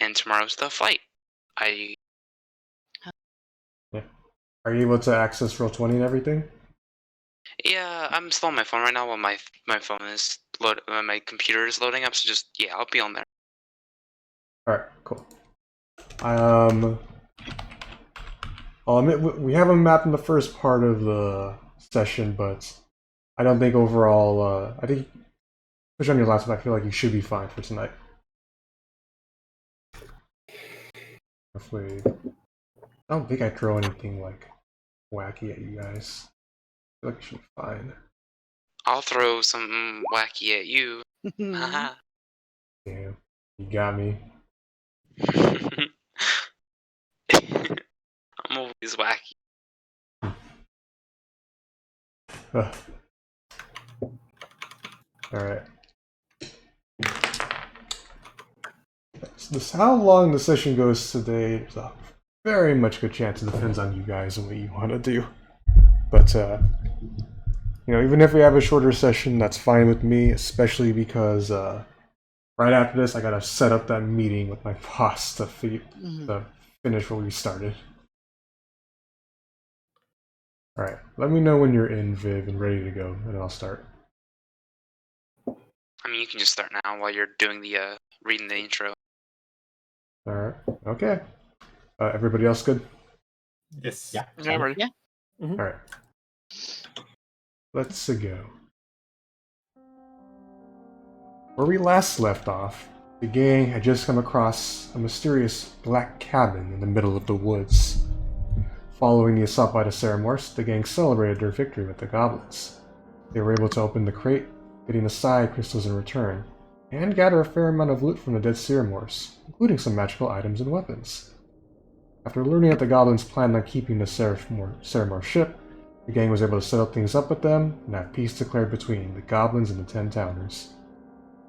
and tomorrow's the flight. I Yeah. Are you able to access Roll20 and everything? Yeah, I'm still on my phone right now while my phone is my computer is loading up. So just I'll be on there. All right, cool. I'll admit we have a map in the first part of the session, but I don't think overall. I think, especially on your laptop, I feel like you should be fine for tonight. Hopefully, I don't think I throw anything like wacky at you guys. I feel like you should be fine. I'll throw something wacky at you. Haha. Damn, you got me. I'm always wacky. Alright. So how long the session goes today, there's a very much good chance it depends on you guys and what you want to do. But, even if we have a shorter session, that's fine with me, especially because right after this, I gotta set up that meeting with my boss to finish what we started. Alright, let me know when you're in, Viv, and ready to go, and I'll start. I mean, you can just start now while you're doing the reading the intro. Alright, okay. Everybody else good? Yes. Yeah, I'm ready. Yeah. Alright. Let's go. Where we last left off, the gang had just come across a mysterious black cabin in the middle of the woods. Following the assault by the ceremorphs, the gang celebrated their victory with the goblins. They were able to open the crate, getting the psi crystals in return, and gather a fair amount of loot from the dead ceremorphs, including some magical items and weapons. After learning that the goblins planned on keeping the ceremorph ship, the gang was able to settle things up with them and have peace declared between the goblins and the 10 Towners.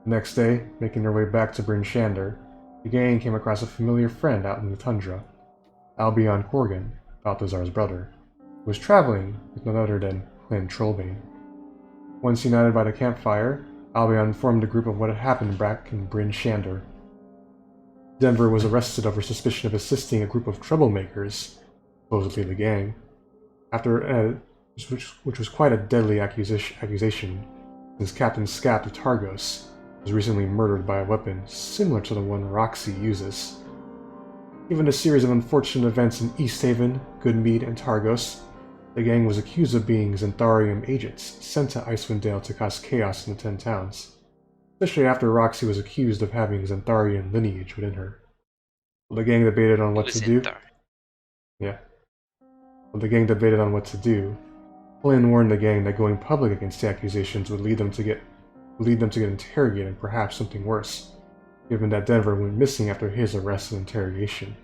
The next day, making their way back to Bryn Shander, the gang came across a familiar friend out in the tundra, Albion Korgan, Balthazar's brother, who was traveling with none other than Hlin Trollbane. Once united by the campfire, Albion informed the group of what had happened back in Bryn Shander. Denver was arrested over suspicion of assisting a group of troublemakers, supposedly the gang, which was quite a deadly accusation, since Captain Skath of Targos was recently murdered by a weapon similar to the one Roxy uses. Given a series of unfortunate events in Easthaven, Mead, and Targos, the gang was accused of being Zhentarium agents sent to Icewind Dale to cause chaos in the 10 towns, especially after Roxy was accused of having Zhentarian lineage within her. While the gang debated on what to do, Hlin warned the gang that going public against the accusations would lead them to get interrogated and perhaps something worse, given that Denver went missing after his arrest and interrogation.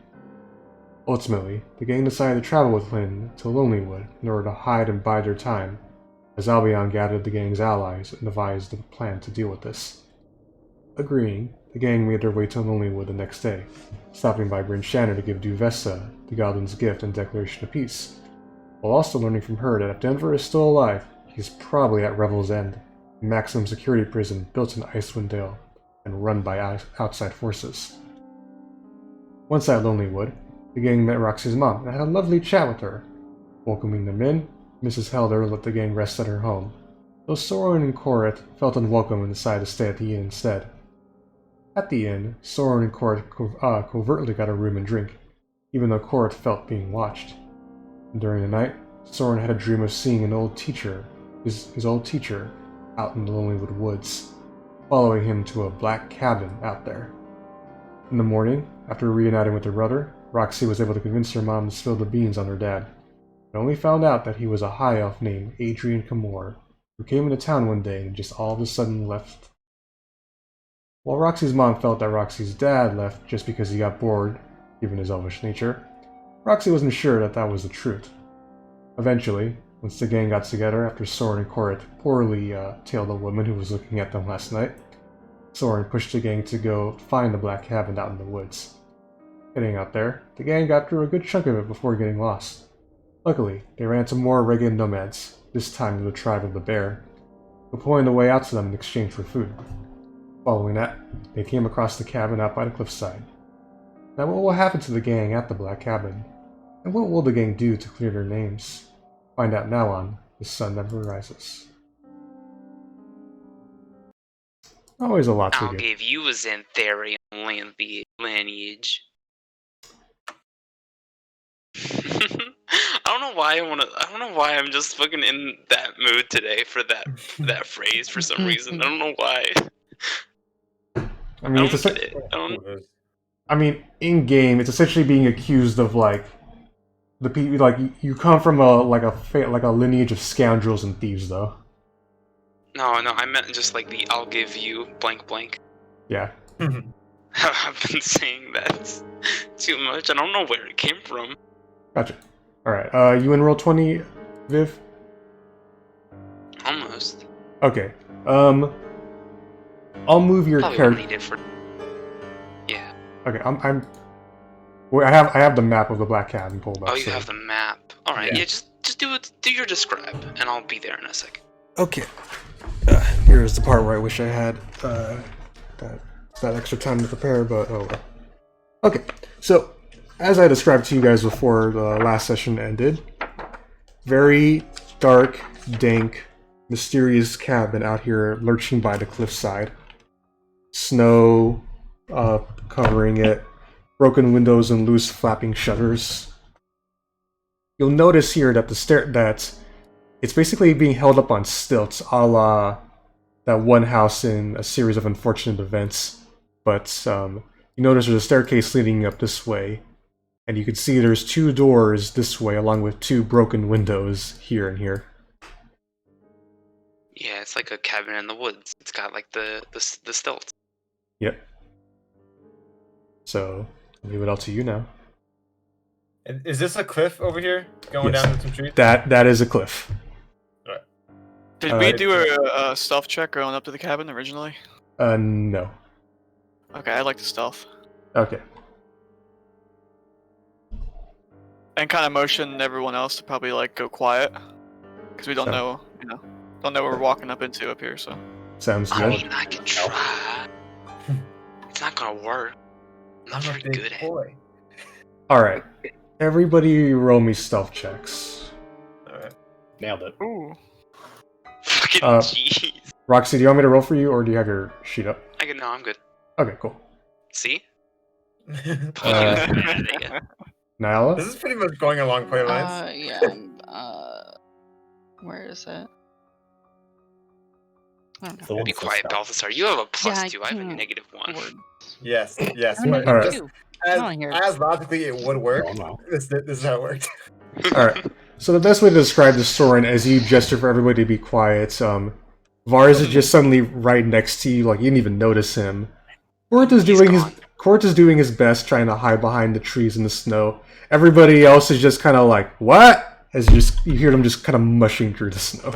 Ultimately, the gang decided to travel with Hlin to Lonelywood in order to hide and bide their time, as Albion gathered the gang's allies and devised a plan to deal with this. Agreeing, the gang made their way to Lonelywood the next day, stopping by Bryn Shander to give Duvessa the goblin's gift and declaration of peace, while also learning from her that if Denver is still alive, he's probably at Revel's End, a maximum security prison built in Icewind Dale and run by outside forces. Once at Lonelywood, the gang met Roxy's mom and had a lovely chat with her. Welcoming them in, Mrs. Helder let the gang rest at her home, though Sorrin and Correth felt unwelcome and decided to stay at the inn instead. At the inn, Sorrin and Correth covertly got a room and drink, even though Correth felt being watched. During the night, Sorrin had a dream of seeing an old teacher, his old teacher, out in the Lonelywood woods, following him to a black cabin out there. In the morning, after reuniting with her brother, Roxy was able to convince her mom to spill the beans on her dad, and only found out that he was a high elf named Adrian Camore, who came into town one day and just all of a sudden left. While Roxy's mom felt that Roxy's dad left just because he got bored, given his elvish nature, Roxy wasn't sure that that was the truth. Eventually, once the gang got together after Sorrin and Correth poorly tailed a woman who was looking at them last night, Sorrin pushed the gang to go find the black cabin out in the woods. Getting out there, the gang got through a good chunk of it before getting lost. Luckily, they ran into more Reghad Nomads, this time to the tribe of the Bear, who pointed the way out to them in exchange for food. Following that, they came across the cabin out by the cliffside. Now, what will happen to the gang at the Black Cabin? And what will the gang do to clear their names? Find out now on The Sun Never Rises. Always a lot to I'll do. give you a Zhentarium lineage. I don't know why I don't know why I'm just fucking in that mood today for that phrase for some reason. I don't know why. I mean, I mean, in game, it's essentially being accused of like the people. Like you come from a lineage of scoundrels and thieves, though. No, I meant just like the I'll give you blank blank. Yeah. I've been saying that too much. I don't know where it came from. Gotcha. Alright, you in roll 20, Viv? Almost. Okay. I'll move your Probably character. need it for. Yeah. Okay, Well, I have the map of the Black Cabin pulled up. Oh, you have the map. All right. Yeah. Yeah. Just do your describe, and I'll be there in a sec. Okay. Here's the part where I wish I had that extra time to prepare, but oh well. Okay, so as I described to you guys before the last session ended, very dark, dank, mysterious cabin out here lurching by the cliffside. Snow covering it, broken windows and loose flapping shutters. You'll notice here that that it's basically being held up on stilts, a la that one house in a series of unfortunate events. But you notice there's a staircase leading up this way, and you can see there's 2 doors this way, along with 2 broken windows here and here. Yeah, it's like a cabin in the woods. It's got like the stilts. Yep. So, I'll leave it all to you now. Is this a cliff over here going Yes. down to some trees? That is a cliff. Did we do a stealth check going up to the cabin originally? No. Okay, I like the stealth. Okay. And kind of motion everyone else to probably like go quiet, because we don't So- know, don't know what we're walking up into up here. So Sounds I good. mean, I can try. It's not gonna work. I'm not I'm a very big good at it. boy. Alright. Everybody roll me stealth checks. Alright. Nailed it. ooh, Fucking Uh, jeez. Roxy, do you want me to roll for you, or do you have your sheet up? No, I'm good. Okay, cool. See? Nyla? This is pretty much going along player lines. Yeah. Where is it? I don't know. The one Be for quiet, stealth. Balthazar. You have a Yeah, I +2. I have a can't. -1. Word. Yes, yes. I'm but gonna Alright. do two. as, Come on here. as logically it would work, Oh, no. this is how it worked. Alright. So the best way to describe the Sorrin, as you gesture for everybody to be quiet, Vars is just suddenly right next to you, like you didn't even notice him. Korreth is doing his best, trying to hide behind the trees in the snow. Everybody else is just kind of like, what? As you hear them just kind of mushing through the snow.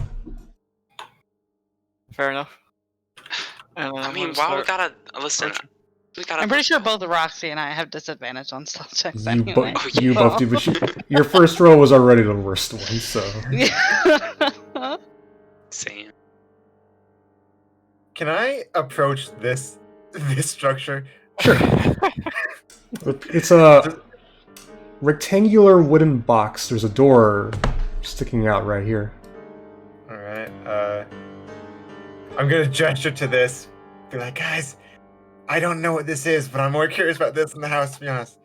fair enough. And, I mean, let's wow, we start- gotta listen. We gotta. I'm pretty sure both Roxy and I have disadvantage on stealth checks You, anyway. you both do, but your first roll was already the worst one, so... Yeah. Same. Can I approach this structure? Sure. It's a rectangular wooden box. There's a door sticking out right here. Alright, I'm gonna gesture to this. Be like, guys, I don't know what this is, but I'm more curious about this in the house, to be honest.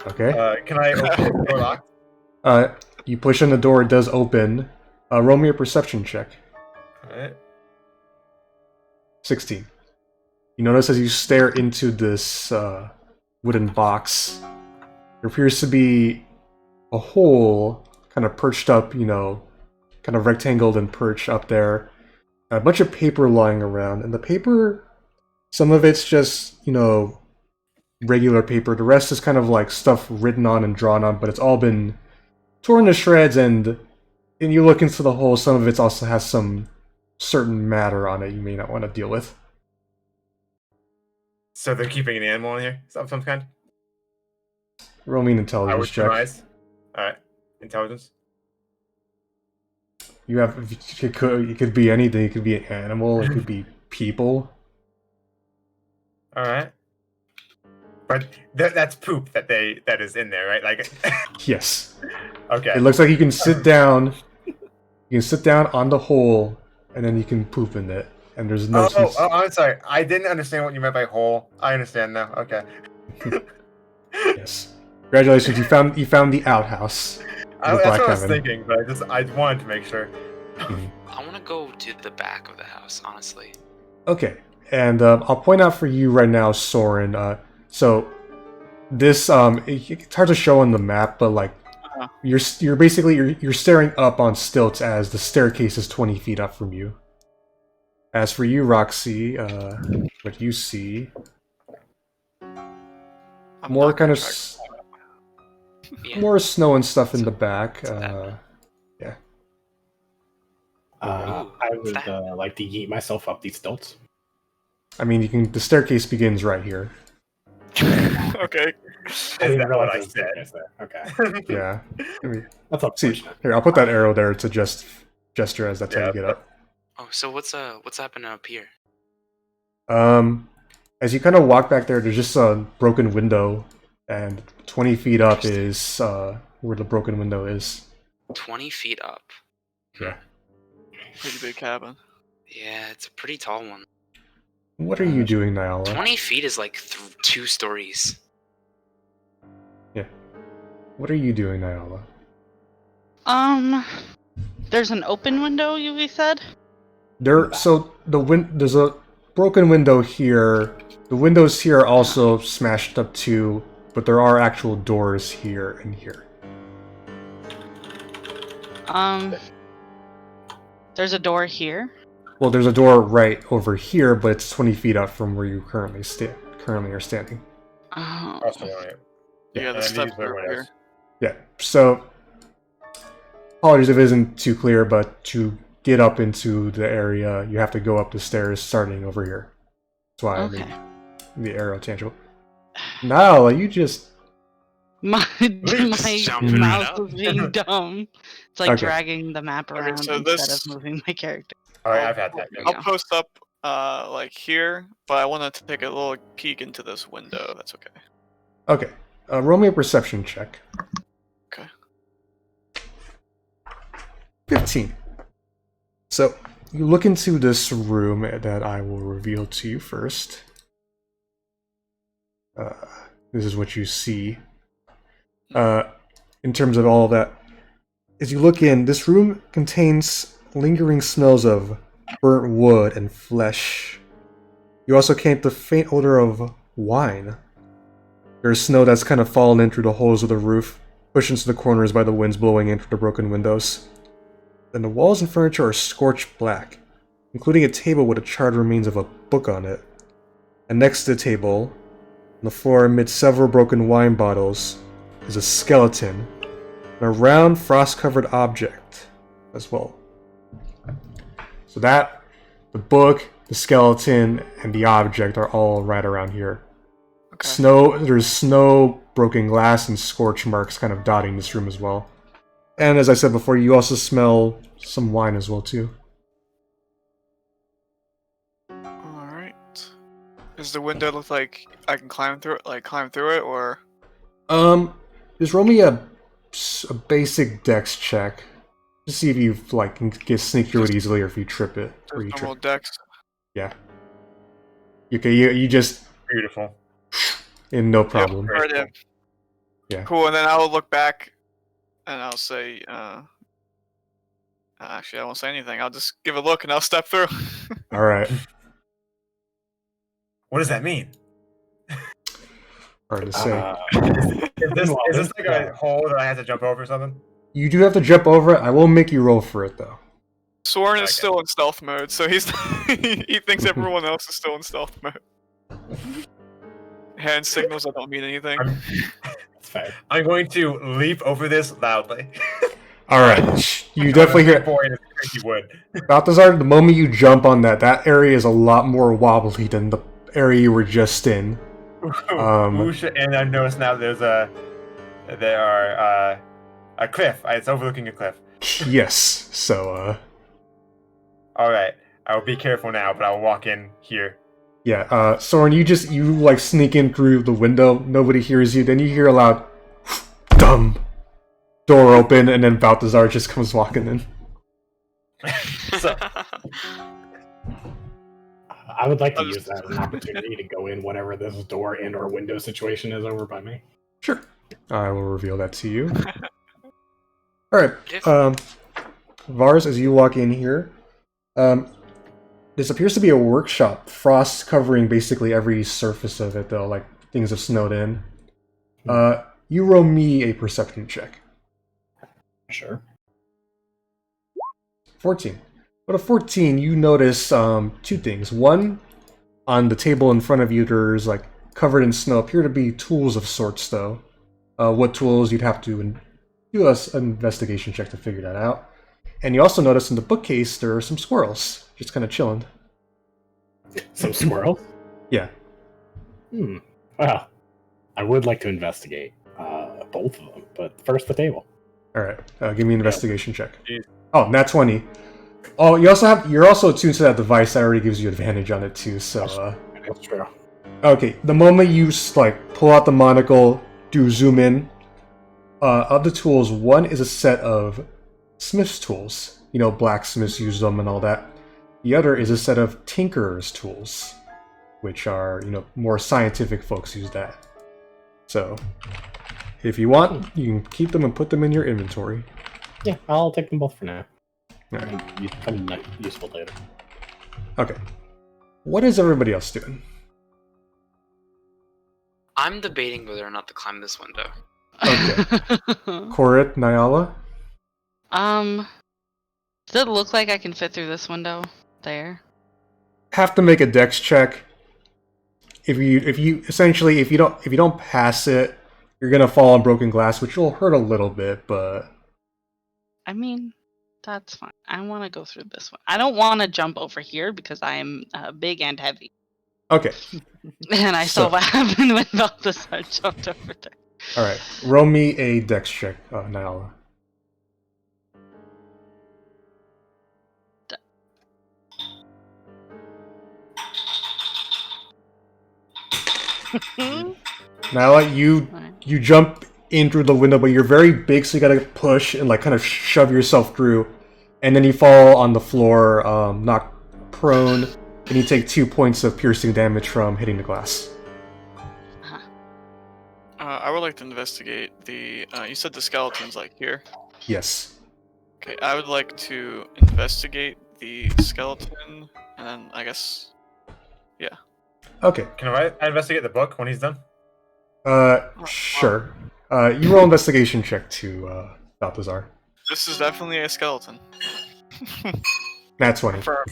Okay. Can I open the door locked? You push in the door, it does open. Roll me a perception check. Alright. 16. You notice as you stare into this wooden box, there appears to be a hole kind of perched up, kind of rectangled and perched up there. And a bunch of paper lying around. And the paper, some of it's just, regular paper. The rest is kind of like stuff written on and drawn on, but it's all been torn to shreds. And you look into the hole, some of it also has some certain matter on it you may not want to deal with. So they're keeping an animal in here? Of some kind? Roll me an I intelligence would check. surmise. Alright. Intelligence. You have it could be anything. It could be an animal. It could be people. Alright. But that's poop that is in there, right? Like, Yes. okay. It looks like you can sit down. You can sit down on the hole, and then you can poop in it. And there's no. I'm sorry. I didn't understand what you meant by hole. I understand now. Okay. Yes. Congratulations, you found the outhouse. That's what I was thinking, but I wanted to make sure. I want to go to the back of the house, honestly. Okay, and I'll point out for you right now, Sorrin. So this it's hard to show on the map, but like you're basically you're staring up on stilts as the staircase is 20 feet up from you. As for you, Roxy, what you see more kind of more snow and stuff in the back. Yeah. I would like to yeet myself up these stilts. I mean, you can. The staircase begins right here. Okay. I didn't that realize what I it was said? staircase there. Okay. Yeah. I mean, That's see, unfortunate. here, I'll put that arrow there to just gesture as that's how you get up. Oh, so what's happening up here? As you kind of walk back there, there's just a broken window, and 20 feet up is where the broken window is. 20 feet up. Yeah. Pretty big cabin. Yeah, it's a pretty tall one. What are you doing, Nyala? 20 feet is like 2 stories. Yeah. What are you doing, Nyala? There's an open window, you said? So there's a broken window here. The windows here are also smashed up too, but there are actual doors here and here. There's a door here. Well, there's a door right over here, but it's 20 feet up from where you currently are standing. Oh. Yeah, the steps are here. Yeah. So, apologies if it isn't too clear, but to get up into the area, you have to go up the stairs starting over here. That's why I made the arrow tangible. Now, you just... My jumping mouse right is being dumb. It's like Okay. dragging the map around so instead this- of moving my character. Alright, I've had that. There I'll you go. post up like here, but I wanted to take a little peek into this window. if That's okay. Okay. Roll me a perception check. Okay. 15. So, you look into this room that I will reveal to you first. This is what you see. In terms of all of that, as you look in, this room contains lingering smells of burnt wood and flesh. You also get the faint odor of wine. There's snow that's kind of fallen in through the holes of the roof, pushed into the corners by the winds blowing in through the broken windows. And the walls and furniture are scorched black, including a table with the charred remains of a book on it. And next to the table, on the floor amid several broken wine bottles, is a skeleton and a round frost-covered object as well. So that, the book, the skeleton, and the object are all right around here. Okay. There's snow, broken glass, and scorch marks kind of dotting this room as well. And as I said before, you also smell some wine as well too. Alright. Does the window look like I can climb through it, or... Just roll me a basic dex check. Just see if you can get sneak through it easily or if you trip it. Or you normal trip. dex? Yeah. Okay, you just... Beautiful. In no problem. Right in. Yeah. Cool, and then I'll look back and I'll say, actually, I won't say anything. I'll just give a look and I'll step through. Alright. What does that mean? Hard to say. Is this like a hole that I have to jump over or something? You do have to jump over it. I won't make you roll for it though. Sorrin Okay. is still in stealth mode, so he thinks everyone else is still in stealth mode. Hand signals that don't mean anything. That's fair. I'm going to leap over this loudly. Alright. You definitely hear Boy in a sticky wood. Balthazar, the moment you jump on that area is a lot more wobbly than the area you were just in. And I've noticed now there are a cliff. It's overlooking a cliff. Yes, so, Alright, I will be careful now, but I will walk in here. Yeah, Soren, you like sneak in through the window, nobody hears you, then you hear a loud dumb door open, and then Balthazar just comes walking in. So, I would like to use that as an opportunity to go in whenever this door and or window situation is over by me. Sure. I will reveal that to you. Alright, Vars, as you walk in here, this appears to be a workshop. Frost covering basically every surface of it, though, like things have snowed in. You roll me a perception check. Sure. 14. But a 14, you notice two things. One, on the table in front of you, there's like covered in snow, appear to be tools of sorts, though. What tools, you'd have to do an investigation check to figure that out. And you also notice in the bookcase there are some squirrels, just kind of chilling. Some squirrels? Yeah. Well, I would like to investigate both of them, but first the table. Alright, give me an investigation check. Jeez. Oh, nat 20. Oh, you're also attuned to that device that already gives you advantage on it too, so That's true. okay, the moment you like pull out the monocle, do zoom in, of the tools, one is a set of smith's tools. You know, blacksmiths use them and all that. The other is a set of tinkerer's tools, which are, you know, more scientific folks use that. So, if you want, you can keep them and put them in your inventory. Yeah, I'll take them both for now. Alright. Come useful later. Okay. What is everybody else doing? I'm debating whether or not to climb this window. Okay. Correth, Nyala? Does it look like I can fit through this window there? Have to make a dex check. If you don't pass it, you're gonna fall on broken glass, which will hurt a little bit, but I mean, that's fine. I want to go through this one. I don't want to jump over here because I am big and heavy. okay. And I saw So- what happened when Balthazar jumped over there. Alright. Roll me a dex check, Nyala. Nyala, you jump in through the window, but you're very big, so you gotta push and like kind of shove yourself through, and then you fall on the floor, knocked prone, and you take 2 points of piercing damage from hitting the glass. I would like to investigate the. You said the skeleton's like here. Yes. Okay, I would like to investigate the skeleton, and then I guess. Okay. can I investigate the book when he's done? Sure. You roll investigation check to Balthazar. This is definitely a skeleton. Nat 20. Confirm.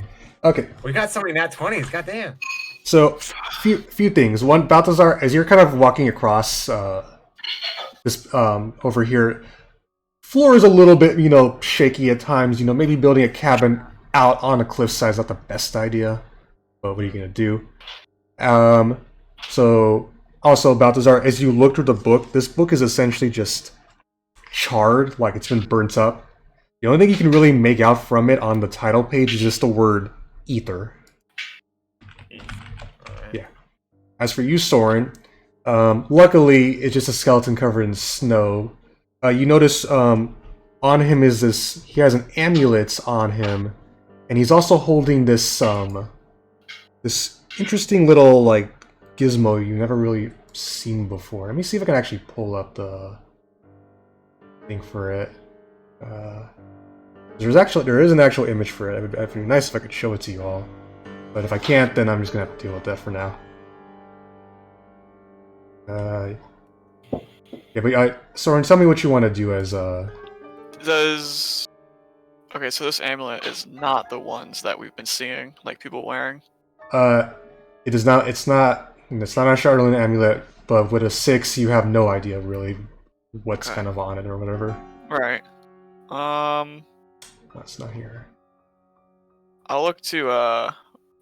Okay. We got so many nat 20s, goddamn. So, few things. One, Balthazar, as you're kind of walking across this over here, floor is a little bit, you know, shaky at times. You know, maybe building a cabin out on a cliffside is not the best idea. But what are you gonna do? So, also, Balthazar, as you look through the book, this book is essentially just charred, like it's been burnt up. The only thing you can really make out from it on the title page is just the word ether. Yeah. As for you, Soren, luckily it's just a skeleton covered in snow. You notice on him is this, he has an amulet on him, and he's also holding this this interesting little like gizmo you've never really seen before. Let me see if I can actually pull up the thing for it. There is an actual image for it. It'd be nice if I could show it to you all, but if I can't, then I'm just gonna have to deal with that for now. Yeah, but Soren, tell me what you want to do as Does. Okay, so this amulet is not the ones that we've been seeing, like people wearing. it is not. It's not a Charlatan amulet, but with a 6, you have no idea really what's Okay. kind of on it or whatever. Right. That's not here. I'll look to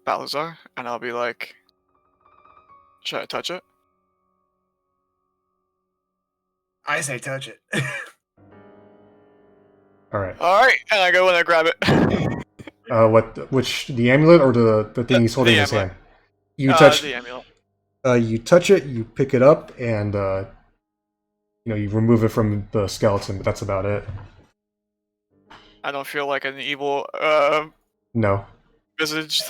Balthazar and I'll be like, should I touch it? I say touch it. All right. Alright, and I go and I grab it. Which the amulet or the thing he's holding in his amulet. hand? You touch the amulet. you touch it, you pick it up, and you remove it from the skeleton, but that's about it. I don't feel like an evil No, visage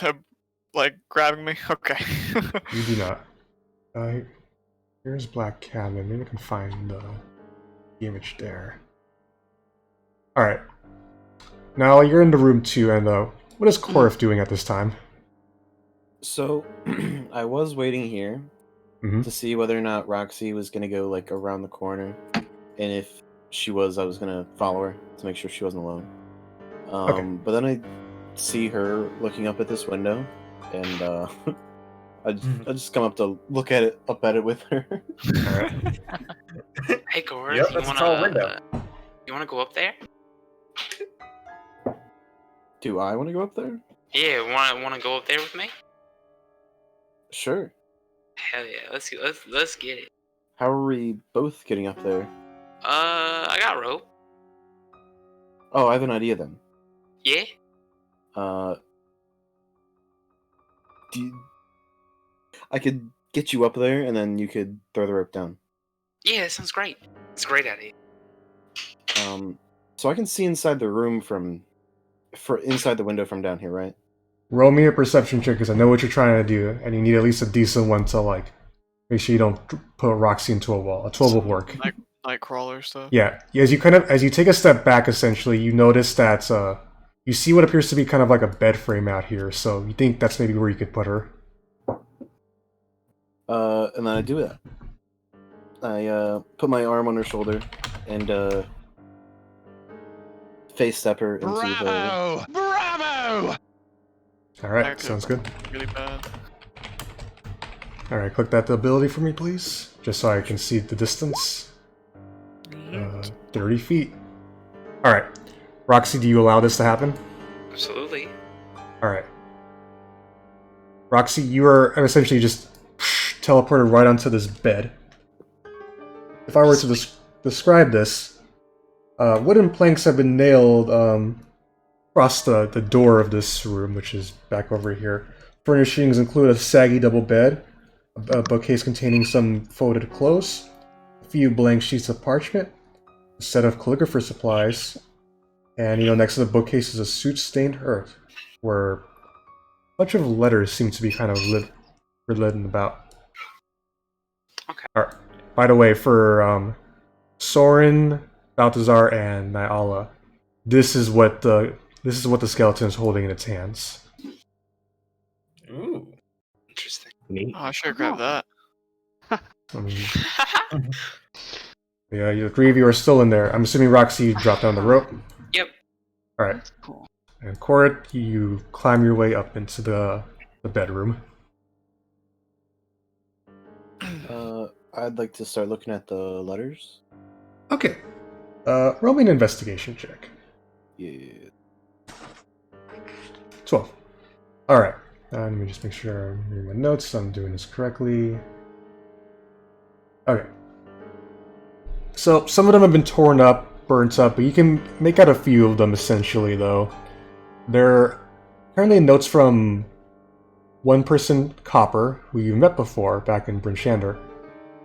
like grabbing me. Okay. you do not. Here's Black Cabin. Maybe I can find the image there. Alright. Now you're in the room 2, and what is Correth doing at this time? So, I was waiting here Mhm. to see whether or not Roxy was gonna go like around the corner, and if she was, I was gonna follow her to make sure she wasn't alone. Okay. But then I see her looking up at this window, and I just come up to look at it with her. Alright. Hey, Correth, Yep, that's a tall window. You wanna go up there? Do I want to go up there? Yeah, wanna go up there with me? Sure. Hell yeah, let's get it. How are we both getting up there? I got rope. Oh, I have an idea then. Yeah. I could get you up there, and then you could throw the rope down. Yeah, that sounds great. It's a great idea. So I can see inside the room inside the window from down here, right? Roll me a perception check, because I know what you're trying to do, and you need at least a decent one to, make sure you don't put Roxy into a wall. A 12 will work. Nightcrawler stuff. Yeah, as you take a step back, essentially, you notice that you see what appears to be kind of like a bed frame out here, so you think that's maybe where you could put her. And then I do that. I put my arm on her shoulder and face step her into the. Bravo! Alright, sounds good. Really bad. Alright, click that ability for me, please, just so I can see the distance. 30 feet. Alright. Roxy, do you allow this to happen? Absolutely. Alright. Roxy, you are essentially just teleported right onto this bed. If I were to describe this, wooden planks have been nailed across the door of this room, which is back over here. Furnishings include a saggy double bed, a bookcase containing some folded clothes, a few blank sheets of parchment, a set of calligrapher supplies, and next to the bookcase is a soot-stained earth, where a bunch of letters seem to be kind of written about. Okay. Alright. By the way, for Sorrin, Balthazar, and Nyala, this is what the skeleton is holding in its hands. Ooh. Interesting. Neat. Oh, I should have grabbed that. I mean, yeah, the 3 of you are still in there. I'm assuming Roxy dropped down the rope. Yep. Alright. That's cool. And Correth, you climb your way up into the bedroom. I'd like to start looking at the letters. Okay. Roll me an investigation check. Yeah. 12. Alright. Let me just make sure I'm reading my notes. I'm doing this correctly. Okay. So, some of them have been torn up, burnt up, but you can make out a few of them, essentially, though. They're apparently notes from one person, Copper, who you met before back in Bryn Shander,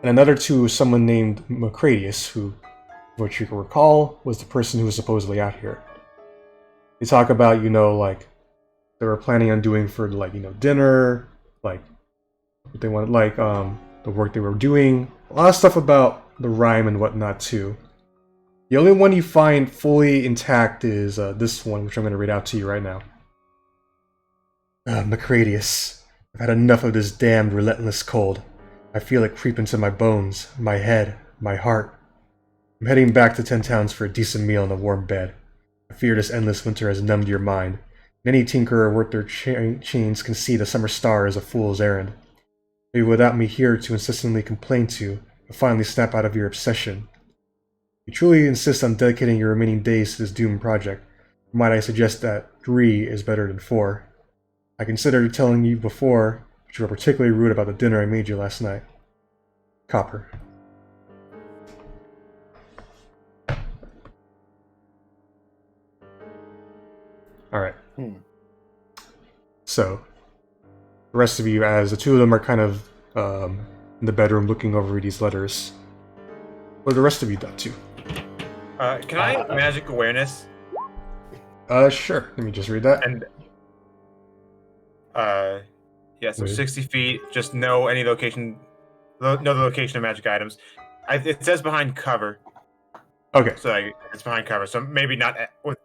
and another to someone named Macradius, who, what you can recall, was the person who was supposedly out here. They talk about, they were planning on doing for, dinner, what they wanted, the work they were doing. A lot of stuff about the rhyme and whatnot, too. The only one you find fully intact is this one, which I'm going to read out to you right now. Macradius, I've had enough of this damned relentless cold. I feel it creep into my bones, my head, my heart. I'm heading back to 10 Towns for a decent meal and a warm bed. I fear this endless winter has numbed your mind. Any tinkerer worth their chains can see the summer star is a fool's errand. Maybe without me here to insistently complain to, you'll finally snap out of your obsession. If you truly insist on dedicating your remaining days to this doomed project, might I suggest that 3 is better than 4. I considered telling you before, but you were particularly rude about the dinner I made you last night. Copper. Alright. So, the rest of you, as the two of them are kind of in the bedroom looking over these letters. What are the rest of you up to? Can I magic awareness? Sure. Let me just read that. And yeah, so Wait. 60 feet. Just know any location. Know the location of magic items. It says behind cover. Okay. So it's behind cover. So maybe not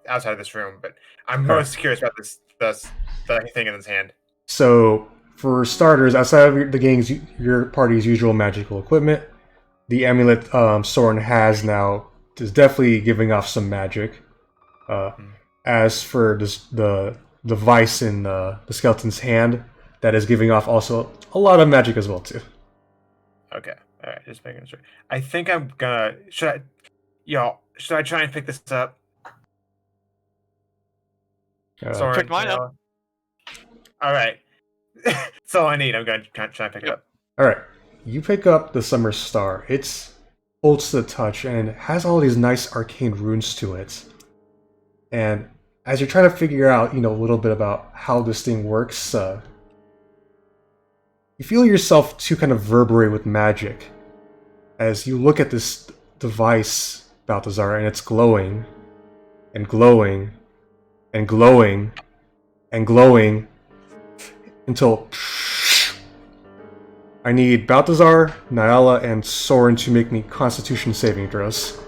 outside of this room, but I'm most curious about the thing in his hand. So, for starters, outside of the gang's your party's usual magical equipment, the amulet Sorrin has now is definitely giving off some magic. As for the device in the skeleton's hand, that is giving off also a lot of magic as well too. Okay. All right. Just making sure. I think I'm gonna. Should I try and pick this up? Sorry. Pick mine up. All right. That's all I need. I'm gonna try and pick it up. All right, you pick up the Summer Star. It's holds to the touch and has all these nice arcane runes to it. And as you're trying to figure out, a little bit about how this thing works, you feel yourself to kind of reverberate with magic as you look at this device, Balthazar, and it's glowing and glowing and glowing and glowing until I need Balthazar, Nyala, and Sorrin to make me Constitution saving throws.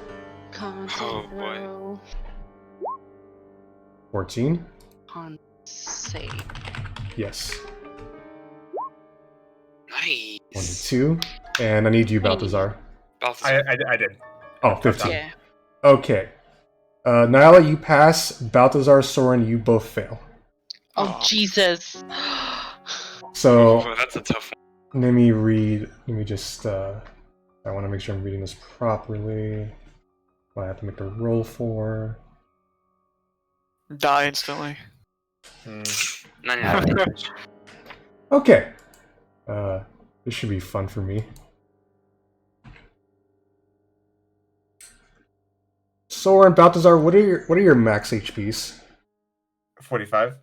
Oh boy. 14? Con save. Yes. Nice. 22. And I need you, Balthazar. Balthazar. I did. Oh, 15. Yeah. Okay. Nyala, you pass. Balthazar, Sorrin, you both fail. Oh, Jesus. So, Oh, that's a tough one. let me just, I want to make sure I'm reading this properly. What I have to make a roll for. Die instantly. 99 damage. Okay. This should be fun for me. Sorrin, Balthazar, what are your max HPs? 45.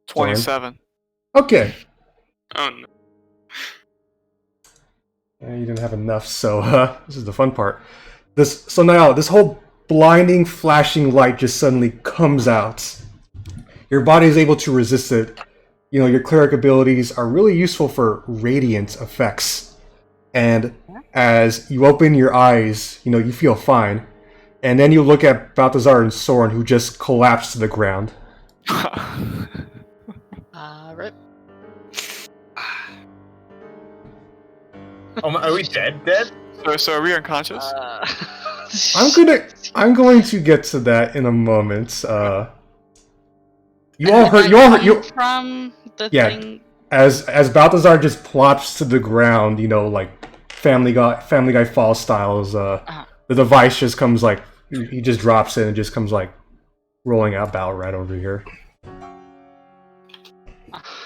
27. Okay. Oh no. You didn't have enough, so this is the fun part. So now this whole blinding, flashing light just suddenly comes out. Your body is able to resist it. Your cleric abilities are really useful for radiant effects. And as you open your eyes, you feel fine. And then you look at Balthazar and Sorrin, who just collapsed to the ground. Rip. Oh, are we dead? Dead? So are we unconscious? I'm going to get to that in a moment. You all heard from the Yeah. thing. as Balthazar just plops to the ground, like Family Guy fall styles. The device just comes he just drops in and just comes rolling about right over here.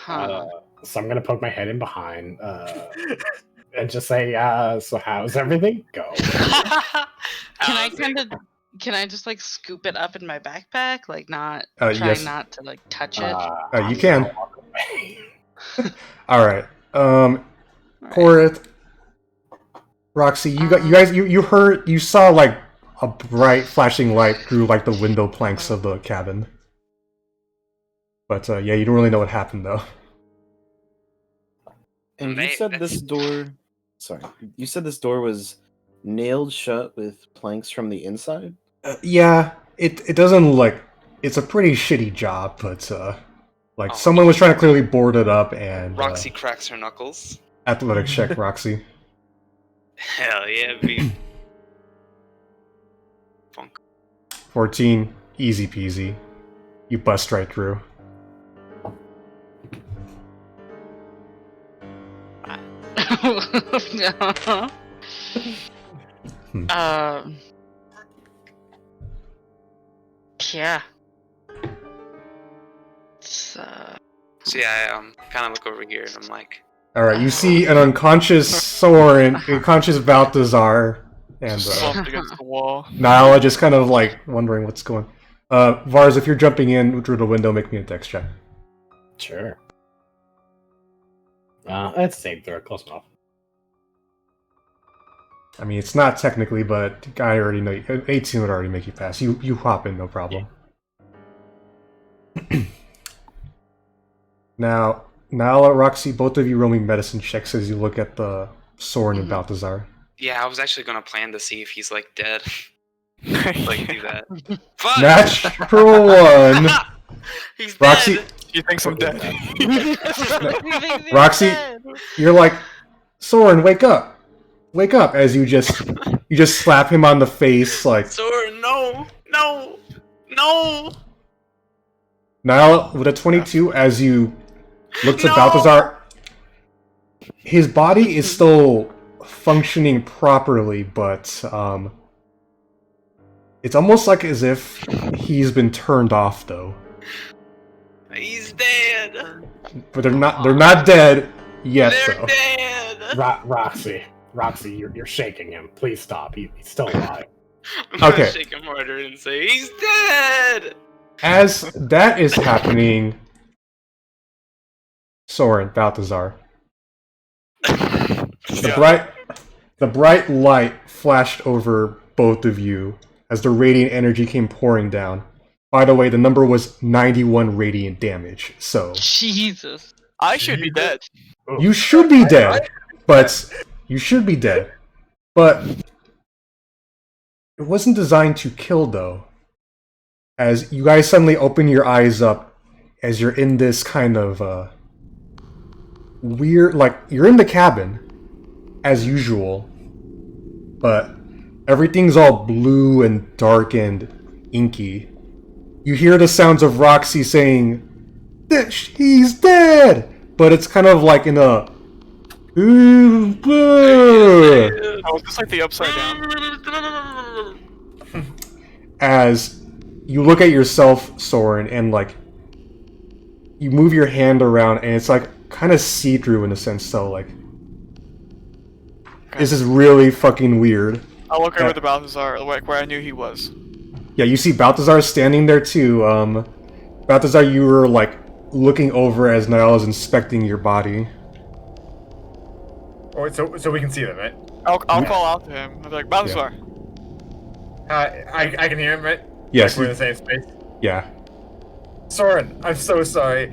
So I'm gonna poke my head in behind and just say, so how's everything go? Can I just scoop it up in my backpack? Not yes. not to touch it. You can. All right. Correth, Roxy, you saw a bright flashing light through the window planks of the cabin. But yeah, you don't really know what happened though. And you said this door. Sorry, you said this door was nailed shut with planks from the inside. Yeah, it doesn't it's a pretty shitty job, but someone was trying to clearly board it up and Roxy cracks her knuckles. athletics check, Roxy. Hell yeah, B. Funk. 14, easy peasy. You bust right through. Yeah. So yeah, I kind of look over here and I'm like, All right, you see an unconscious Sorrin, unconscious Balthazar, and Slumped against the wall. Nyala just kind of wondering what's going. Vars, if you're jumping in through the window, make me a dex check. Sure. That's the same throw. Close enough. I mean, it's not technically, but I already know 18 would already make you pass. You hop in, no problem. Now, Roxy, both of you roll me medicine checks as you look at the Sorrin and Balthazar. Yeah, I was actually gonna plan to see if he's like dead. Like do that. Fuck! Natural one. He's Roxy, dead. He thinks I'm dead. Roxy, you're like, Sorrin, wake up, as you just slap him on the face, like. Sorrin, no. Now with a 22, as you look to No! Balthazar, his body is still functioning properly, but it's almost like as if he's been turned off, though. He's dead. But they're not dead yet, They're though. dead. Roxy, you're shaking him. Please stop. He's still alive. I'm gonna Okay. shake him harder and say he's dead. As that is happening, Sorrin, Balthazar, the bright light flashed over both of you as the radiant energy came pouring down. By the way, the number was 91 radiant damage, so Jesus. I should be dead. you should be dead. But you should be dead. But it wasn't designed to kill, though. As you guys suddenly open your eyes up, as you're in this kind of weird, like you're in the cabin as usual, but everything's all blue and dark and inky. You hear the sounds of Roxy saying, "He's dead," but it's kind of like in a Oh, just like the upside down. as you look at yourself, Sorrin, and like you move your hand around, and it's like kind of see-through in a sense. So like, this is really fucking weird. I'll look over the Balthazar, like where I knew he was. Yeah, you see Balthazar standing there too. Balthazar, you were like looking over as Niall is inspecting your body. Oh, so we can see them, right? I'll call out to him. I'll be like, Balthazar. I can hear him, right? Yes. Like we're in the same space. Yeah. Soren, I'm so sorry.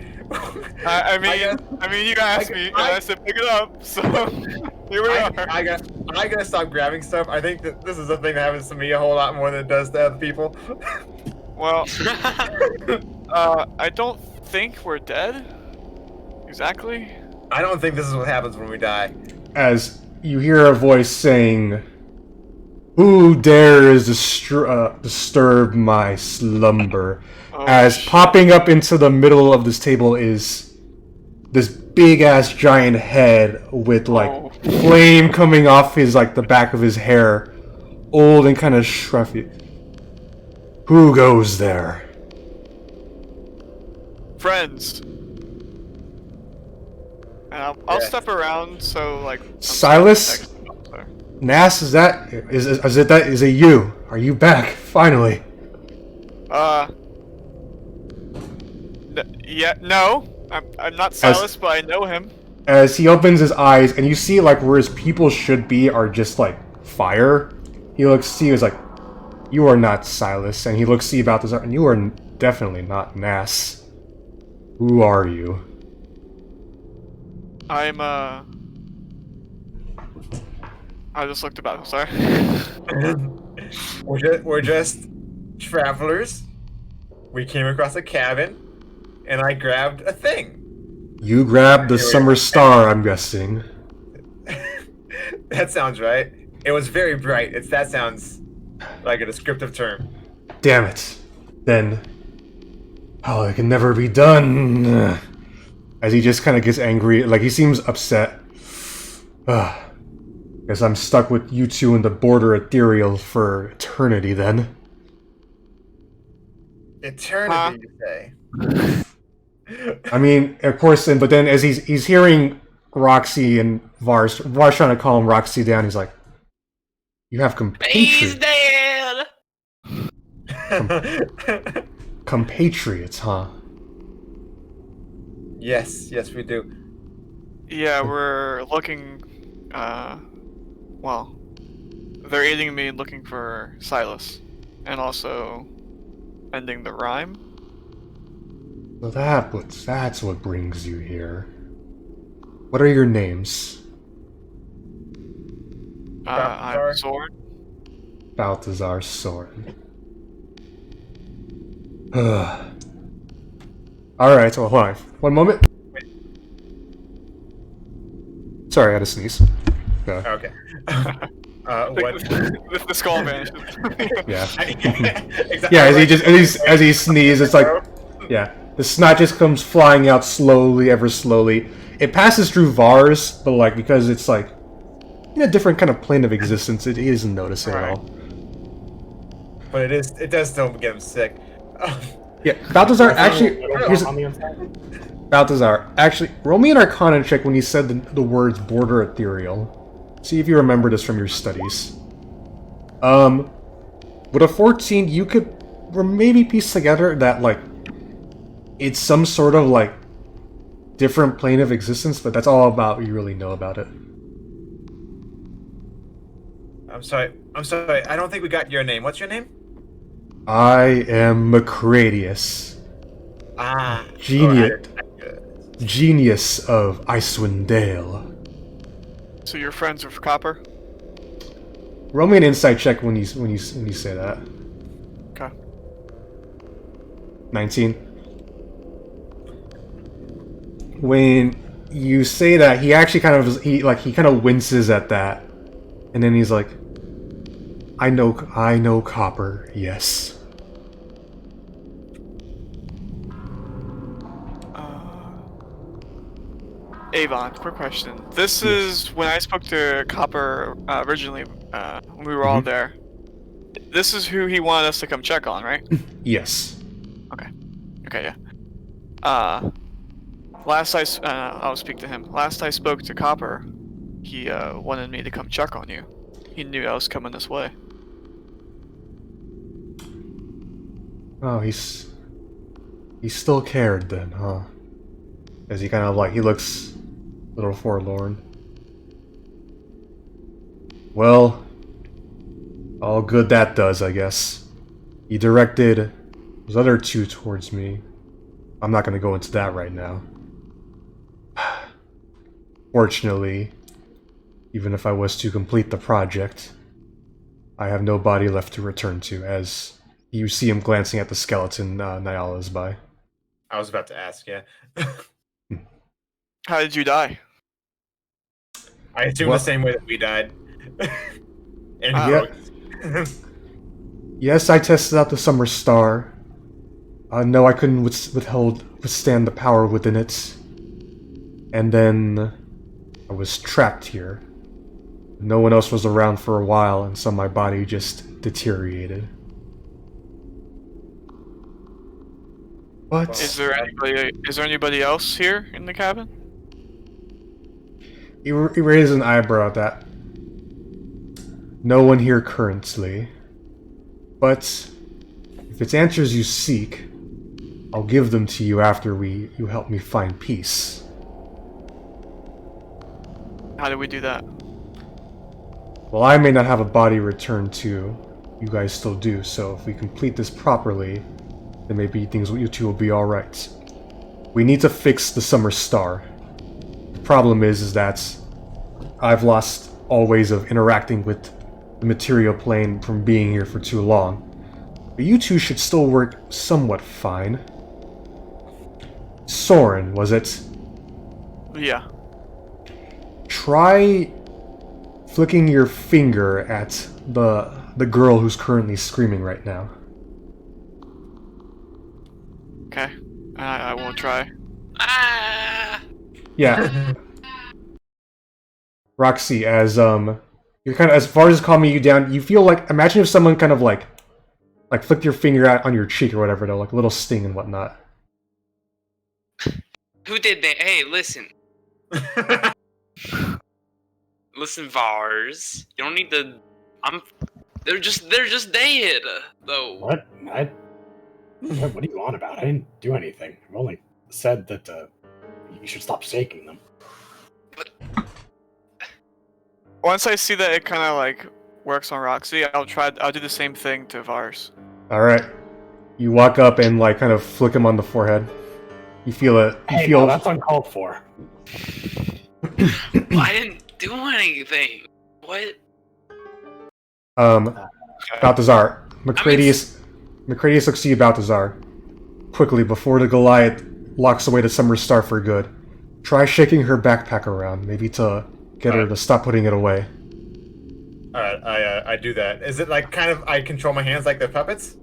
I mean, you asked me, and I said pick it up. So here we are. I gotta stop grabbing stuff. I think that this is a thing that happens to me a whole lot more than it does to other people. Well, I don't think we're dead. Exactly. I don't think this is what happens when we die. As you hear a voice saying, "Who dares disturb my slumber?" Oh, As shit. popping up into the middle of this table is this big ass giant head with like Oh. flame coming off his like the back of his hair, old and kind of scruffy. Who goes there? Friends. And I'll step around so like. I'm Silas? next to the Balthazar. Nas, is it you? Are you back finally? Yeah, no. I'm not Silas, but I know him. As he opens his eyes and you see like where his people should be are just like fire. He looks to you as like, you are not Silas, and he looks to you about this, and you are definitely not Nas. Who are you? I just looked about. Sorry. We're just travelers. We came across a cabin, and I grabbed a thing. You grabbed the summer star, I'm guessing. That sounds right. It was very bright. That sounds like a descriptive term. Damn it. Then, oh, it can never be done. As he just kind of gets angry, like he seems upset. Guess I'm stuck with you two in the border ethereal for eternity then. Eternity, you say? I mean, of course, but then as he's hearing Roxy and Var's trying to calm Roxy down, he's like, "You have He's compatriots, dead. compatriots, huh?" Yes, we do. Yeah, we're looking. Well, they're aiding me looking for Silas, and also ending the rhyme. So that's what brings you here. What are your names? I'm Balthazar? Sorrin. Balthazar, Sorrin. Alright, well, hold on. One moment. Sorry, I had to sneeze. Go. Okay. What? The skull vanishes. Yeah. Exactly. Yeah, as he sneezes, it's like, yeah, the snot just comes flying out slowly, ever slowly. It passes through Vars, but like because it's like in a different kind of plane of existence, he doesn't notice it at all. But it does still get him sick. Yeah, Balthazar actually. Here's on the inside. Balthazar. Actually, roll me an Arcana check when you said the words "border ethereal." See if you remember this from your studies. With a 14, you could maybe piece together that like it's some sort of like different plane of existence, but that's all about what you really know about it. I'm sorry. I don't think we got your name. What's your name? I am Macradius, Ah. genius, Oh, genius of Icewind Dale. So you're friends with Copper? Roll me an insight check when you say that. Okay. 19. When you say that, he actually kind of winces at that, and then he's like, I know Copper, yes. Avon, quick question. This is when I spoke to Copper originally, when we were all there. This is who he wanted us to come check on, right? Yes. Okay, yeah. I'll speak to him. Last I spoke to Copper, he wanted me to come check on you. He knew I was coming this way. Oh, he still cared then, huh? As he kind of like, he looks a little forlorn. Well, all good that does, I guess. He directed those other two towards me. I'm not gonna go into that right now. Fortunately, even if I was to complete the project, I have no body left to return to, as you see him glancing at the skeleton Nyala is by. I was about to ask, yeah. How did you die? I assume Well- the same way that we died. And Yeah. Yes, I tested out the Summer Star. No, I couldn't withstand the power within it. And then I was trapped here. No one else was around for a while, and so my body just deteriorated. But Is there anybody else here in the cabin? he raised an eyebrow at that. No one here currently. But if it's answers you seek, I'll give them to you after you help me find peace. How do we do that? Well, I may not have a body returned to. You guys still do, so if we complete this properly, then maybe things with you two will be alright. We need to fix the Summer Star. The problem is that I've lost all ways of interacting with the material plane from being here for too long. But you two should still work somewhat fine. Sorrin, was it? Yeah. Try flicking your finger at the girl who's currently screaming right now. Okay. I will try. Ah! Yeah. Roxy, as you're kind of, as far as calming you down, you feel like, imagine if someone kind of like flicked your finger out on your cheek or whatever, though, like a little sting and whatnot. Who did that? Hey, listen. Listen, Vars. You don't need to. They're just dead, though. What? What are you on about? I didn't do anything. I've only said that you should stop shaking them. once I see that it kind of like works on Roxy, I'll do the same thing to Vars. All right. You walk up and like kind of flick him on the forehead. You feel it. You Hey, feel no, that's uncalled for. I didn't do anything. What? Balthazar. Macradius looks to you, Balthazar. Quickly, before the Goliath locks away the Summer Star for good. Try shaking her backpack around, maybe to get her to stop putting it away. Alright, I do that. Is it like kind of I control my hands like they're puppets?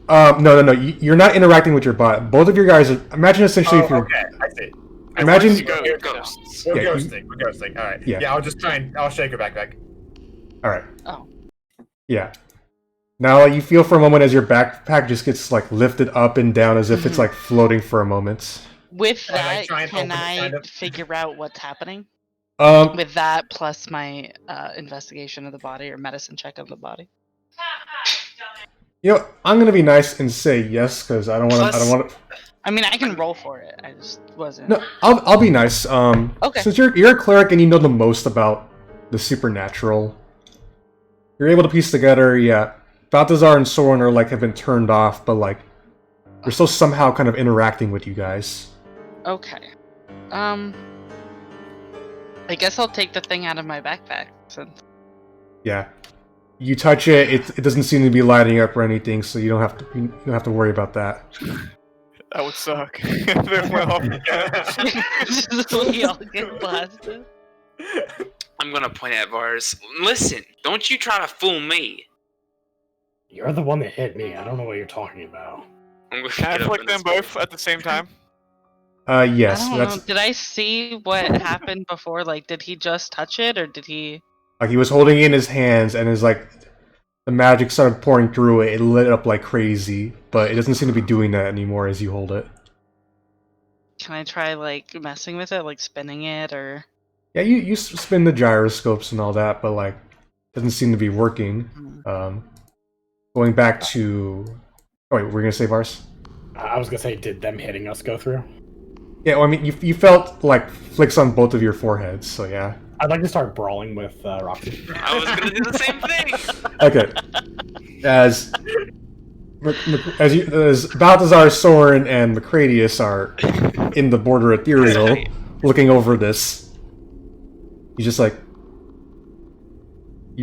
No. You're not interacting with your bot. Both of your guys are... Imagine essentially if you're... Okay, I see. Imagine... We're ghosts. We're Yeah, ghosting. We're ghosting. Alright. Yeah. Yeah, I'll just try and I'll shake her backpack. Alright. Oh. Yeah. Now you feel for a moment as your backpack just gets like lifted up and down as if it's like floating for a moment. With And I that, try and can open it, I kind of. figure out what's happening? Um, With that plus my investigation of the body or medicine check of the body. you know, I'm gonna be nice and say yes because I don't want to. I mean, I can roll for it. I just wasn't. No, I'll be nice. Okay. Since you're a cleric and you know the most about the supernatural, you're able to piece together. Yeah, Balthazar and Sorrin are like have been turned off, but like they're still somehow kind of interacting with you guys. Okay. I guess I'll take the thing out of my backpack. Since... Yeah. You touch it, it doesn't seem to be lighting up or anything, so you don't have to worry about that. That would suck. If it went off. We all get blasted. I'm gonna point at Vars. Listen, don't you try to fool me. You're the one that hit me. I don't know what you're talking about. I'm gonna Can I get up flick in them this both at the same time? Yes, I don't that's know. Did I see what happened before? Like, did he just touch it, or did he? like he was holding it in his hands, and his like the magic started pouring through it. It lit up like crazy, but it doesn't seem to be doing that anymore as you hold it. Can I try like messing with it, like spinning it, or? Yeah, you spin the gyroscopes and all that, but like doesn't seem to be working. Going back to oh wait, we're gonna say Vars. I was gonna say, did them hitting us go through? Yeah, well, I mean, you felt like flicks on both of your foreheads, so yeah. I'd like to start brawling with Roxy. I was gonna do the same thing. Okay. As Balthazar, Sorrin, and Macradius are in the border ethereal, looking over this, he's just like,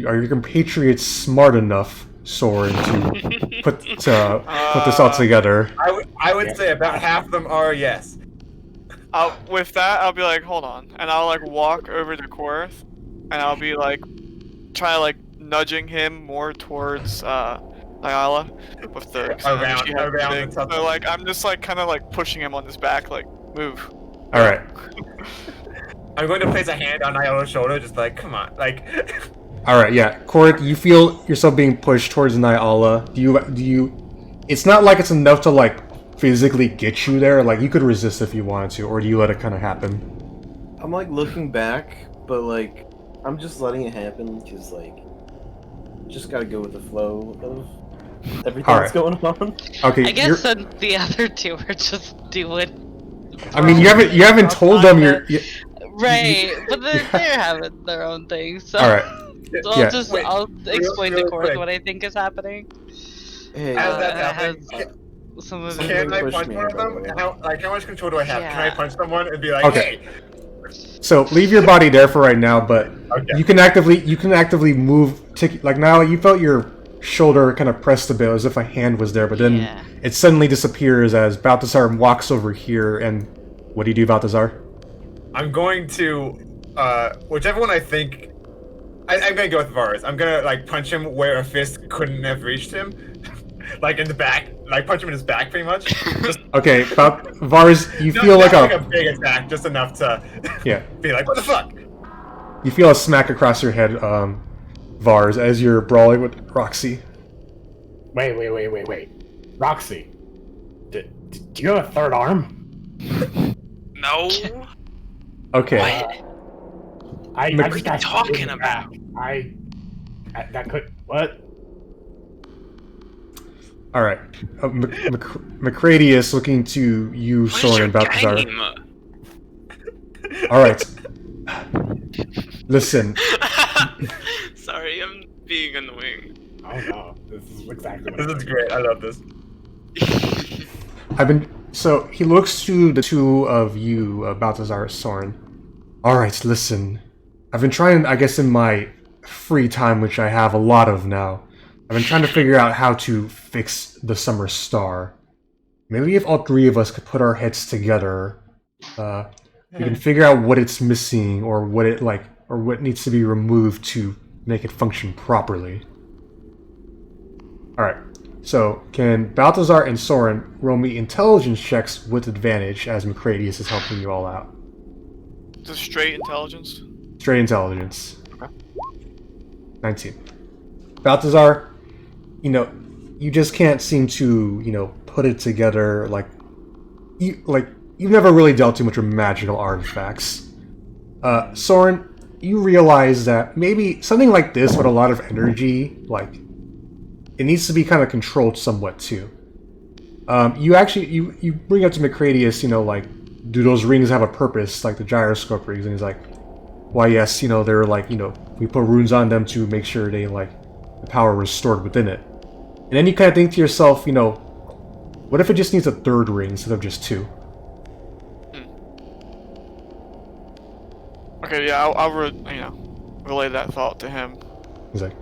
are your compatriots smart enough, Sorrin, to put this all together? I would say about half of them are yes. With that, I'll be like, hold on, and I'll like walk over to Correth, and I'll be like, try like nudging him more towards Nyala with the Around thing. the So like, I'm just like kind of like pushing him on his back, like move. All right. I'm going to place a hand on Nyala's shoulder, just like, come on, like. All right. Yeah, Correth, you feel yourself being pushed towards Nyala. Do you? It's not like it's enough to like physically get you there. Like you could resist if you wanted to, or do you let it kind of happen? I'm like looking back, but like I'm just letting it happen because like just gotta go with the flow of everything that's going on. Okay. I guess the other two are just doing. I mean, you haven't told them you're. Right, but they're having their own thing. So. All right. So Yeah. I'll explain to real Correth quick. what I think is happening. Hey, As that it happens, Some of Can it. can I push punch me, one of by the them? way. How much control do I have? Can I Yeah. punch someone and be like, Okay. hey? So leave your body there for right now, but Okay. you can actively move. Like now, you felt your shoulder kind of pressed a bit as if a hand was there, but then Yeah. it suddenly disappears as Balthazar walks over here. And what do you do, Balthazar? I'm going to, whichever one I think, I'm gonna go with Vars. I'm gonna like punch him where a fist couldn't have reached him, like in the back, like punch him in his back, pretty much. Just, Okay, Vars, you not- feel not like a big attack, just enough to yeah, be like, what the fuck? you feel a smack across your head, Vars, as you're brawling with Roxy. Wait. Roxy, do you have a third arm? No. Okay. What? I What just are you got talking back. about? I that could what? All right. Macradius looking to you, What is Sorrin, your and Balthazar. game? All right. Listen, Sorry, I'm being annoying. Oh no, this is exactly what This I is great. I love this. So he looks to the two of you, Balthazar and Sorrin. Alright, listen. I've been trying, I guess in my free time, which I have a lot of now, I've been trying to figure out how to fix the Summer Star. Maybe if all three of us could put our heads together, we can figure out what it's missing, or what it or what needs to be removed to make it function properly. Alright, so can Balthazar and Sorrin roll me intelligence checks with advantage as Macradius is helping you all out? Just straight intelligence. Straight intelligence. 19. Balthazar, you just can't seem to, put it together. You've never really dealt too much with magical artifacts. Sorrin, you realize that maybe something like this with a lot of energy, it needs to be kind of controlled somewhat too. You bring up to Macradius, do those rings have a purpose, like the gyroscope rings? And he's like, why yes, they're we put runes on them to make sure they the power restored within it. And then you kind of think to yourself, what if it just needs a third ring instead of just two? Okay, yeah, I'll relay that thought to him. He's like,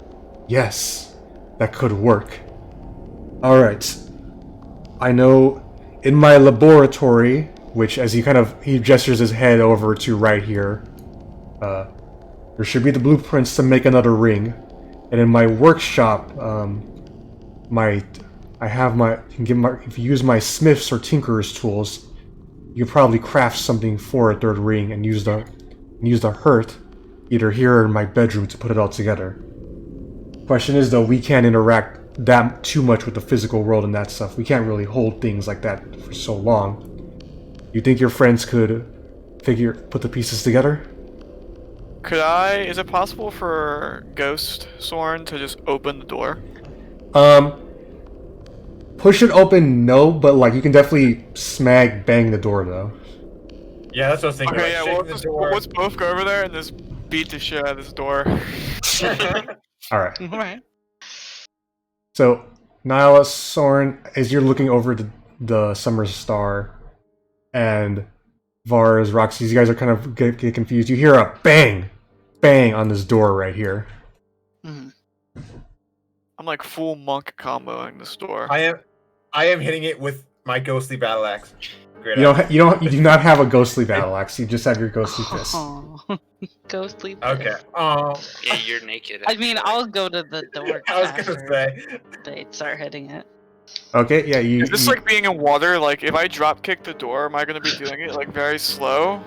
yes, that could work. Alright. I know in my laboratory, which as he gestures his head over to right here, there should be the blueprints to make another ring. And in my workshop, if you use my smiths or tinkerers tools, you could probably craft something for a third ring and use the hearth, either here or in my bedroom, to put it all together. Question is though, we can't interact that too much with the physical world and that stuff. We can't really hold things like that for so long. You think your friends could put the pieces together? Is it possible for Ghost Sorn to just open the door? Push it open, no, but you can definitely bang the door though. Yeah, that's what I was thinking. Okay, yeah, let's both go over there and just beat the shit out of this door. Alright. Alright. So, Nyla, Sorn, as you're looking over the Summer Star, and Vars, Roxy, you guys are kind of get confused. You hear a bang on this door right here. Mm-hmm. I'm full monk comboing this door. I am hitting it with my ghostly battle axe. Great You do not have a ghostly battle axe. You just have your ghostly fist. Oh, ghostly fist. Okay. Oh. Yeah, you're naked. I mean, I'll go to the door. I was gonna after say. they start hitting it. Okay, yeah, Is this being in water? If I drop kick the door, am I gonna be doing it very slow?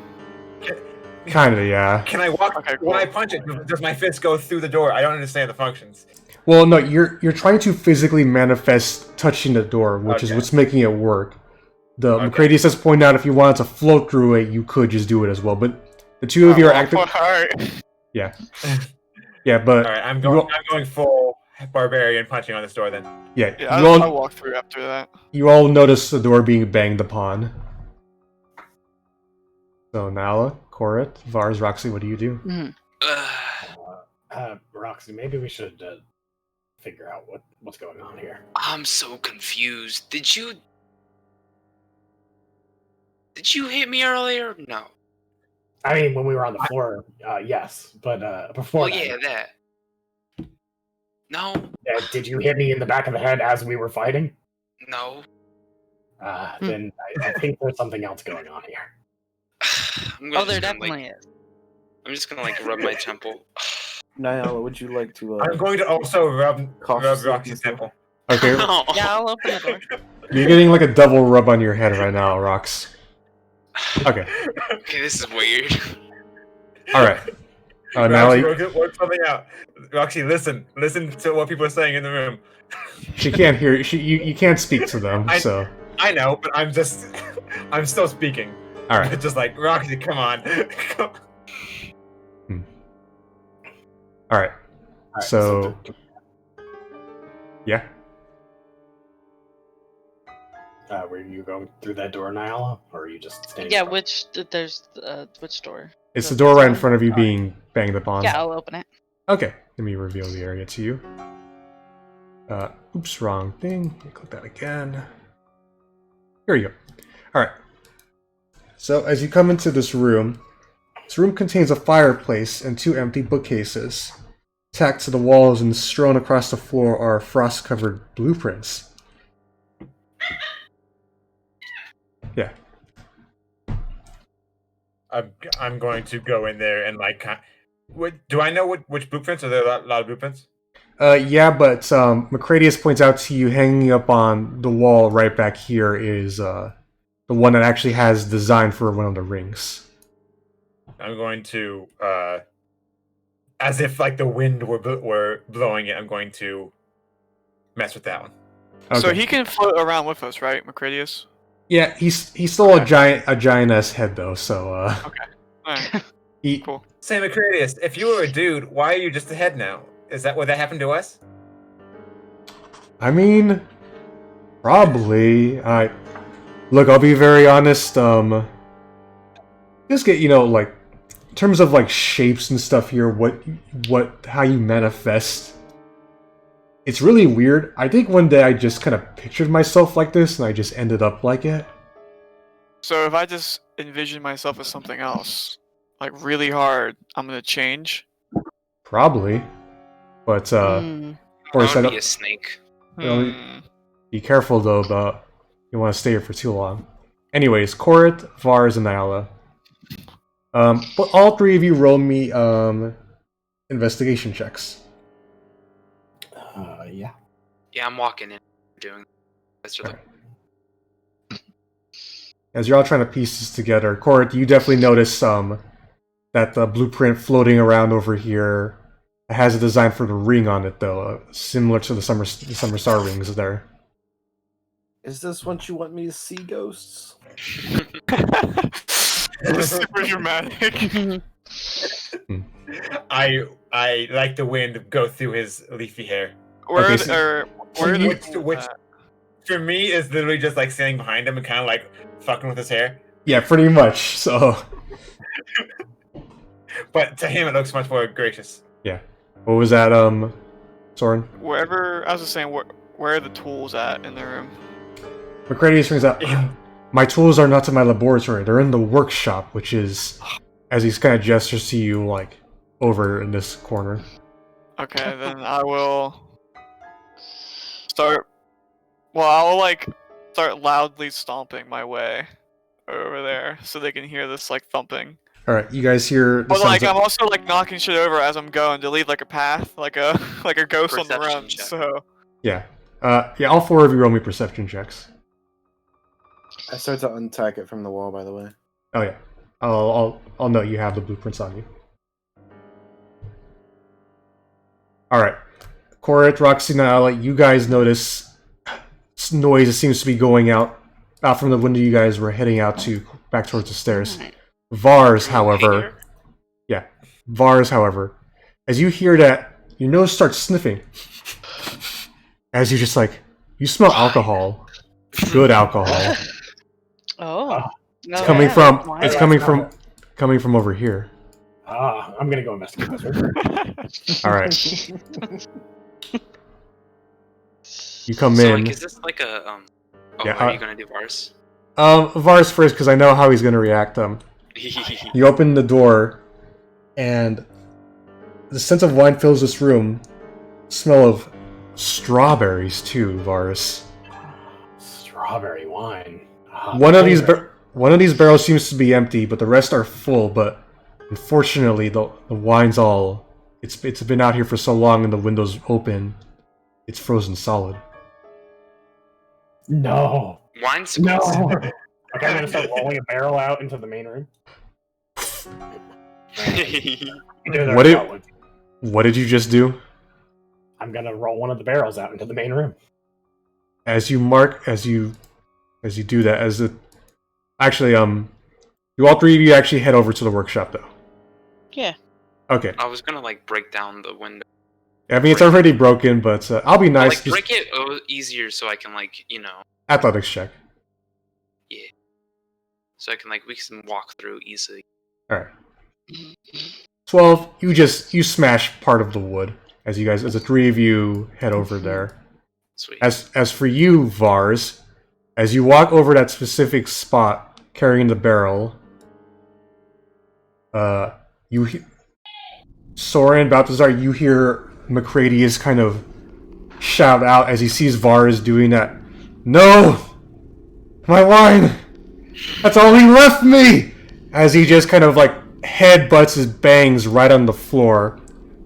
Kinda, yeah. Can I walk? Okay, cool. When I punch it, does my fist go through the door? I don't understand the functions. Well, no, you're trying to physically manifest touching the door, which is what's making it work. Macradius has pointed out if you wanted to float through it, you could just do it as well. But the two of you are active. Alright. Yeah. Yeah, but All right, I'm going full barbarian punching on this door then. yeah, I'll walk through after that. you all notice the door being banged upon. So Nala, Correth, Vars, Roxy, what do you do? Mm-hmm. Roxy, maybe we should figure out what's going on here. I'm so confused. Did you hit me earlier? No. I mean, when we were on the floor, yes, but before Well, that, yeah, that. No. Did you hit me in the back of the head as we were fighting? No. Then I think there's something else going on here. Oh, there definitely is. I'm just gonna rub my temple. Nyala, would you like to? I'm going to also rub cautiously Roxy's temple. Okay, Yeah, I'll open the door. you're getting a double rub on your head right now, Rox. Okay. Okay, this is weird. Alright. Roxy, Nala, work something out. Roxy, listen to what people are saying in the room. she can't hear you can't speak to them, so. I know, but I'm still speaking. Alright. Just Roxy, come on. Alright. So yeah. Were you going through that door, Nyala, or are you just standing? Yeah, there? which door? It's the door right in front of you being banged upon. Yeah, I'll open it. Okay, let me reveal the area to you. Oops, wrong thing. Click that again. Here you go. Alright. So as you come into this room contains a fireplace and 2 empty bookcases. Tacked to the walls and strewn across the floor are frost-covered blueprints. Yeah. I'm going to go in there and like. Do I know which blueprints? Are there a lot of blueprints? Yeah, but Macradius points out to you hanging up on the wall right back here is the one that actually has design for one of the rings. I'm going to, as if like the wind were blowing it, I'm going to mess with that one. Okay. So he can float around with us, right, Macradius? Yeah, he's still a giantess head though, so Alright, he, cool. Say, Macradius, if you were a dude, why are you just a head now? Is that what that happened to us? I mean, probably. Look, I'll be very honest. Just get like in terms of like shapes and stuff here. How you manifest. It's really weird. I think one day I just kind of pictured myself like this, and I just ended up like it. So if I just envision myself as something else, like really hard, I'm gonna change. Probably, but of course I I would don't. be a snake. Be careful though about you want to stay here for too long. Anyways, Correth, Vars, and Nyala. But all 3 of you roll me investigation checks. Yeah. Yeah, I'm walking in. Doing. That's really. As you're all trying to piece this together, Correth, you definitely notice that the blueprint floating around over here has a design for the ring on it, though, similar to the summer star rings there. Is this what you want me to see, ghosts? Super dramatic. I like the wind go through his leafy hair. Where Okay, Which for me is literally just like standing behind him and kind of like fucking with his hair. Yeah, pretty much. So, but to him it looks much more gracious. yeah. What was that, Sorrin? Wherever I was just saying, where are the tools at in the room? Macradius brings out. My tools are not in my laboratory. They're in the workshop, which is, as he kind of gestures to you, like over in this corner. Okay, then I will start. Well, I'll like start loudly stomping my way over there so they can hear this like thumping. All right, you guys hear? But like I'm also like knocking shit over as I'm going to leave like a path, like a ghost on the Perception run. check. So Yeah. Yeah. All 4 of you roll me perception checks. I start to untack it from the wall, by the way. Oh yeah. I'll note you have the blueprints on you. All right, Correth, Roxy, Nyala, you guys notice noise that seems to be going out from the window you guys were heading out to back towards the stairs. Vars, however, as you hear that, your nose starts sniffing. As you just like, you smell alcohol, good alcohol. Oh. It's coming from over here. I'm gonna go investigate this. All right. You come So, in. like, is this like a Yeah, are you gonna do Vars? Vars first because I know how he's gonna react. You open the door, and the scent of wine fills this room. Smell of strawberries too, Vars. Strawberry wine. One of these barrels seems to be empty, but the rest are full. But unfortunately, the wine's all. It's been out here for so long, and the window's open. It's frozen solid. No. Wine's No. Okay, I'm gonna start rolling a barrel out into the main room. What did you just do? I'm gonna roll one of the barrels out into the main room. As you do that, actually, you all 3 of you actually head over to the workshop, though. Yeah. Okay. I was gonna like break down the window. I mean, it's already broken, but I'll be nice. Like break it easier so I can like Athletics check. Yeah. So I can we can walk through easily. All right. 12, you smash part of the wood as the three of you head over there. Sweet. As for you, Vars, as you walk over that specific spot carrying the barrel, Sorrin, Balthazar, you hear Macradius kind of shout out as he sees Vars doing that. No! My wine! That's all he left me! As he just kind of like headbutts his bangs right on the floor.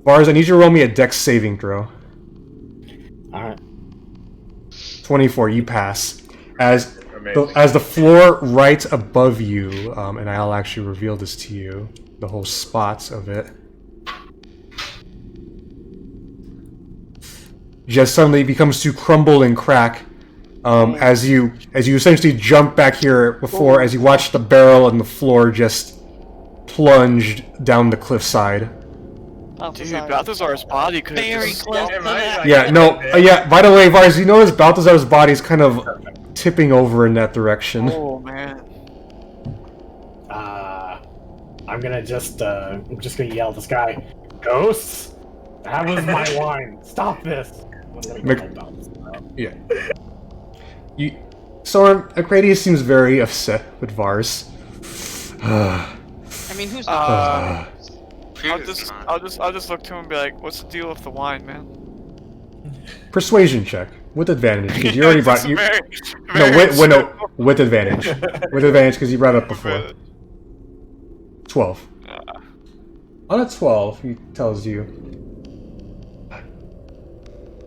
Vars, I need you to roll me a dex saving throw. Alright. 24, you pass. As the floor right above you, and I'll actually reveal this to you, the whole spots of it, just suddenly becomes to crumble and crack. As you essentially jump back here before, as you watch the barrel and the floor just plunged down the cliffside. Dude, Balthazar's body could have Very just close to that. Yeah, no, yeah. By the way, Vars, you notice Balthazar's body's kind of tipping over in that direction. Oh man. I'm just gonna yell at this guy. Ghosts? That was my wine. Stop this. Yeah. Sorrin, Macradius seems very upset with Vars. I mean, who's I'll just look to him and be like, "What's the deal with the wine, man?" Persuasion check with advantage because you already brought you. With advantage. With advantage because you brought it up before. 12. On a 12, he tells you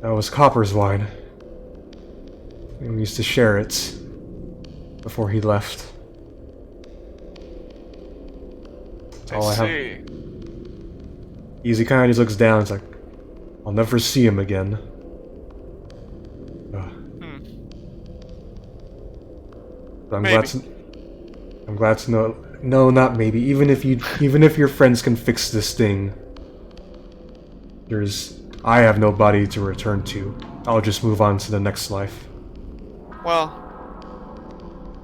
that was Copper's wine. We used to share it before he left. That's all I have. Easy kind of just looks down. It's like, I'll never see him again. But I'm glad to know. No, not maybe. Even if your friends can fix this thing, I have no body to return to. I'll just move on to the next life. Well,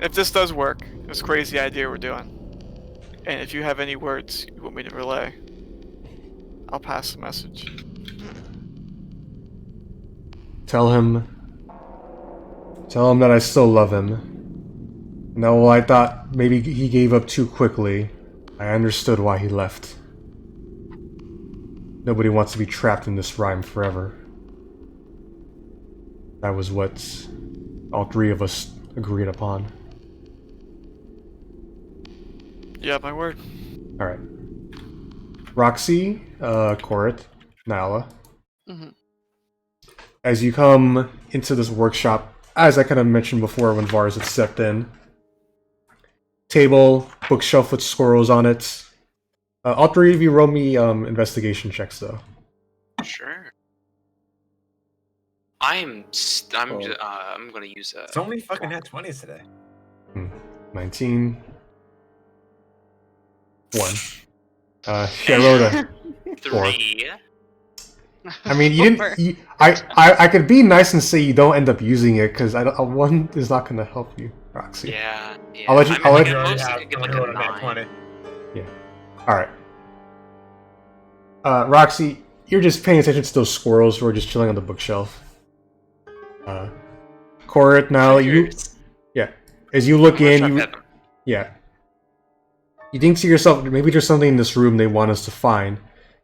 if this does work, this crazy idea we're doing, and if you have any words you want me to relay, I'll pass the message. Tell him that I still love him. No, I thought maybe he gave up too quickly. I understood why he left. Nobody wants to be trapped in this rhyme forever. That was what all three of us agreed upon. Yeah, my word. Alright. Roxy, Correth, Nala. Mm-hmm. As you come into this workshop, as I kind of mentioned before when Vars had stepped in, table, bookshelf with squirrels on it. All three of you roll me investigation checks, though. Sure. I'm gonna use a. So many fucking nat 20s today. 19. 1. I wrote a 3. I mean, you didn't. I could be nice and say you don't end up using it because a 1 is not going to help you, Roxy. Yeah. I'll let you. I already most have likely get like a a nat 9. 20. Yeah. All right. Roxy, you're just paying attention to those squirrels who are just chilling on the bookshelf. Correth, now as you look in, you think to yourself, maybe there's something in this room they want us to find,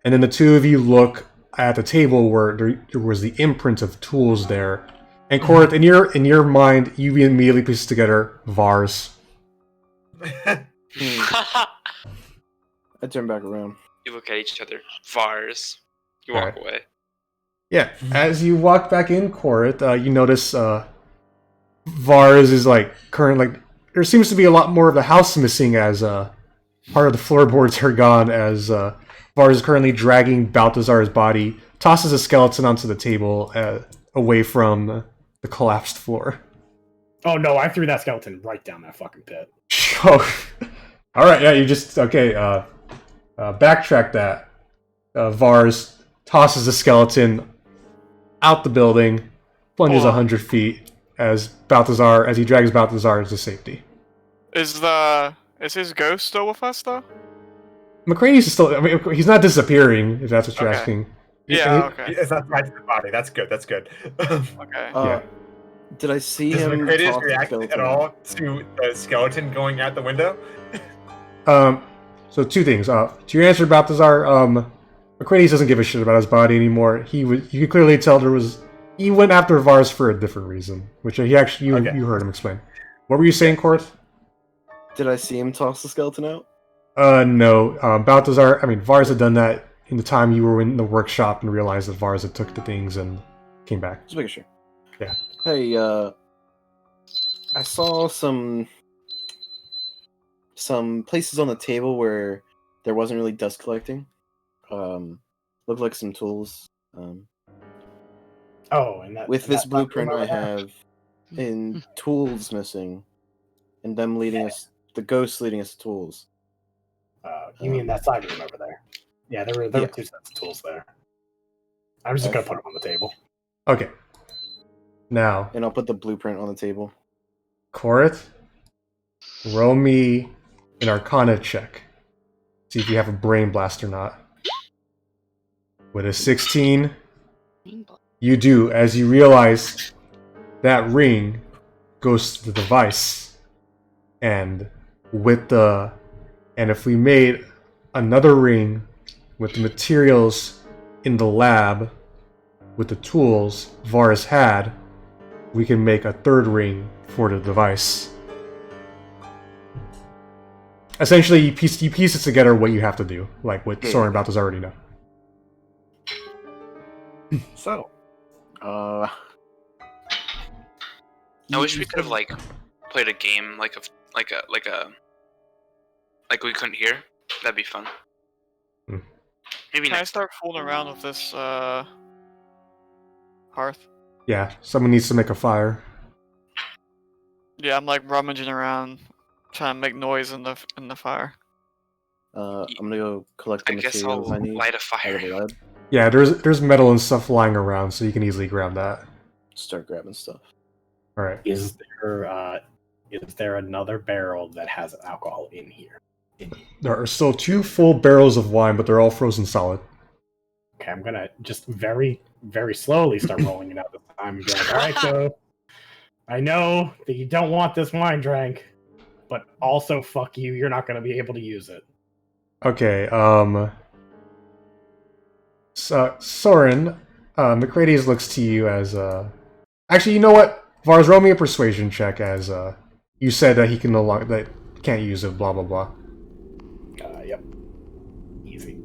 and then the two of you look at the table where there was the imprint of tools there, and Correth, in your mind, you immediately piece together Vars. I turn back around. You look at each other. Vars. You walk away. Yeah, as you walk back in, Correth, you notice Vars is there seems to be a lot more of the house missing as part of the floorboards are gone as Vars is currently dragging Balthazar's body, tosses a skeleton onto the table away from the collapsed floor. Oh no, I threw that skeleton right down that fucking pit. Oh, alright, yeah, you just, backtrack that. Vars tosses the skeleton out the building, plunges 100 feet as he drags Balthazar to safety. Is his ghost still with us though? McCready's is still. I mean, he's not disappearing. If that's what you're Okay. asking. Yeah, okay. It's not tied to the body. That's good. That's good. Okay. Yeah. Did I see Does him McCready toss the react skeleton? at all to the skeleton going out the window? So two things. To your answer, Balthazar, McCready doesn't give a shit about his body anymore. You could clearly tell he went after Vars for a different reason, which you heard him explain. What were you saying, Korth? Did I see him toss the skeleton out? No. Balthazar, Vars had done that in the time you were in the workshop and realized that Vars had took the things and came back. Just making sure. Yeah. Hey, I saw some places on the table where there wasn't really dust collecting. Looked like some tools. Oh, and that With and this that blueprint platform I over there? have, and tools missing, and them leading us, the ghosts leading us to tools. You mean that side room over there? Yeah, there were 2 sets of tools there. I'm just gonna put them on the table. Okay. Now, And I'll put the blueprint on the table. Korth, roll me an Arcana check. See if you have a brain blast or not. With a 16, you do, as you realize that ring goes to the device. And if we made another ring with the materials in the lab with the tools Vars had, we can make a third ring for the device. Essentially, you piece it together what you have to do, like what Sorrin and Balthazar already know. So, I wish we could have played a game like we couldn't hear. That'd be fun. Maybe Can I next. start fooling around with this hearth? Yeah, someone needs to make a fire. Yeah, I'm like rummaging around, trying to make noise in the fire. I'm gonna go collect the I guess I'll materials I need. light a out fire. of the lab. Yeah, there's metal and stuff lying around, so you can easily grab that. Start grabbing stuff. All right. Is there another barrel that has alcohol in here? There are still 2 full barrels of wine, but they're all frozen solid. Okay, I'm gonna just very, very slowly start rolling it out this time and be like, alright, so I know that you don't want this wine drank, but also fuck you, you're not gonna be able to use it. Okay, so, Sorrin, McCready looks to you as, Actually, you know what? Vars, roll me a persuasion check as, you said that he can no longer, that can't use it, blah blah blah. Yep. Easy.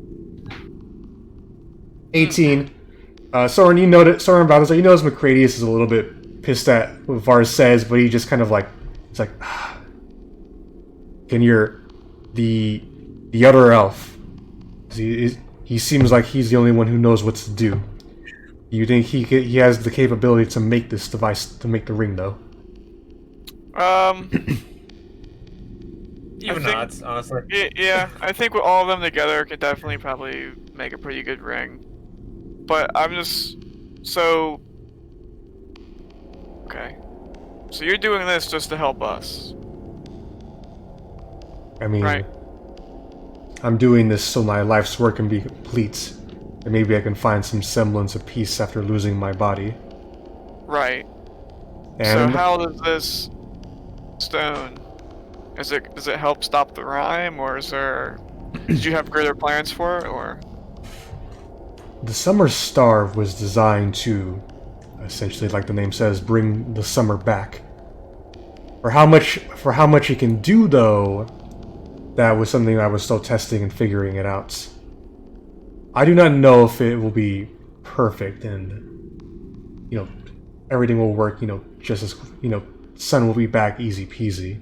18. Sorrin, you know that, Sorrin Balthazar, you notice McCready is a little bit pissed at what Vars says, but he just kind of it's like, the other elf, he seems like he's the only one who knows what to do. You think he has the capability to make this device, to make the ring, though? Even odds, honestly. Yeah, I think with all of them together, could definitely probably make a pretty good ring. But I'm just so okay. So you're doing this just to help us, I mean, right? I'm doing this so my life's work can be complete, and maybe I can find some semblance of peace after losing my body. Right. And So how does this stone? Does it help stop the rhyme, or did you have greater plans for it, or? the Summer Star was designed to, essentially, like the name says, bring the summer back. For how much it can do, though, that was something I was still testing and figuring it out. I do not know if it will be perfect and, everything will work, just as, sun will be back easy peasy.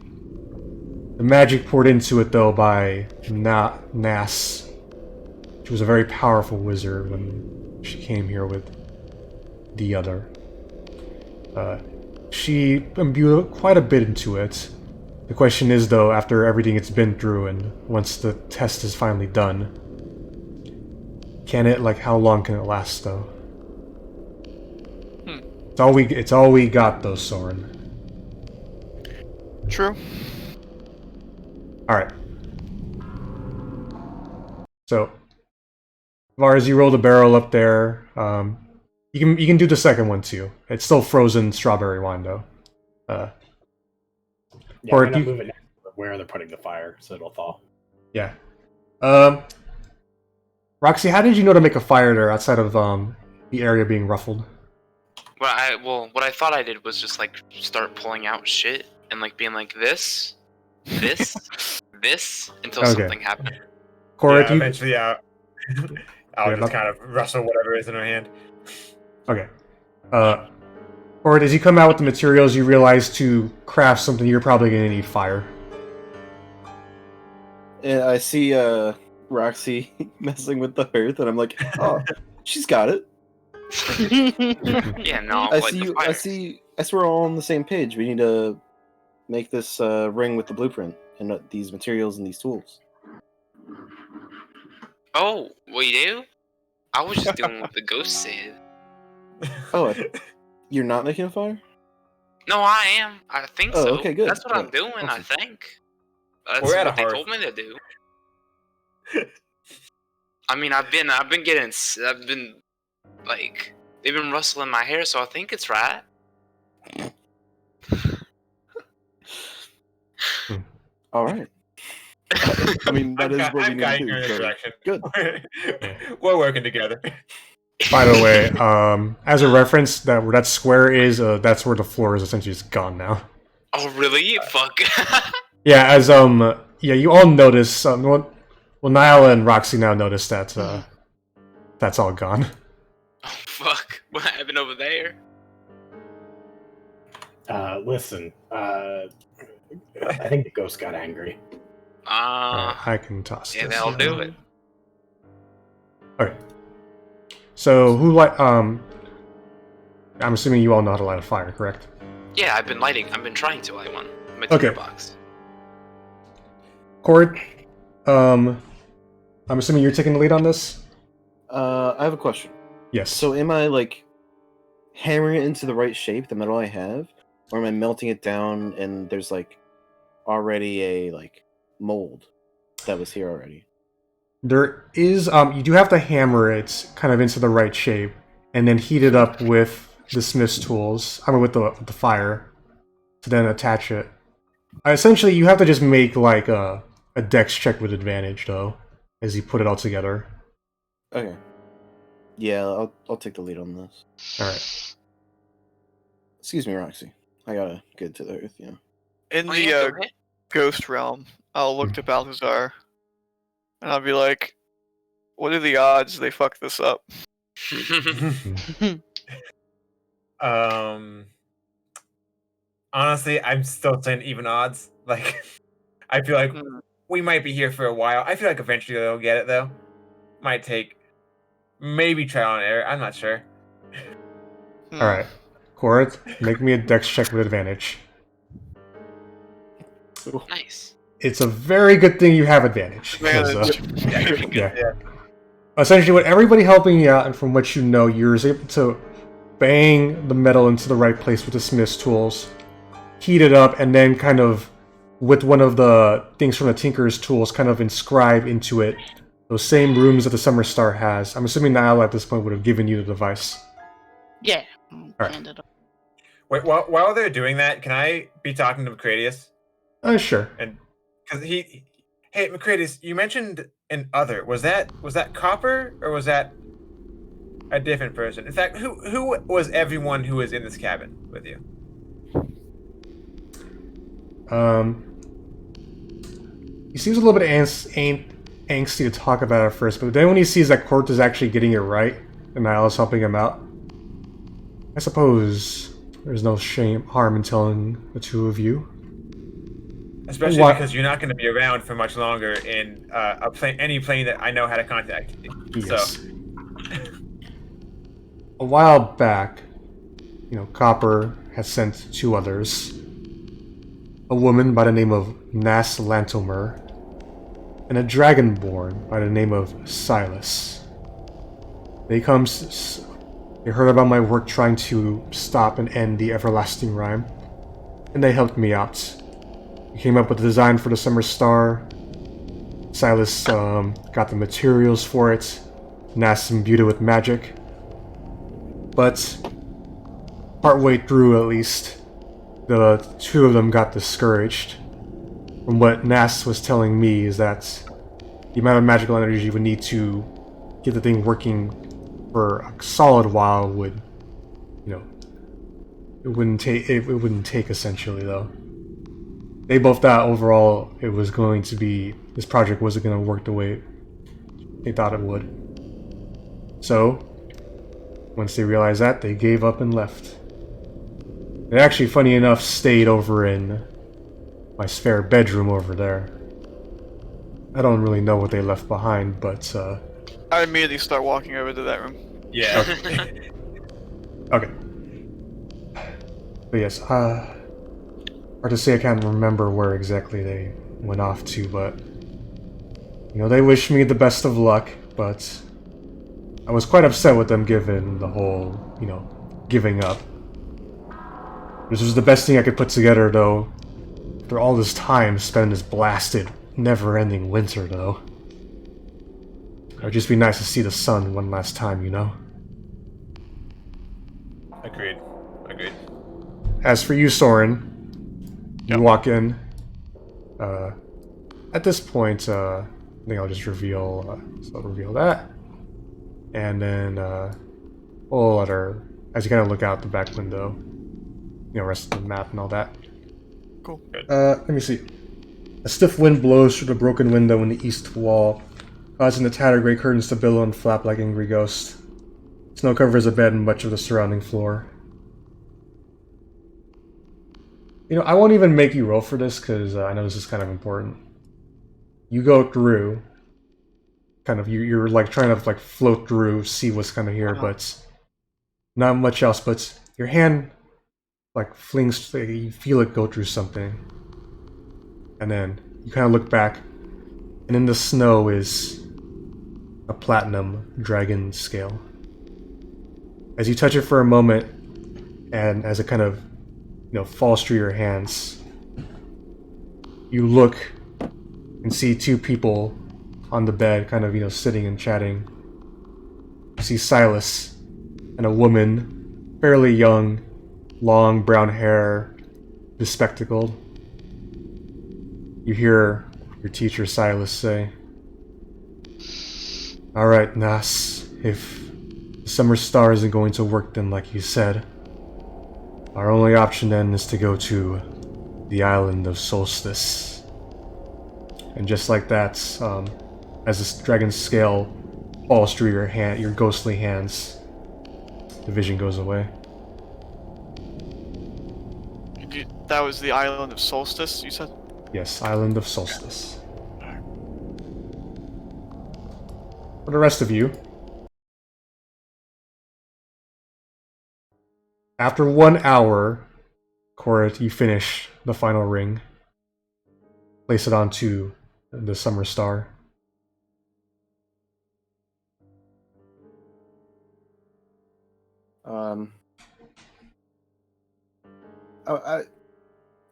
The magic poured into it, though, by Nas. She was a very powerful wizard when she came here with the other. She imbued quite a bit into it. The question is, though, after everything it's been through and once the test is finally done, how long can it last, though? It's all we got, though, Sorrin. True. Alright. So, Vars, you roll the barrel up there. You can do the second one too. It's still frozen strawberry wine though. Yeah, Or I'm do gonna you- move it next to where they're putting the fire, so it'll thaw. Yeah. Roxy, how did you know to make a fire there outside of the area being ruffled? What I thought I did was just like start pulling out shit and like being like this, this until Okay. something happened. Correth, Yeah, eventually, I'll Yeah, just kind of rustle whatever is in her hand. Okay. Correth, as you come out with the materials, you realize to craft something, you're probably going to need fire. And I see Roxy messing with the earth, and I'm like, oh, she's got it. Yeah, no, I like see the you. fire. I see we're all on the same page. We need to make this ring with the blueprint and these materials and these tools. Oh, we do? I was just doing what the ghost said. Oh, you're not making a fire? No, I am. I think Oh, so. okay, good. That's what I'm Good. doing. I Awesome. think. That's We're at what a they hearth. told me to do. I mean, I've been like, they've been rustling my hair, so I think it's right. All right. I mean, that is what we I'm need to guiding do. her in so- the direction. Good. We're working together. By the way, as a reference, that where that square is, that's where the floor is essentially just gone now. Oh, really? Fuck. Yeah, as yeah, you all notice. Well, Nyla and Roxy now notice that that's all gone. Oh, fuck. What happened over there? Listen, I think the ghost got angry. Alright, I can toss Yeah, this. that'll do it. Okay. So who I'm assuming you all know how to light a fire, correct? Yeah, I've been trying to light one. My Okay. tinder box. Cord, I'm assuming you're taking the lead on this? I have a question. Yes. So, am I like hammering it into the right shape, the metal I have, or am I melting it down and there's like already a like mold that was here already? There is, you do have to hammer it kind of into the right shape, and then heat it up with the smith's tools, with the fire, to then attach it. Essentially, you have to just make like a dex check with advantage, though, as you put it all together. Okay. Yeah, I'll take the lead on this. Alright. Excuse me, Roxy. I gotta get to the earth, yeah. In Oh, the yeah, go ahead. ghost realm, I'll look to Balthazar, and I'll be like, "What are the odds they fuck this up?" Honestly, I'm still saying even odds. Like, I feel like we might be here for a while. I feel like eventually they'll get it, though. Might take maybe trial and error. I'm not sure. Alright. Koreth, make me a dex check with advantage. Nice. It's a very good thing you have advantage. 'cause, yeah. Essentially, with everybody helping you out, and from what you know, you're able to bang the metal into the right place with the smith's tools, heat it up, and then kind of, with one of the things from the tinker's tools, kind of inscribe into it those same runes that the Summer Star has. I'm assuming Niall at this point would have given you the device. Yeah. Alright. Hand it over. Wait, while they're doing that, can I be talking to Macradius? Sure. And because hey, Macradius, you mentioned an other. Was that Copper or was that a different person? In fact, who was everyone who was in this cabin with you? He seems a little bit angsty to talk about at first, but then when he sees that Korth is actually getting it right, and Niall is helping him out, I suppose there's no harm in telling the two of you. Especially What? because you're not going to be around for much longer in any plane that I know how to contact you. Yes. So, A while back, Copper has sent two others. A woman by the name of Nas Lantomer, and a dragonborn by the name of Silas. They heard about my work trying to stop and end the everlasting rhyme, and they helped me out. We came up with a design for the Summer Star, Silas got the materials for it, Nass imbued it with magic. But partway through, at least, the two of them got discouraged. From what Nass was telling me is that the amount of magical energy you would need to get the thing working for a solid while would, it wouldn't take essentially though. They both thought overall this project wasn't going to work the way they thought it would. So, once they realized that, they gave up and left. They actually, funny enough, stayed over in my spare bedroom over there. I don't really know what they left behind, but I immediately start walking over to that room. Yeah. okay. But yes, hard to say. I can't remember where exactly they went off to, but they wished me the best of luck, but I was quite upset with them given the whole, giving up. This was the best thing I could put together, though. After all this time spent in this blasted, never-ending winter, though. It would just be nice to see the sun one last time, Agreed. As for you, Sorrin, you walk in. At this point, I think I'll just reveal that. And then, we'll let her, as you kind of look out the back window, rest of the map and all that. Cool. Let me see. A stiff wind blows through the broken window in the east wall, causing the tattered gray curtains to billow and flap like angry ghosts. Snow covers the bed and much of the surrounding floor. I won't even make you roll for this, because I know this is kind of important. You go through, you're like trying to float through, see what's kind of here, but not much else, but your hand flings, you feel it go through something. And then you kind of look back, and in the snow is a platinum dragon scale. As you touch it for a moment, and as it kind of, falls through your hands, you look and see two people on the bed, kind of, sitting and chatting. You see Silas and a woman, fairly young, long brown hair, bespectacled. You hear your teacher Silas say, "Alright, Nass, if the summer star isn't going to work then like you said, our only option then is to go to the island of Solstice." And just like that, as this dragon's scale falls through your ghostly hands, the vision goes away. That was the island of Solstice, you said? Yes, Island of Solstice. For the rest of you, after 1 hour, Correth, you finish the final ring. Place it onto the summer star.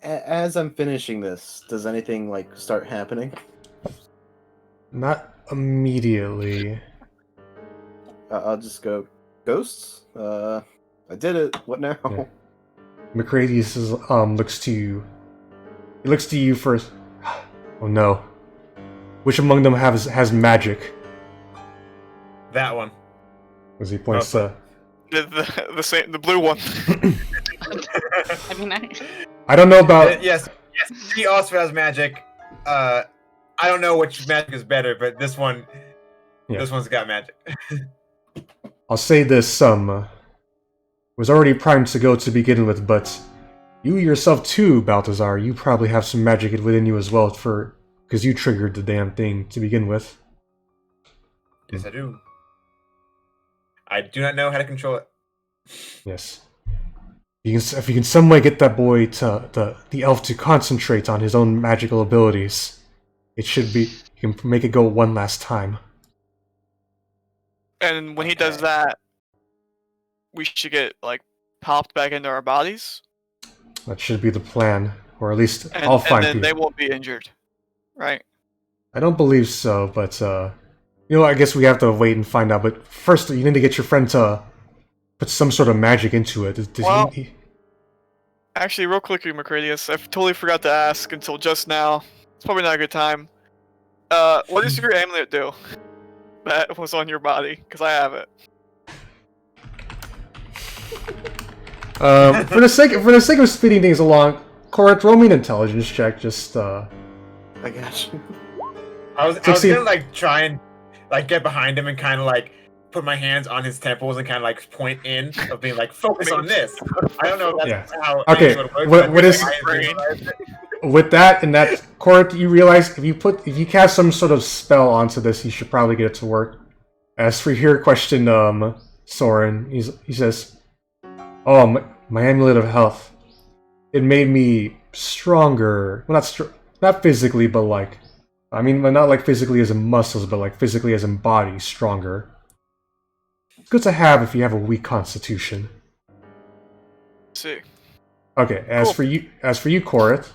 As I'm finishing this, does anything start happening? Not immediately. I'll just go, ghosts? I did it. What now? Yeah. McCready looks to you. He looks to you first. Oh no. Which among them has magic? That one. As he points to... The blue one. I mean, I don't know about... Yes, he also has magic. I don't know which magic is better, but this one's got magic. I'll say this, was already primed to go to begin with, but you yourself too, Balthazar, you probably have some magic within you as well, because you triggered the damn thing to begin with. Yes, I do. I do not know how to control it. Yes. If you can some way get that boy the elf to concentrate on his own magical abilities, it should be, you can make it go one last time. And when he does that, we should get popped back into our bodies. That should be the plan, or at least I'll find and then people. they won't be injured, right? I don't believe so, but I guess we have to wait and find out. But first, you need to get your friend to put some sort of magic into it. Well, actually, real quickly, Macradius, I totally forgot to ask until just now. It's probably not a good time. What does your amulet do? That was on your body, because I have it. For the sake of speeding things along, Correth, roll me an intelligence check. Just I got you. I was 16. gonna like try and like get behind him and kind of like put my hands on his temples and kind of like point in of being like focus on this. I don't know if that's how. Okay, what is with that and that, Correth? You realize if you cast some sort of spell onto this, you should probably get it to work. As for your question, Sorrin, he says, "Oh, my amulet of health. It made me stronger. Well, not physically, but like, I mean, not like physically as in muscles, but like physically as in body, stronger. It's good to have if you have a weak constitution." See. Okay, as for you, Correth.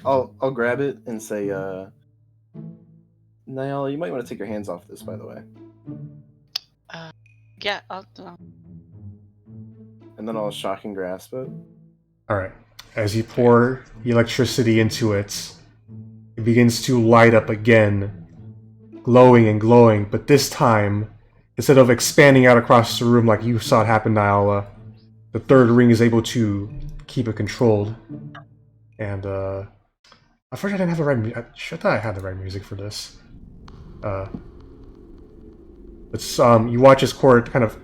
I'll grab it and say, Nyala, you might want to take your hands off this, by the way. Yeah, And then I'll shock and grasp it. Alright. As you pour electricity into it, it begins to light up again, glowing and glowing, but this time, instead of expanding out across the room like you saw it happen, Nyala, the third ring is able to keep it controlled. And, I thought I didn't have the right music. I thought I had the right music for this. It's, you watch as Correth kind of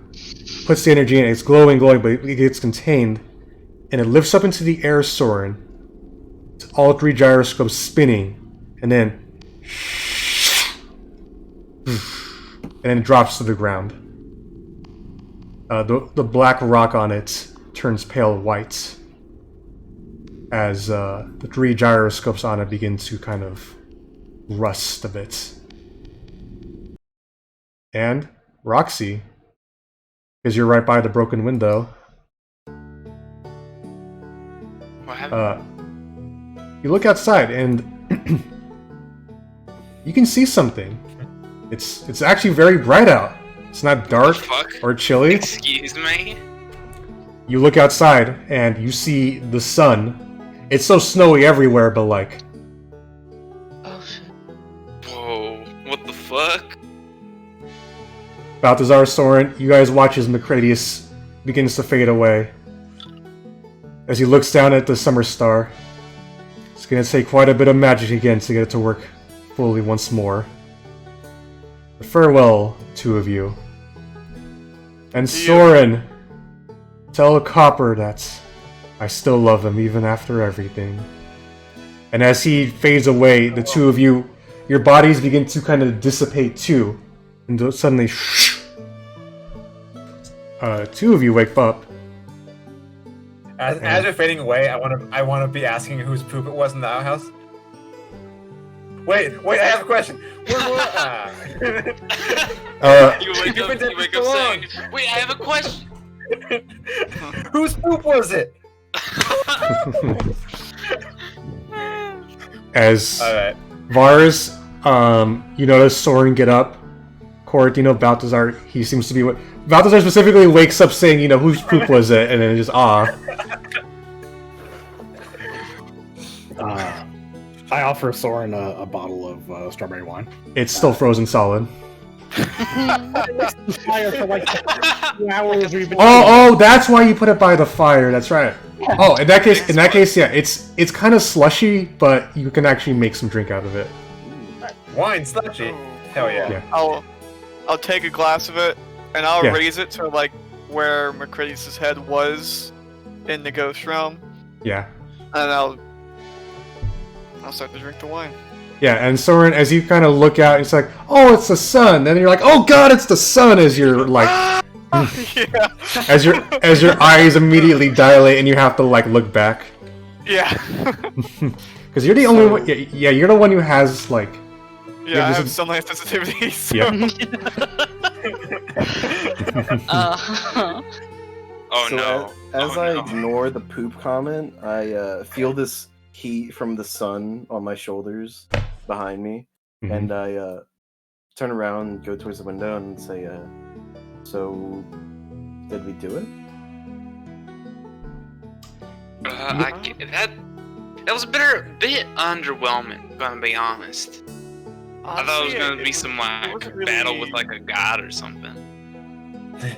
puts the energy in, it's glowing, but it gets contained, and it lifts up into the air, Sorrin. It's all three gyroscopes spinning, and then it drops to the ground. The black rock on it turns pale white as the three gyroscopes on it begin to kind of rust a bit. And Roxy, because you're right by the broken window, What happened? you look outside and you can see something. It's actually very bright out. It's not dark Fuck? or chilly. Excuse me? You look outside and you see the sun. It's so snowy everywhere, but like, oh shit. Whoa, what the fuck? Balthazar, Sorrin, you guys watch as Macradius begins to fade away. As he looks down at the summer star, it's gonna take quite a bit of magic again to get it to work fully once more. But farewell, two of you. And Sorrin, tell Copper that I still love him even after everything. And as he fades away, the two of you, your bodies begin to kind of dissipate too. And suddenly, two of you wake up. As you're fading away, I want to be asking whose poop it was in the outhouse. Wait, I have a question. You wake up saying, wait, I have a question! Whose poop was it? As Alright. Vars, you notice Sorrin get up. Correth, Balthazar, he seems to be what... Balthazar specifically wakes up saying, whose poop was it? And then just, I offer Sorrin a bottle of strawberry wine. It's still frozen solid. Fire for like 2 hours. Oh, that's why you put it by the fire. That's right. Oh, in that case, yeah, it's kind of slushy, but you can actually make some drink out of it. Wine slushy. Hell yeah. Yeah. I'll take a glass of it and I'll Yeah. raise it to like where Macradius' head was in the ghost realm, Yeah. and I'll start to drink the wine. Yeah, and Sorrin, as you kind of look out, it's like, oh, it's the sun. Then you're like, oh god, it's the sun. As you're like, Yeah. as your eyes immediately dilate, and you have to like look back, Yeah. because you're the only one. Yeah, you're the one who has like. Yeah, I this have is- sunlight sensitivity. So. Oh So no. As Oh, I no. ignore the poop comment, I feel this heat from the sun on my shoulders behind me, Mhm. and I turn around and go towards the window and say, "So, did we do it?" That was a bit underwhelming, gonna be honest. I thought it was gonna be some like battle with like a god or something.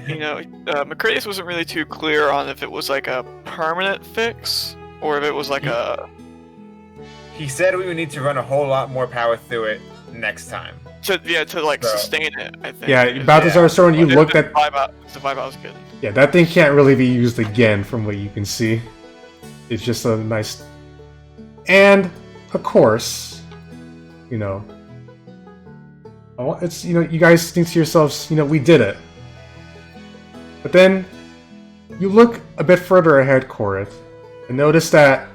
You know, Macraeus wasn't really too clear on if it was like a permanent fix or if it was like a. He said we would need to run a whole lot more power through it next time. To like sustain it, I think. Yeah, Balthazar, Sorrin, you looked at. The vibe I was getting. Yeah, that thing can't really be used again from what you can see. It's just a nice. And, of course, you know. It's, you know, you guys think to yourselves, you know, we did it. But then, you look a bit further ahead, Correth, and notice that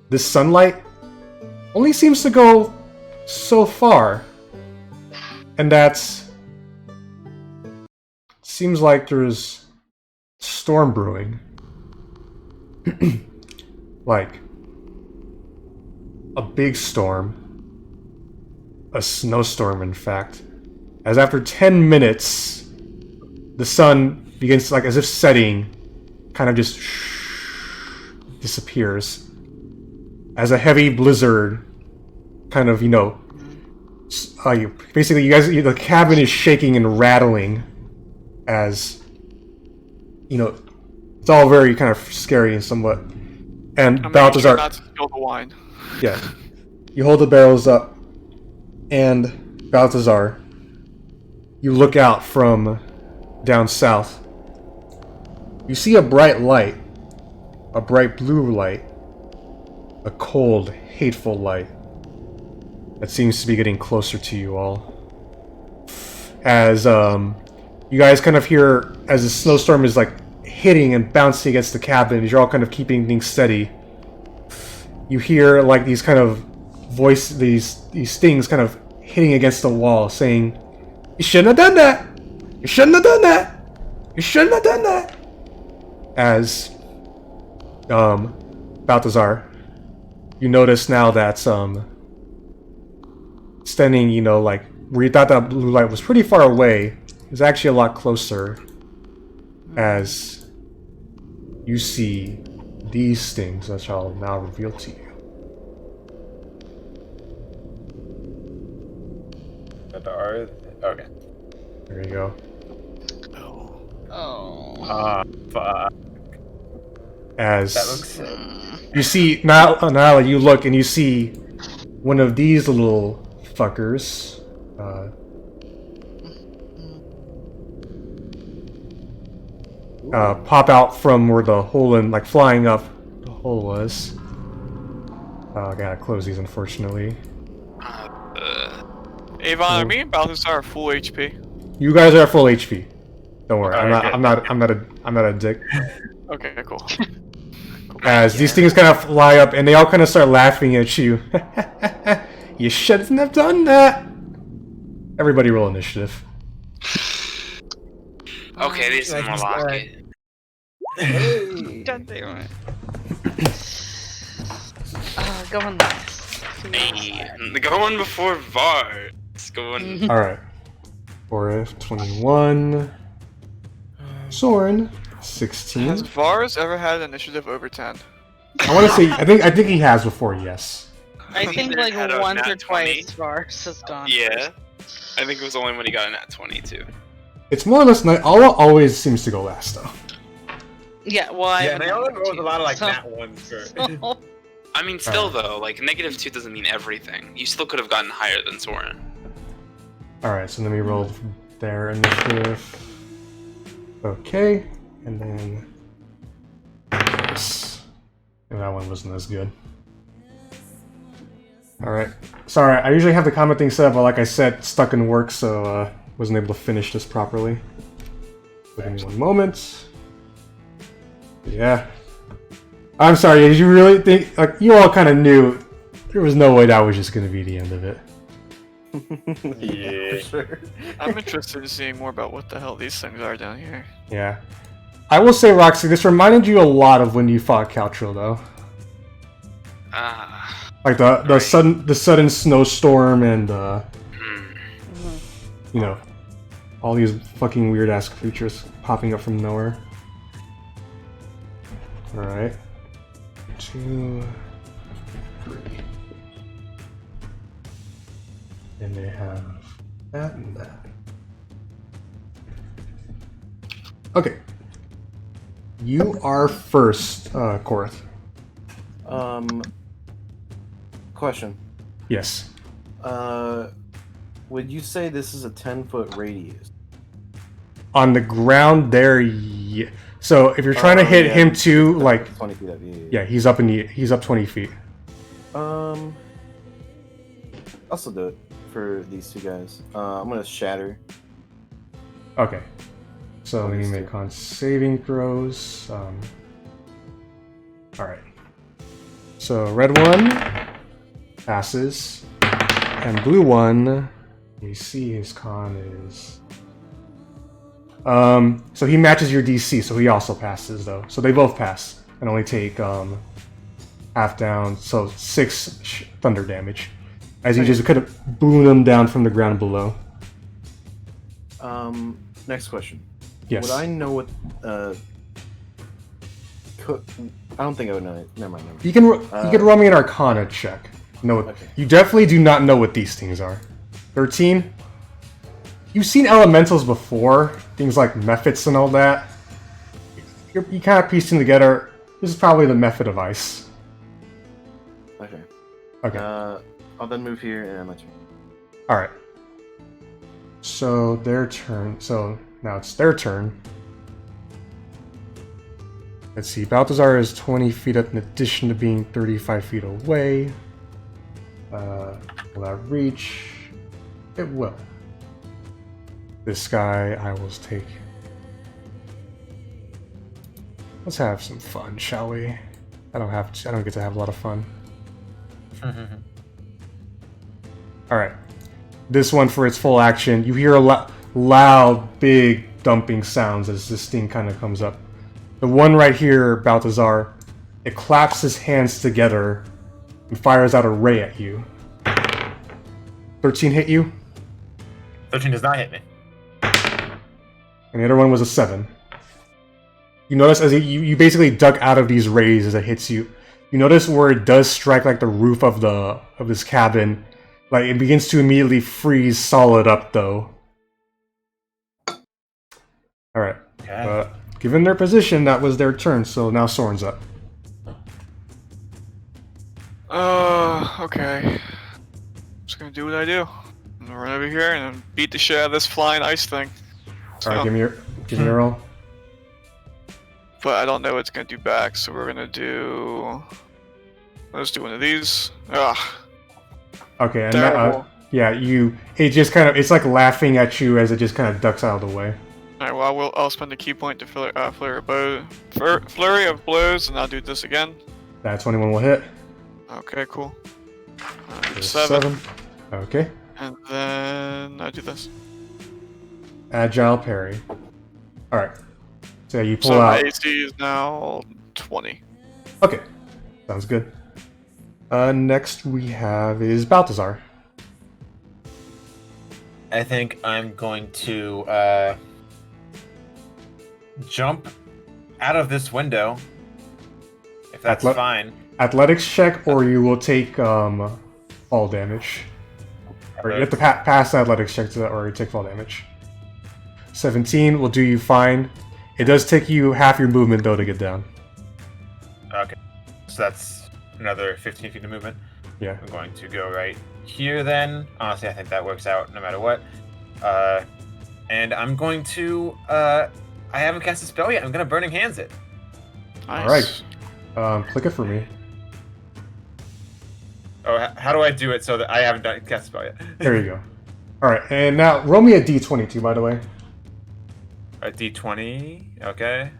this sunlight only seems to go so far. And that's... seems like there's storm brewing. Like a big storm. A snowstorm, in fact. As after 10 minutes, the sun begins, like, as if setting, kind of just disappears. As a heavy blizzard kind of, you know, basically, the cabin is shaking and rattling as, you know, it's all very kind of scary and somewhat. And Balthazar, not to spill the wine. yeah, you hold the barrels up, and Balthazar, you look out from down south. You see a bright light, a bright blue light, a cold, hateful light that seems to be getting closer to you all. As you guys kind of hear, as the snowstorm is like hitting and bouncing against the cabin, as you're all kind of keeping things steady, you hear like these kind of these things kind of hitting against the wall, saying, "You shouldn't have done that! You shouldn't have done that! You shouldn't have done that!" As Balthazar, you notice now that standing, you know, like where you thought that blue light was pretty far away, is actually a lot closer. As you see these things, which I'll now reveal to you. Okay. There you go. Oh. Fuck. As That looks sick. you see, now you look and you see one of these little fuckers. Pop out from where the hole in, like flying up the hole was. I gotta close these, unfortunately. Avon, me and Balthazar are full HP. You guys are full HP. Don't worry, Okay, I'm not a dick. Okay, cool. As these things kind of fly up and they all kind of start laughing at you. You shouldn't have done that. Everybody roll initiative. Okay, this is more like it. God damn it. Going last. Hey, going before VAR. It's going. Alright. Correth, 21. Sorrin, 16. Has Vars ever had initiative over 10? I want to say, I think he has before, yes. I think like Had a once nat or 20. twice Vars has gone. Yeah. I think it was only when he got a nat 22. It's more or less, Alla always seems to go last, though. Yeah, well, I Yeah, haven't and I only had rolled a lot of like so- nat ones for. I mean, still though, like -2 doesn't mean everything. You still could have gotten higher than Sorrin. Alright, so let me roll from their initiative. Okay, and then this. And that one wasn't as good. Alright. Sorry, I usually have the comment thing set up, but like I said, stuck in work, so wasn't able to finish this properly. Give me one moment. Yeah. I'm sorry, did you really think, like, you all kind of knew there was no way that was just going to be the end of it. Yeah. for sure. I'm interested in seeing more about what the hell these things are down here. Yeah. I will say, Roxy, this reminded you a lot of when you fought Caltro, though. Like the Right. sudden snowstorm and Hmm. you know, all these fucking weird ass creatures popping up from nowhere. All right, 2, 3, and they have that and that. Okay, you are first, Korth. Question. Yes. Would you say this is a 10-foot radius? On the ground there, yeah. So if you're trying to hit yeah, him too, like 20 feet up. yeah, he's up he's up 20 feet. I'll still do it for these two guys. I'm gonna shatter. Okay. So we Nice. make con saving throws. All right. So red one passes, and blue one. You see his con is. So he matches your DC, so he also passes though. So they both pass and only take half down, so 6 thunder damage, as you just could have boomed them down from the ground below. Next question. Yes. Would I know what? I don't think I would know it. Never mind. You can roll me an Arcana check. No, Okay. you definitely do not know what these things are. 13. You've seen elementals before, things like mephits and all that. You kind of piece them together. This is probably the method of ice. Okay. Okay. I'll then move here and let you. All right. So their turn. So now it's their turn. Let's see. Balthazar is 20 feet up in addition to being 35 feet away. Will that reach? It will. This guy I will take. Let's have some fun, shall we? I don't get to have a lot of fun. Alright. This one for its full action. You hear a loud, big dumping sounds as this thing kind of comes up. The one right here, Balthazar, it claps his hands together and fires out a ray at you. 13 hit you? 13 does not hit me. And the other one was a 7. You notice as you basically duck out of these rays as it hits you. You notice where it does strike like the roof of this cabin, like it begins to immediately freeze solid up though. All right. Okay. Given their position, that was their turn. So now Sorrin's up. Okay. Just gonna do what I do. I'm gonna run over here and beat the shit out of this flying ice thing. All right, give me your roll. But I don't know what it's gonna do back, so we're gonna do. Let's do one of these. Ugh. Okay, and Terrible. it's like laughing at you as it just kind of ducks out of the way. Alright, well, I'll spend a key point to flurry of blows, and I'll do this again. That 21 will hit. Okay, cool. There's 7. Okay. And then I do this. Agile parry. All right. So you pull So out. my AC is now 20. Okay, sounds good. Next we have is Balthazar. I think I'm going to jump out of this window, if that's fine. Athletics check, or you will take fall damage. Or you have to pass the athletics check or you take fall damage. 17 will do you fine. It does take you half your movement though to get down. Okay, so that's another 15 feet of movement. Yeah. I'm going to go right here then. Honestly, I think that works out no matter what. And I'm going to, I haven't cast a spell yet. I'm going to Burning Hands it. Nice. Alright. Click it for me. Oh, how do I do it so that I haven't cast a spell yet? There you go. Alright, and now roll me a d22, by the way. A d20, okay.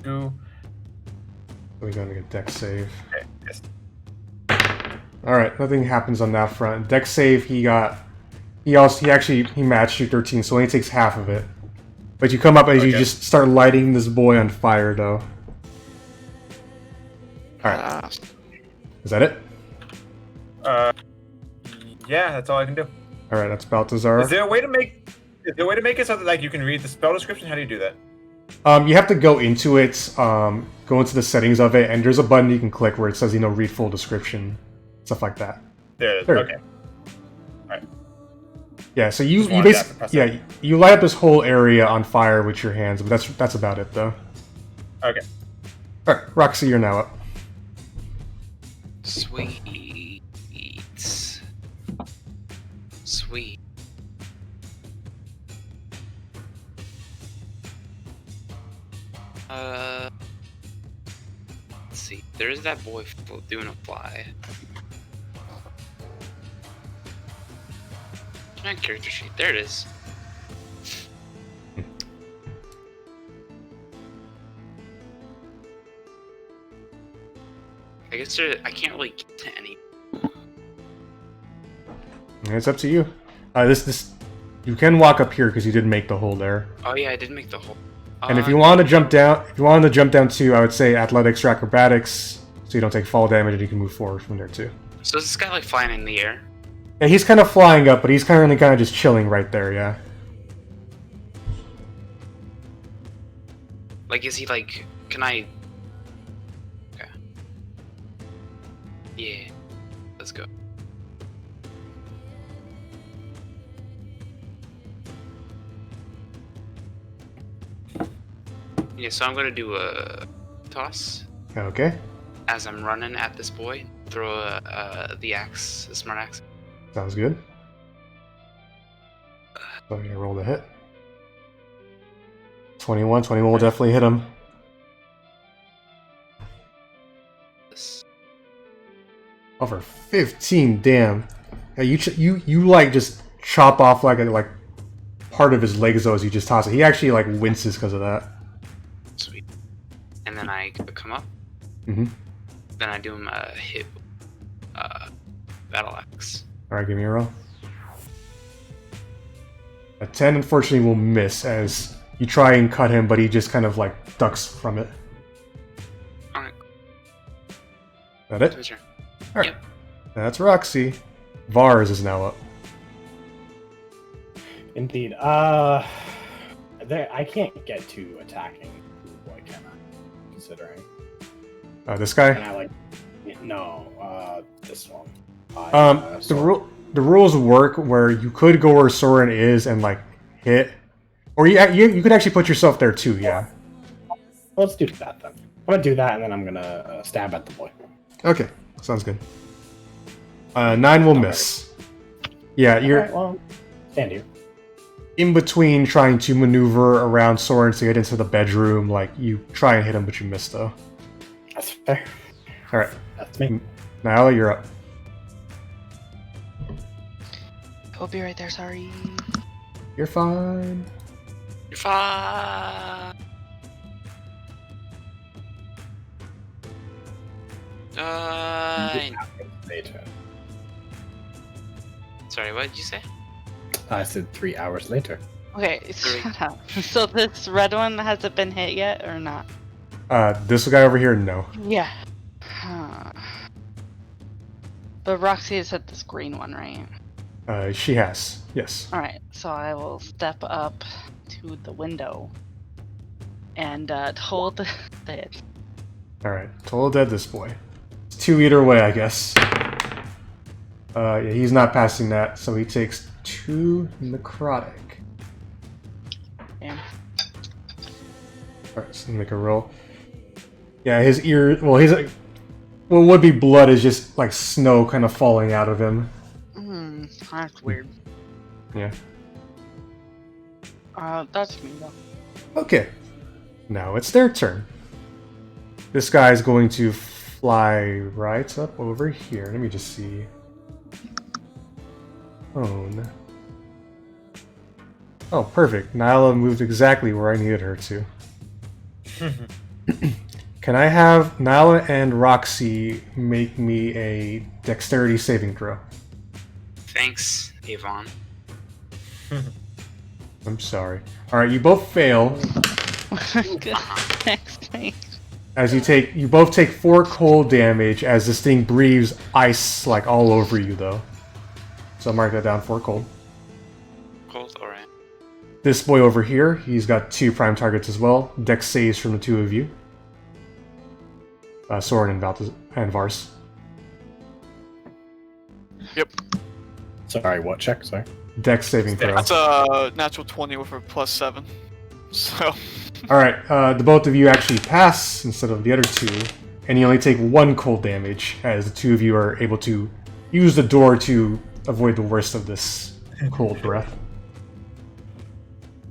Go. We're going to get dex save. Okay, yes. Alright, nothing happens on that front. Dex save, he matched you 13, so he only takes half of it. But you come up and you just start lighting this boy on fire, though. Alright. Is that it? Yeah, that's all I can do. All right, that's Balthazar. Is there a way to make it so that like you can read the spell description? How do you do that? You have to go into it, go into the settings of it, and there's a button you can click where it says, read full description, stuff like that. There it is. There. Okay. Alright. Yeah, so you wanted to have to basically press yeah you light up this whole area on fire with your hands, but that's about it though. Okay. All right, Roxy, you're now up. Sweet. Sweet. Let's see. There's that boy doing a fly. My character sheet. There it is. I guess I can't really get to any. It's up to you. This you can walk up here because you did make the hole there. Oh yeah, I did make the hole. And if you want to jump down, too, I would say athletics or acrobatics, so you don't take fall damage, and you can move forward from there too. So is this guy like flying in the air? Yeah, he's kind of flying up, but he's currently kind of just chilling right there. Yeah. Like, is he like? Can I? Okay. Yeah. Let's go. Yeah, so I'm gonna do a toss Okay. as I'm running at this boy. Throw the axe, the smart axe. Sounds good. So I'm gonna roll the hit. 21. 21 will definitely hit him. Over 15. Damn. Yeah, you like just chop off like part of his legs though as you just toss it. He actually like winces because of that. Sweet. And then I come up. Mhm. Then I do him a hit. Battle axe. All right, give me a roll. A 10 unfortunately will miss as you try and cut him, but he just kind of like ducks from it. All right. Is that it? It's your turn. All right. Yep. That's Roxy. Vars is now up. Indeed. I can't get to attacking. Boy, can I? Considering. This guy. Can I like? No. This one. The rules work where you could go where Sorrin is and like hit, or you could actually put yourself there too. Yeah. Let's do that then. I'm gonna do that, and then I'm gonna stab at the boy. Okay, sounds good. 9 will miss. Yeah, you're Alright, well, stand here. in between trying to maneuver around Sorrin to get into the bedroom. Like you try and hit him, but you miss though. That's fair. All right, That's me. Nyla, you're up. I'll be right there, sorry. You're fine. You're fine. Later. Sorry, what did you say? I said 3 hours later. Okay, Three. shut up. So this red one hasn't been hit yet, or not? This guy over here, no. Yeah. Huh. But Roxy has hit this green one, right? She has. Yes. Alright, so I will step up to the window and hold the hit. All right, total dead. This boy. It's 2 either way, I guess. Yeah, he's not passing that, so he takes 2 necrotic. Damn. Alright, so make a roll. Yeah, his ear. Well, what would be blood is just like snow kind of falling out of him. That's weird. Yeah. That's me though. Okay. Now it's their turn. This guy's going to fly right up over here. Let me just see. Oh, perfect. Nyla moved exactly where I needed her to. Can I have Nyla and Roxy make me a dexterity saving throw? Thanks, Avon. I'm sorry. Alright, you both fail. Good. Thanks. As you both take 4 cold damage as this thing breathes ice like all over you, though. So mark that down, 4 cold. Cold, alright. This boy over here, he's got 2 prime targets as well. Dex saves from the 2 of you. Sorrin and Balthazar and Vars. Yep. Sorry, what check? Sorry. Dex saving throw. That's a natural 20 with a +7. So. Alright, the both of you actually pass instead of the other 2, and you only take 1 cold damage, as the 2 of you are able to use the door to avoid the worst of this cold breath.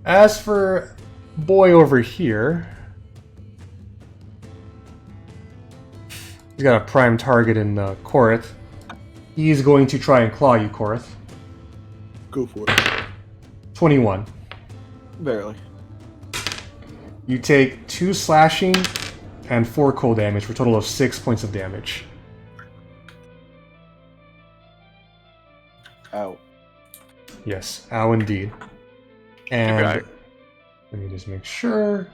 As for boy over here, he's got a prime target in Correth. He's going to try and claw you, Correth. Go for it. 21. Barely. You take 2 slashing and 4 cold damage for a total of 6 points of damage. Ow. Yes, ow indeed. And Okay. let me just make sure.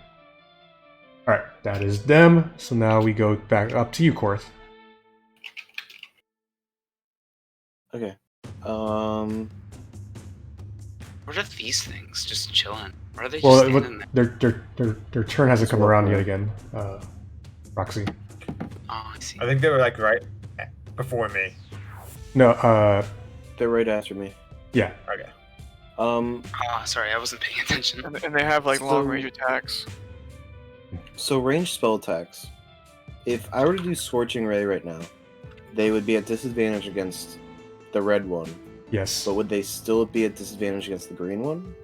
Alright, that is them. So now we go back up to you, Korth. Okay. What are these things? Just chilling. What are they just Well, standing there? their turn hasn't come around yet again, Roxy. Oh, I see. I think they were like right before me. No, They're right after me. yeah. Okay. Oh, sorry, I wasn't paying attention. And they have like long So- range attacks. So ranged spell attacks. If I were to do Scorching Ray right now, they would be at disadvantage against the red one. Yes. But would they still be at disadvantage against the green one?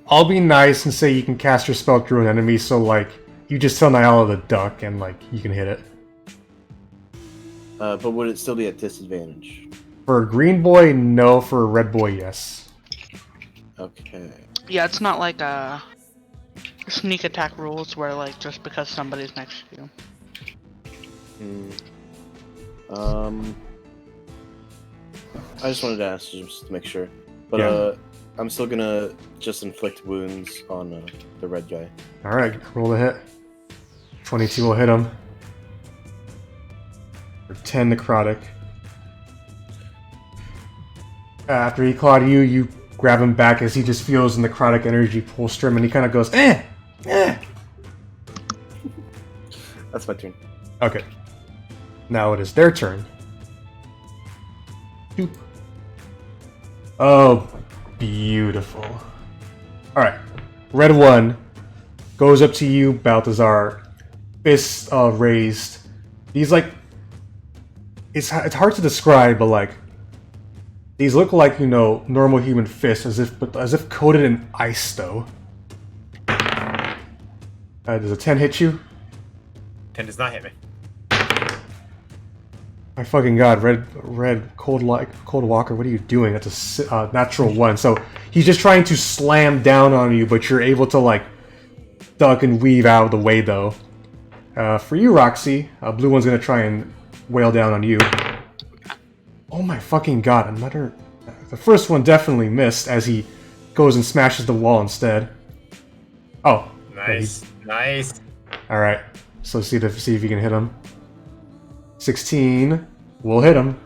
I'll be nice and say you can cast your spell through an enemy, so like you just tell Nyala to duck and like you can hit it. But would it still be at disadvantage? For a green boy, no. For a red boy, yes. Okay. Yeah, it's not like sneak attack rules where like just because somebody's next to you. I just wanted to ask just to make sure. But Yeah. I'm still gonna just inflict wounds on the red guy. Alright, roll the hit. 22 will hit him. For 10 necrotic. After he clawed you, you grab him back as he just feels the necrotic energy pulse through him, and he kind of goes, eh! Eh! That's my turn. Okay. Now it is their turn. Doop. Oh, beautiful. Alright. Red one goes up to you, Balthazar. Fists raised. These, like... It's hard to describe, but, like... These look like, you know, normal human fists, as if coated in ice, though. Does a 10 hit you? 10 does not hit me. My fucking god, red cold walker, what are you doing? That's a natural 1. So he's just trying to slam down on you, but you're able to like duck and weave out of the way though. For you, Roxy, blue one's gonna try and wail down on you. Oh my fucking god! Another. The first one definitely missed as he goes and smashes the wall instead. Oh, Nice. Nice. all right. So see if you can hit him. 16 will hit him.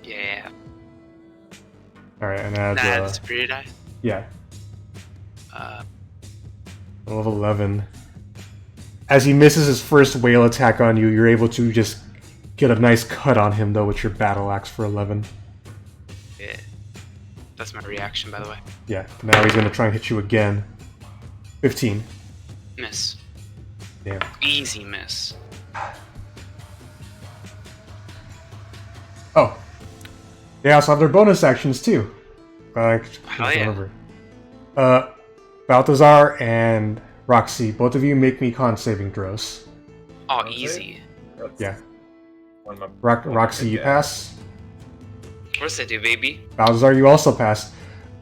Yeah. All right, and add Nah, the superior die. yeah, Uh, level 11. As he misses his first whale attack on you, you're able to just get a nice cut on him though with your battle axe for 11. yeah. That's my reaction, by the way. Yeah. Now he's gonna try and hit you again. 15. Miss. Damn. Easy miss. Oh. They also have their bonus actions too. I Hell yeah. remember. Balthazar and Roxy, both of you make me con saving throws. Oh, Okay. easy. That's Yeah. one of my- Roxy, you Yeah. pass. Of course I do, baby. Balthazar, you also pass.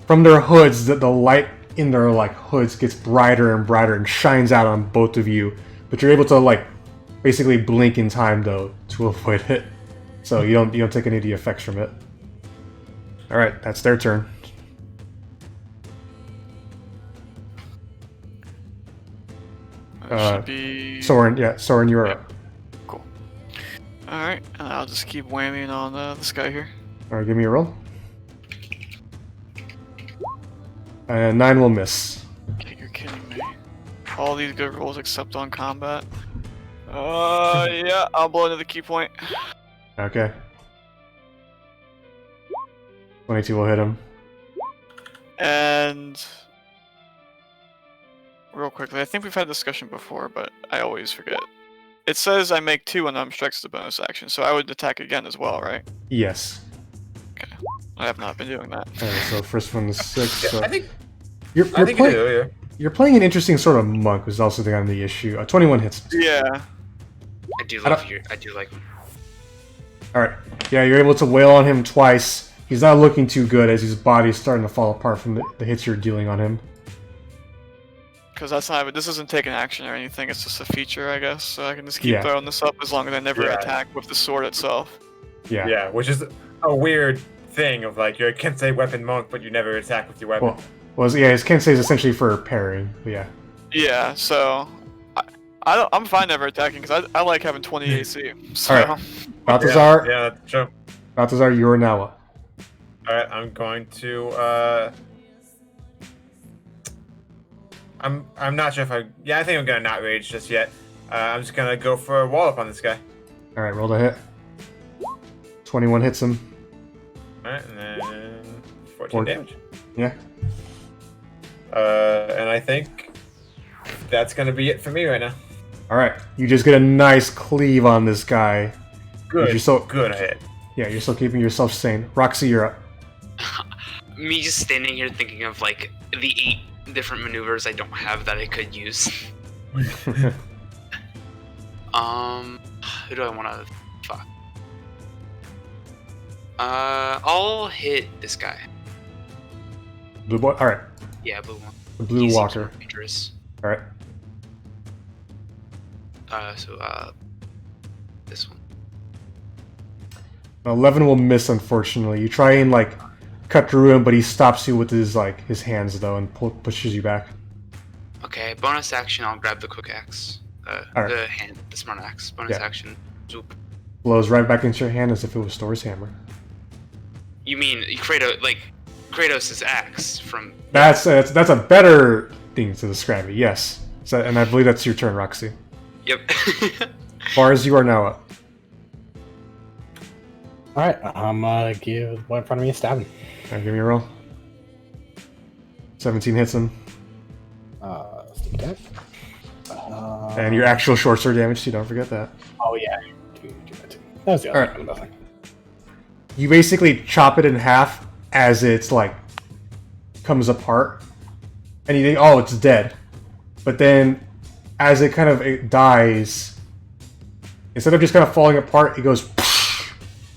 From their hoods, the light in their like hoods gets brighter and brighter and shines out on both of you. But you're able to like basically blink in time though to avoid it. So you don't take any of the effects from it. All right, that's their turn. Should be Sorrin, you're up. cool. All right, and I'll just keep whamming on this guy here. All right, give me a roll. And 9 will miss. Okay, you're kidding me. All these good rolls except on combat. Yeah, I'll blow into the key point. Okay. 22 will hit him. And real quickly, I think we've had a discussion before, but I always forget. It says I make 2 unarmed strikes as a bonus action, so I would attack again as well, right? Yes. I have not been doing that. Alright, so first one is 6. Yeah, So I think you're I think you playing, do. Yeah. you're playing an interesting sort of monk, who's also the on the issue. 21 hits. Yeah. I do like him. Alright. Yeah, you're able to wail on him twice. He's not looking too good as his body's starting to fall apart from the hits you're dealing on him. Because that's not. This isn't taking action or anything. It's just a feature, I guess. So I can just keep throwing this up as long as I never attack with the sword itself. Yeah. Yeah, which is a weird thing of like you're a Kensei weapon monk, but you never attack with your weapon. His Kensei is essentially for parrying. But yeah. Yeah. So I'm fine never attacking because I like having 20 AC. So. Alright. Balthazar. Yeah, that's true. Balthazar, you're now up. Alright, I'm going to I'm not sure if I think I'm gonna not rage just yet. I'm just gonna go for a wall up on this guy. Alright, roll to hit. 21 hits him. Alright, and then 14 14. damage. Yeah. And I think that's gonna be it for me right now. Alright, you just get a nice cleave on this guy. Good. You're so Good hit. Yeah, you're still keeping yourself sane. Roxy, you're up. Me just standing here thinking of like the 8 different maneuvers I don't have that I could use. Who do I want to fuck? I'll hit this guy. Blue boy? Alright. Yeah, blue one. The blue He seems walker. more dangerous. Alright. This one. 11 will miss, unfortunately. You try and, like, cut through him, but he stops you with his hands, though, and pushes you back. Okay, bonus action, I'll grab the quick axe. Alright. The smart axe. Bonus action. Zoop. Blows right back into your hand as if it was Thor's hammer. You mean Kratos' axe from... That's a better thing to describe it, yes. So, and I believe that's your turn, Roxy. Yep. Bars, you are now up. Alright, I'm gonna give the boy in front of me a stabbing. Alright, give me a roll. 17 hits him. Sneak attack. And your actual short sword damage, too, don't forget that. Oh, yeah. That was the other Alright. one. Nothing. You basically chop it in half as it's, like, comes apart. And you think, oh, it's dead. But then, as it dies, instead of just kind of falling apart, it goes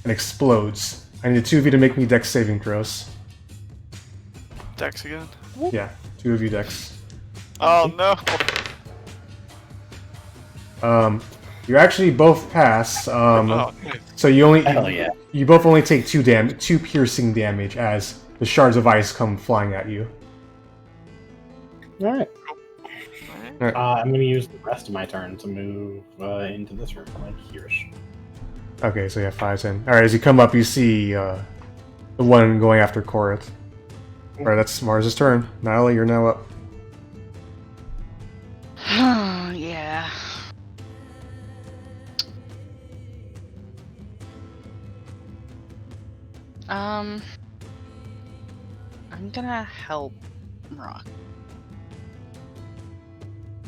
and explodes. I need the 2 of you to make me dex saving throws. Dex again? Yeah, 2 of you dex. Oh no! You actually both pass. Oh, nice. So you Hell yeah. you both only take 2 piercing damage as the shards of ice come flying at you. Alright. Alright. I'm gonna use the rest of my turn to move into this room, like here. Okay, so you have 5, 10. Alright, as you come up, you see the one going after Correth. Alright, that's Mars' turn. Nyla, you're now up. Yeah. I'm gonna help Rock.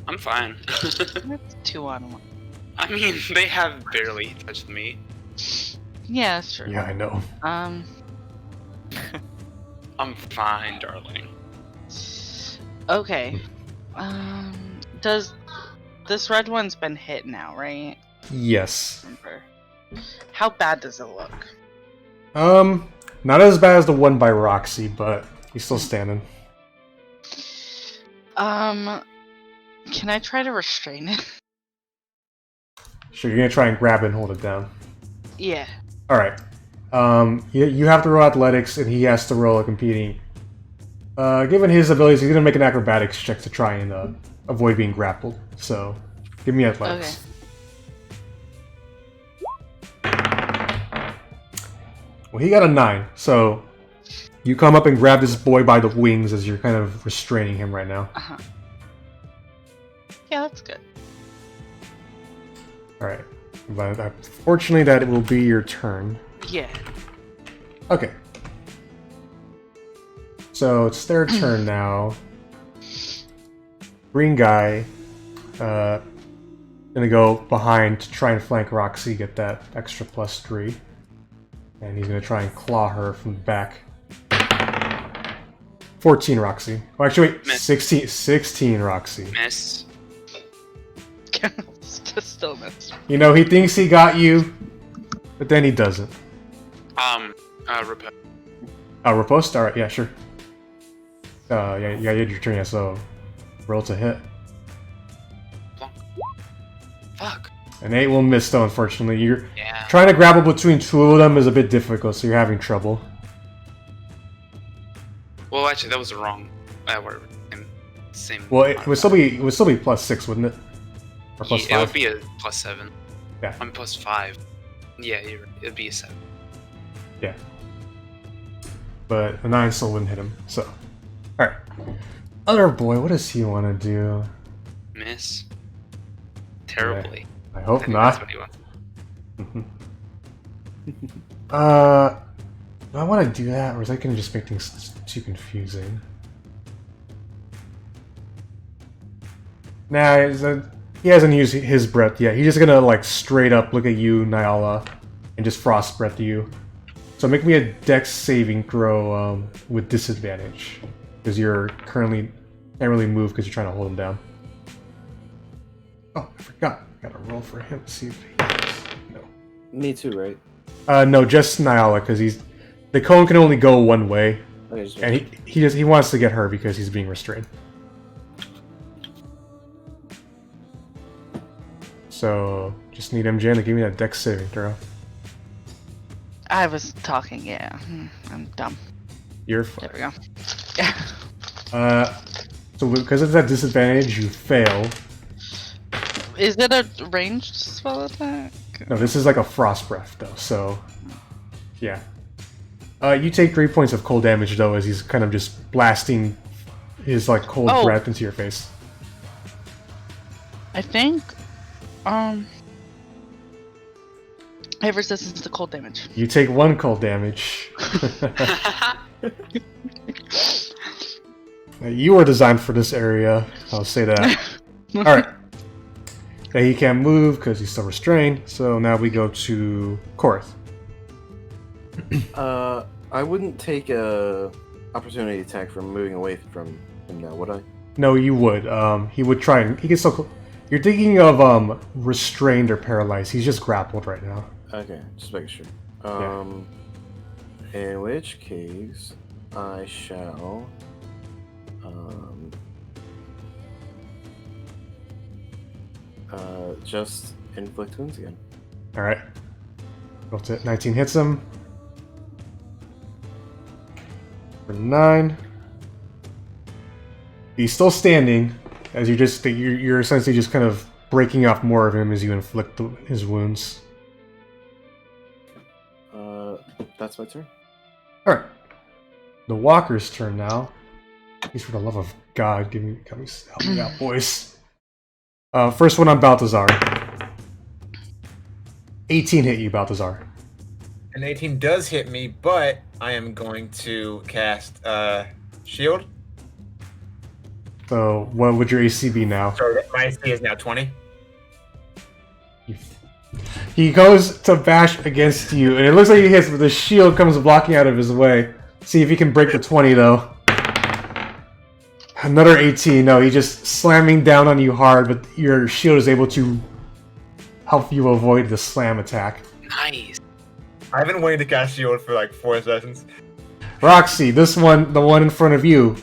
I'm fine. That's 2 on 1. I mean, they have barely touched me. Yeah, that's true. Yeah, I know. I'm fine, darling. Okay. Does this red one's been hit now, right? Yes. Remember. How bad does it look? Not as bad as the one by Roxy, but he's still standing. Can I try to restrain it? Sure, you're gonna try and grab it and hold it down. Yeah. Alright. You have to roll athletics, and he has to roll a competing Given his abilities, he's gonna make an acrobatics check to try and avoid being grappled. So, give me athletics. Well, he got a 9, so you come up and grab this boy by the wings as you're kind of restraining him right now. Yeah, that's good. Alright. But fortunately, that will be your turn. Yeah. Okay. So it's their turn now. Green guy, gonna go behind to try and flank Roxy, get that extra +3. And he's gonna try and claw her from the back. 14 Roxy. Oh, actually, wait, Miss. 16 Roxy. Miss. Still miss. You know, he thinks he got you, but then he doesn't. Repel. Riposte? Alright, yeah, sure. Yeah, you did your turn, yeah, so roll to hit. Fuck. An 8 will miss, though, unfortunately. You're Yeah. trying to grapple between two of them is a bit difficult, so you're having trouble. Well, actually, that was the wrong. Word. Same. Well, it would still be +6, wouldn't it? Or +5? It would be a +7. Yeah. I'm +5. Yeah, you're right. It'd be a 7. Yeah. But a 9 still wouldn't hit him, so. Alright. Other boy, what does he want to do? Miss. Terribly. I hope think not. That's what he wants. Do I want to do that, or is that going to just make things too confusing? Nah, he hasn't used his breath yet. He's just going to, like, straight up look at you, Nyala, and just frost breath you. So make me a dex saving throw with disadvantage. Because you're currently can't really move because you're trying to hold him down. Oh, I forgot. I gotta roll for him to see if he no. Me too, right? No, just Nyala, because the cone can only go one way. Okay, just And he wants to get her because he's being restrained. So just need MJ to give me that dex saving throw. I was talking, yeah. I'm dumb. You're fine. There we go. So because it's at disadvantage, you fail. Is it a ranged spell attack? No, this is like a frost breath though, so yeah. You take 3 points of cold damage though, as he's kind of just blasting his like cold breath into your face. I think, I have resistance to cold damage. You take 1 cold damage. You were designed for this area, I'll say that. Alright. Yeah, he can't move because he's still restrained, so now we go to Correth. I wouldn't take a opportunity attack from moving away from him now, would I? No, you would. He would try and he can still. You're thinking of restrained or paralyzed. He's just grappled right now. Okay, just making sure. Yeah. In which case, I shall just inflict wounds again. All right. Roll to 19 hits him. For 9. He's still standing, as you're essentially just kind of breaking off more of him as you inflict his wounds. That's my turn. All right. The walker's turn now. Please, for the love of God, help me out, boys. First one on Balthazar. 18 hit you, Balthazar. An 18 does hit me, but I am going to cast Shield. So, what would your AC be now? So my AC is now 20. He goes to bash against you, and it looks like he hits, but the shield comes blocking out of his way. See if he can break the 20, though. Another 18. No, he's just slamming down on you hard, but your shield is able to help you avoid the slam attack. Nice. I've been waiting to cast Shield for like 4 sessions. Roxy, this one, the one in front of you,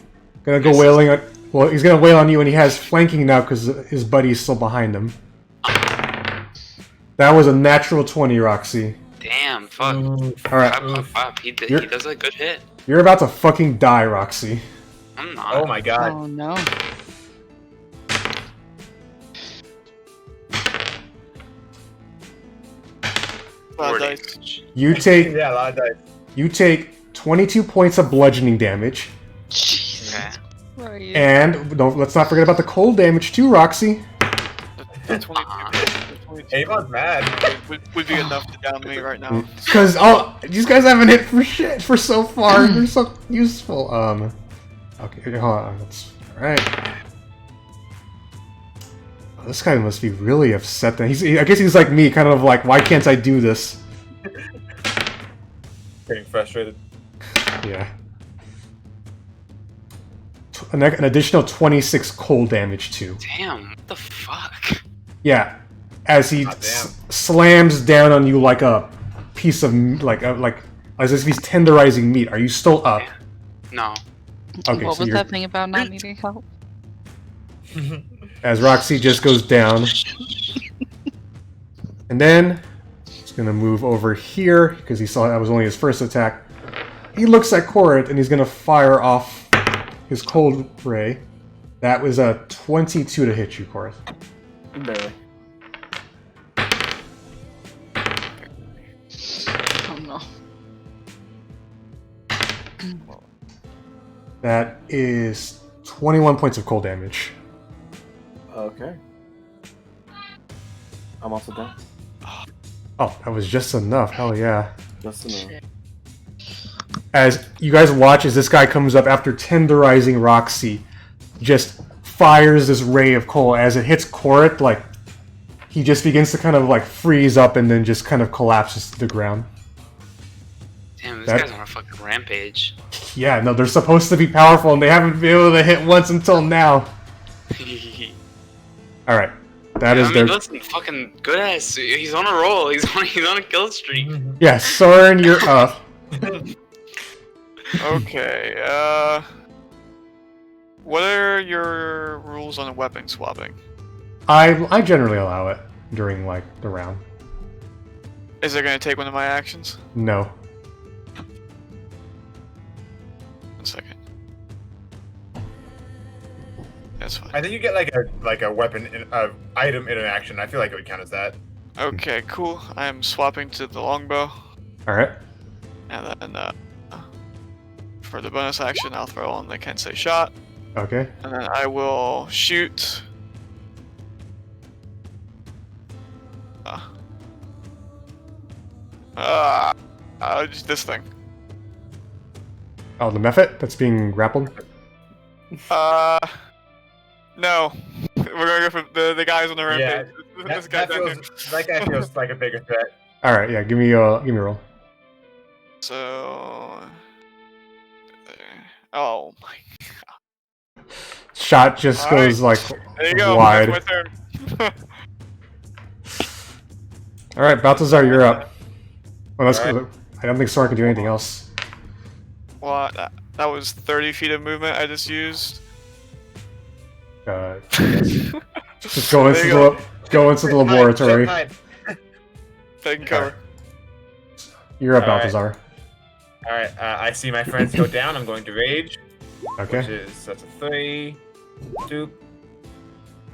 gonna go wailing on. Well, he's gonna wail on you, and he has flanking now because his buddy's still behind him. That was a natural 20, Roxy. Damn, fuck. Alright. He does a good hit. You're about to fucking die, Roxy. I'm not. Oh my god. Oh no. Four Dice. damage. You take Yeah, a lot of dice. you take 22 points of bludgeoning damage, Jeez. Okay. Right. and let's not forget about the cold damage too, Roxy. The 22 Avon's mad. would be enough to down me right now. Because these guys haven't hit for shit for so far. They're so useful. Okay, hold on. All right. Oh, this guy must be really upset. That I guess he's like me, kind of like, why can't I do this? Getting frustrated. Yeah. An additional 26 cold damage too. Damn, what the fuck? Yeah, as he God damn. slams down on you like a piece of like as if he's tenderizing meat. Are you still up? No. Okay, What so was you're, that thing about not needing help? as Roxy just goes down, and then he's gonna move over here because he saw that was only his first attack. He looks at Correth and he's gonna fire off his cold ray. That was a 22 to hit you, Correth. Barely. Oh no. That is 21 points of cold damage. Okay. I'm also done. Oh, that was just enough. Hell yeah. Just enough. As you guys watch as this guy comes up after tenderizing Roxy, just fires this ray of coal. As it hits Correth, like, he just begins to kind of like freeze up and then just kind of collapses to the ground. Damn, this That- guy's on a fucking rampage. Yeah, no, they're supposed to be powerful and they haven't been able to hit once until now. Alright. That is I mean, their... listen, fucking good ass. He's on a roll. He's on a kill streak. Yeah, Sorrin, you're up. Okay, what are your rules on weapon swapping? I generally allow it during, like, the round. Is it gonna take one of my actions? No. 1 second. That's fine. I think you get like a weapon item interaction. I feel like it would count as that. Okay, cool. I am swapping to the longbow, Alright. and then for the bonus action, I'll throw on the Kensei shot, Okay. and then I will shoot. Just this thing. Oh, the Mephit that's being grappled? No. We're gonna go for the guys on the rampage. This guy down here. That guy feels like a bigger threat. Alright, yeah, give me a roll. So. Oh my. Shot just Alright. goes like There you go. wide. That's my turn. Alright, Balthazar, you're up. Well, that's Alright. good. I don't think Sorrin can do anything else. Well, that was 30 feet of movement I just used. Just go There into you go into the laboratory. Taking cover. You're up, Alright. Balthazar. Alright, I see my friends go down. I'm going to rage. Which Okay. is, that's a 3, 2.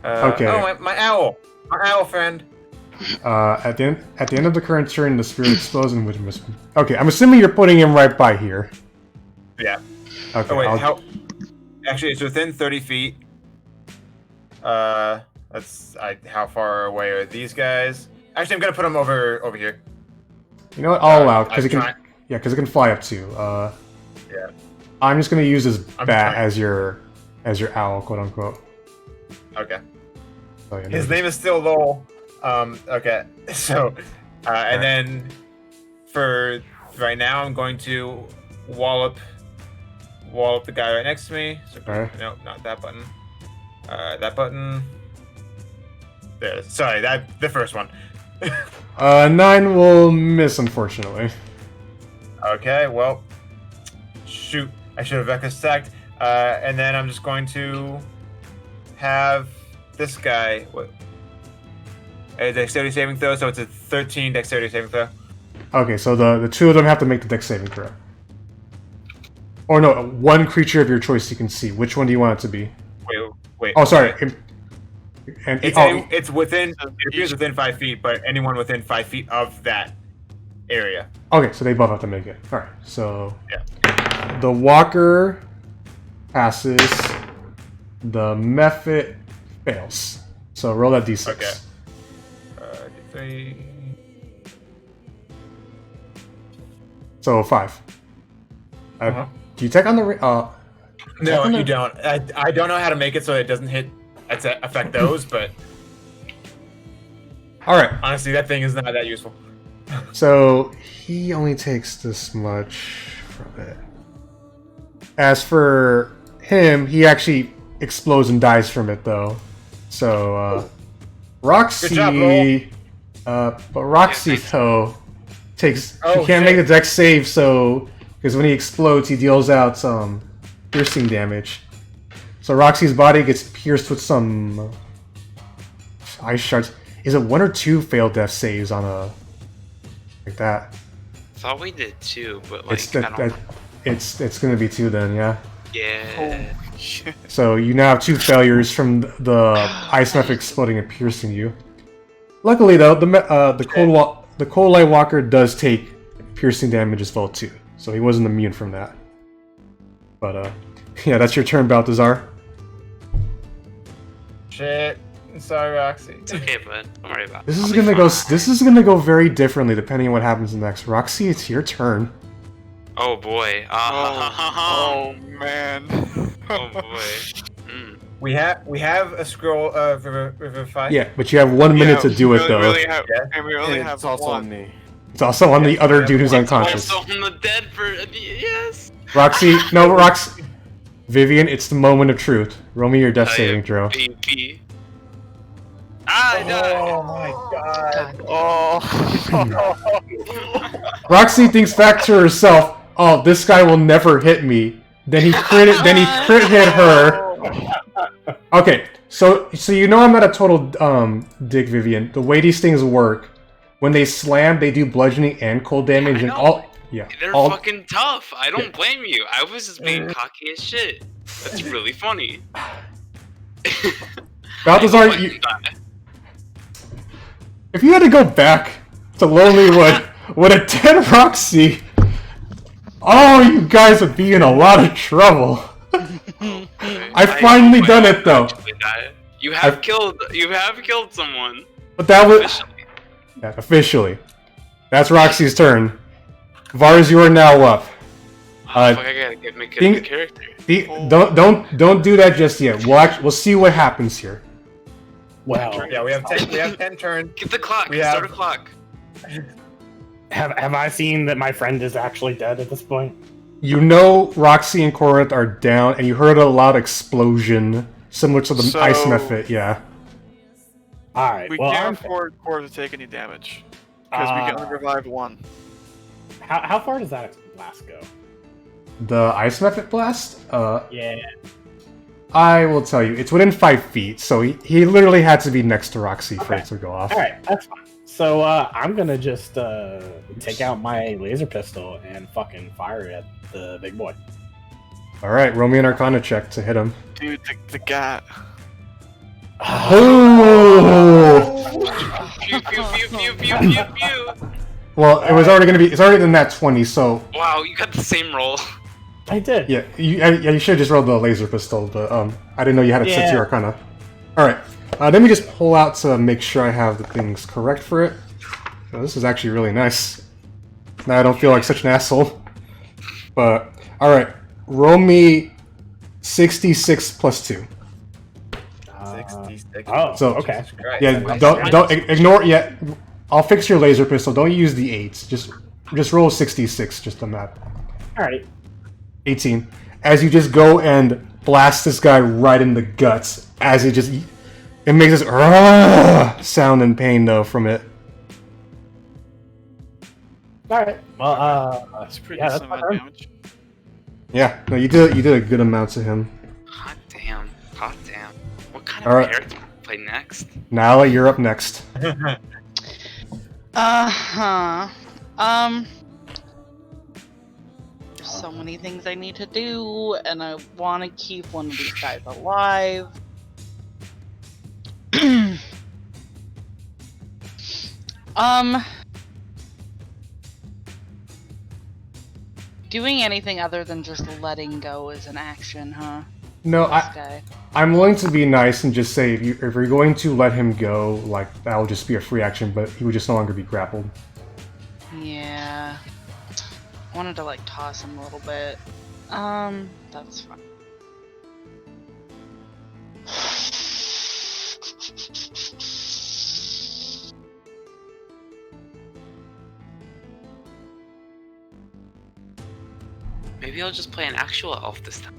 Okay. Oh, my owl! My owl friend! At the end of the current turn, the spirit explodes and which must. Okay, I'm assuming you're putting him right by here. Yeah. Okay. Oh, wait, I'll- Actually, it's within 30 feet. How far away are these guys? Actually, I'm gonna put them over here. You know what? I'll allow because I'm it can. trying- Yeah, because it can fly up too. Yeah. I'm just gonna use his I'm bat trying. as your owl, quote unquote. Okay. So, yeah, His no- name is still Lowell. Okay. So, and then for right now, I'm going to wallop the guy right next to me. So, Alright. no, not that button. That button. There. Sorry, the first one. 9 will miss, unfortunately. Okay. Well, shoot. I should have Vecca stacked. And then I'm just going to have this guy. What? A dexterity saving throw. So it's a 13 dexterity saving throw. Okay, so the two of them have to make the dex saving throw. Or no, one creature of your choice you can see. Which one do you want it to be? Wait. Oh, sorry. It's within. It appears within 5 feet, but anyone within 5 feet of that area. Okay, so they both have to make it. All right, so Yeah. the walker passes. The mephit fails. So roll that d6. Okay. D3. So 5. Uh-huh. Do you take on the? No, you don't. I don't know how to make it so it doesn't affect those, but All right. honestly, that thing is not that useful. So he only takes this much from it. As for him, he actually explodes and dies from it, though. So Roxy, Good job, but Roxy though takes. Oh, he can't shit. make the dex save, so because when he explodes, he deals out some piercing damage. So Roxy's body gets pierced with some ice shards. Is it 1 or 2 failed death saves on a like that? I thought we did 2, but like It's I don't. it's gonna be 2 then, yeah. Yeah. Holy shit. So you now have 2 failures from the ice method exploding and piercing you. Luckily though, the cold light walker does take piercing damage as well too, so he wasn't immune from that. But yeah, that's your turn, Balthazar. Shit. Sorry, Roxy. It's okay, bud. Don't worry about it. This is I'll be gonna go. fine. This is gonna go very differently depending on what happens next. Roxy, it's your turn. Oh boy. Oh man. Oh boy. Mm. We have a scroll of Revivify. Yeah, but you have 1 minute to do it though. Yeah. And we only And have it's also one. on me. It's also on the other dude who's unconscious. Also on the dead for yes. Roxy, no, Roxy. Vivian, it's the moment of truth. Roll me your death saving throw. BP. Ah, I died. Oh my god. Oh. Roxy thinks back to herself. Oh, this guy will never hit me. Then he crit hit her. Okay, so you know I'm not a total dick, Vivian. The way these things work, when they slam, they do bludgeoning and cold damage, I and know. all. Yeah, They're all. fucking tough. I don't blame you. I was just being cocky as shit. That's really funny. Balthazar, if you had to go back to Lonelywood with a 10 Roxy, oh, you guys would be in a lot of trouble. I finally done it though. You have killed someone. But that was Officially. yeah, officially. That's Roxy's turn. Vars, you are now up. Oh, fuck, I gotta make a new character. Don't do that just yet. We'll see what happens here. Well, Yeah, we have 10 turns. Get the clock. We Start have- a clock. have I seen that my friend is actually dead at this point? You know Roxy and Correth are down, and you heard a loud explosion, similar to the ice method. Yeah. All right. We well, can't afford Core to take any damage because we can only revive one. how far does that blast go? The ice method blast? Yeah. I will tell you, it's within 5 feet, so he literally had to be next to Roxy for it to go off. All right, that's fine. So I'm gonna just take out my laser pistol and fucking fire it at the big boy. All right, roll me an Arcana check to hit him. Dude, the gat. Oh! Pew, pew, pew, pew, pew, pew, pew. Well, it's already in that 20, so Wow, you got the same roll. I did. yeah, you should have just rolled the laser pistol, but I didn't know you had it set to your Arcana. All right, let me just pull out to make sure I have the things correct for it. Oh, this is actually really nice. Now I don't feel like such an asshole. But all right, roll me 66 plus 2. 66. Oh, So- okay. Christ. Yeah, don't ignore. Yeah, I'll fix your laser pistol. Don't use the 8s. Just roll 66. Just on that. All right. 18. As you just go and blast this guy right in the guts, as it makes this sound and pain though from it. All right. Well, That's pretty yeah, that's decent my amount of turn. damage. Yeah, no, you did a good amount to him. Hot damn. Hot damn. What kind All of right. character do we play next? Nala, you're up next. There's so many things I need to do, and I want to keep one of these guys alive. Doing anything other than just letting go is an action, huh? No, This guy. I'm willing to be nice and just say if you're going to let him go, like that will just be a free action, but he would just no longer be grappled. Yeah. I wanted to like toss him a little bit. That's fine. Maybe I'll just play an actual elf this time.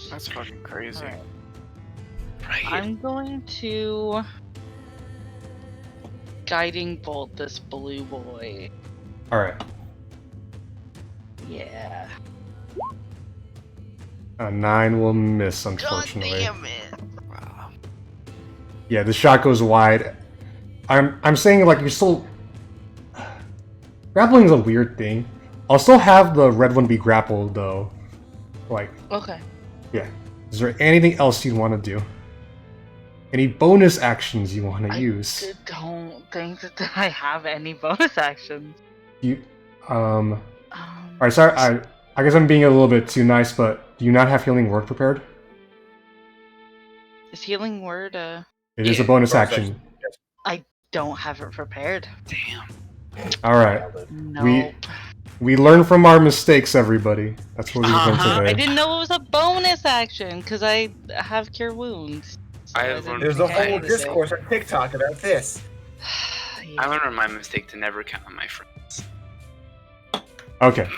That's fucking crazy. Right. I'm going to guiding bolt this blue boy. Alright. Yeah. A 9 will miss, unfortunately. God damn it. Wow. Yeah, the shot goes wide. I'm saying like you're still grappling is a weird thing. I'll still have the red one be grappled though. Like, Okay. yeah. Is there anything else you'd want to do? Any bonus actions you want to use? I don't think that I have any bonus actions. You Alright, sorry, I guess I'm being a little bit too nice, but do you not have healing word prepared? Is healing word It is a bonus action. I don't have it prepared. Damn. Alright. Nope. We learn from our mistakes, everybody. That's what we've done I today. didn't know it was a bonus action because I have cure wounds. So I didn't learned There's a think I whole had to do it. discourse on TikTok about this. Yeah. I learned my mistake to never count on my friends. Okay.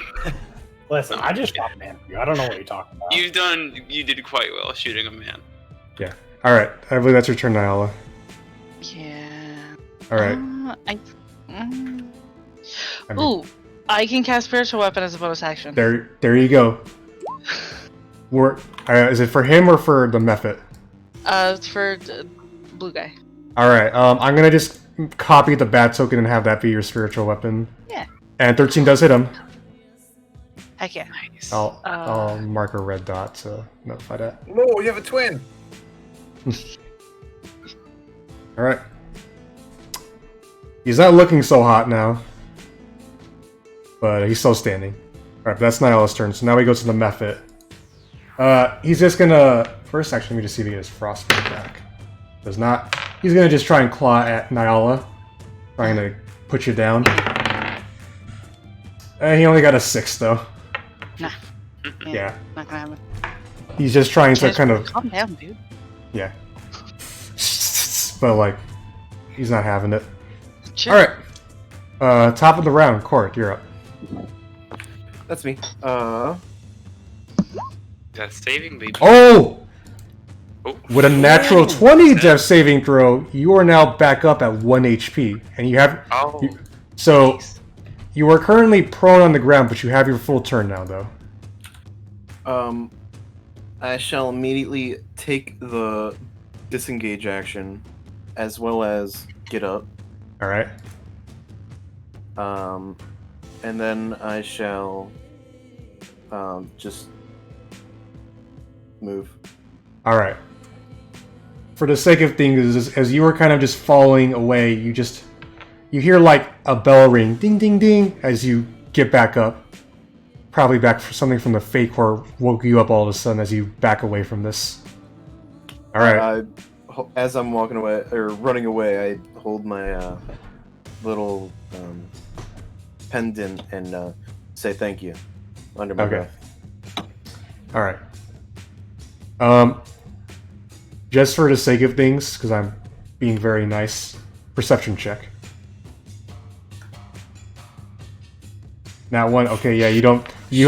Listen, I just shot man for you. I don't know what you're talking about. You did quite well shooting a man. Alright, I believe that's your turn, Nyala. Yeah. Alright. I mean- Ooh, I can cast spiritual weapon as a bonus action. There you go. Is it for him or for the method? It's for the blue guy. Alright, I'm gonna just copy the bat token and have that be your spiritual weapon. Yeah. And 13 does hit him. Heck yeah. Nice. I'll mark a red dot to notify that. Whoa, you have a twin! Alright. He's not looking so hot now. But he's still standing. Alright, that's Nyala's turn, so now we go to the method. He's just gonna... First, actually, let me just see if he gets frostbite back. Does not. He's gonna just try and claw at Nyala. Trying to put you down. He only got a 6, though. Nah. Yeah. Not gonna happen. He's just trying to kind of... Calm down, dude. Yeah. But, like, he's not having it. Sure. Alright. Top of the round. Court, you're up. That's me. Death saving, baby. Oh! Oh. With a natural 20 death saving throw, you are now back up at 1 HP. And you have... Oh. So, Jeez. you are currently prone on the ground, but you have your full turn now, though. I shall immediately take the disengage action, as well as get up. Alright. And then I shall just move. Alright. For the sake of things, as you were kind of just falling away, you hear like a bell ring, ding ding ding, as you get back up. Probably back for something from the Fate Core woke you up all of a sudden as you back away from this. Alright. As I'm walking away, or running away, I hold my little pendant and say thank you under my breath. Alright. Just for the sake of things, because I'm being very nice, perception check. Now one, okay, yeah, you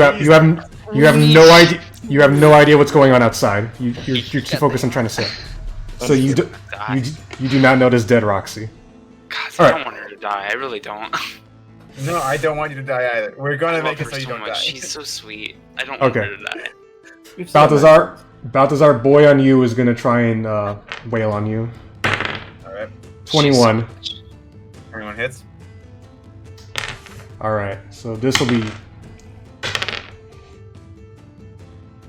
have no idea. You have no idea what's going on outside. You're too focused on trying to sit. So you do not notice dead Roxy. God, I don't want her to die. I really don't. No, I don't want you to die either. We're gonna I love make it her so you so don't much. die. She's so sweet. I don't want her to die. Balthazar, boy on you is gonna try and wail on you. Alright. 21. 21 hits. Alright, so this will be...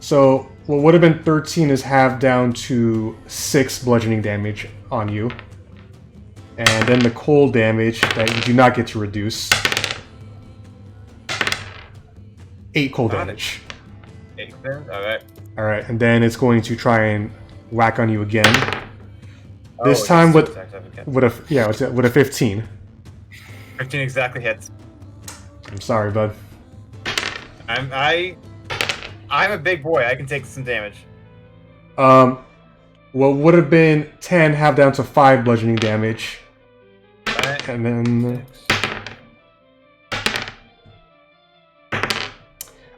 So, what would have been 13 is halved down to 6 bludgeoning damage on you. And then the cold damage that you do not get to reduce. 8 cold damage. 8 damage? Alright. Alright, and then it's going to try and whack on you again. This Oh, time it's with okay. with a 15. 15 exactly hits. I'm sorry, bud. I'm a big boy. I can take some damage. What would have been 10 halved down to 5 bludgeoning damage. Alright. And then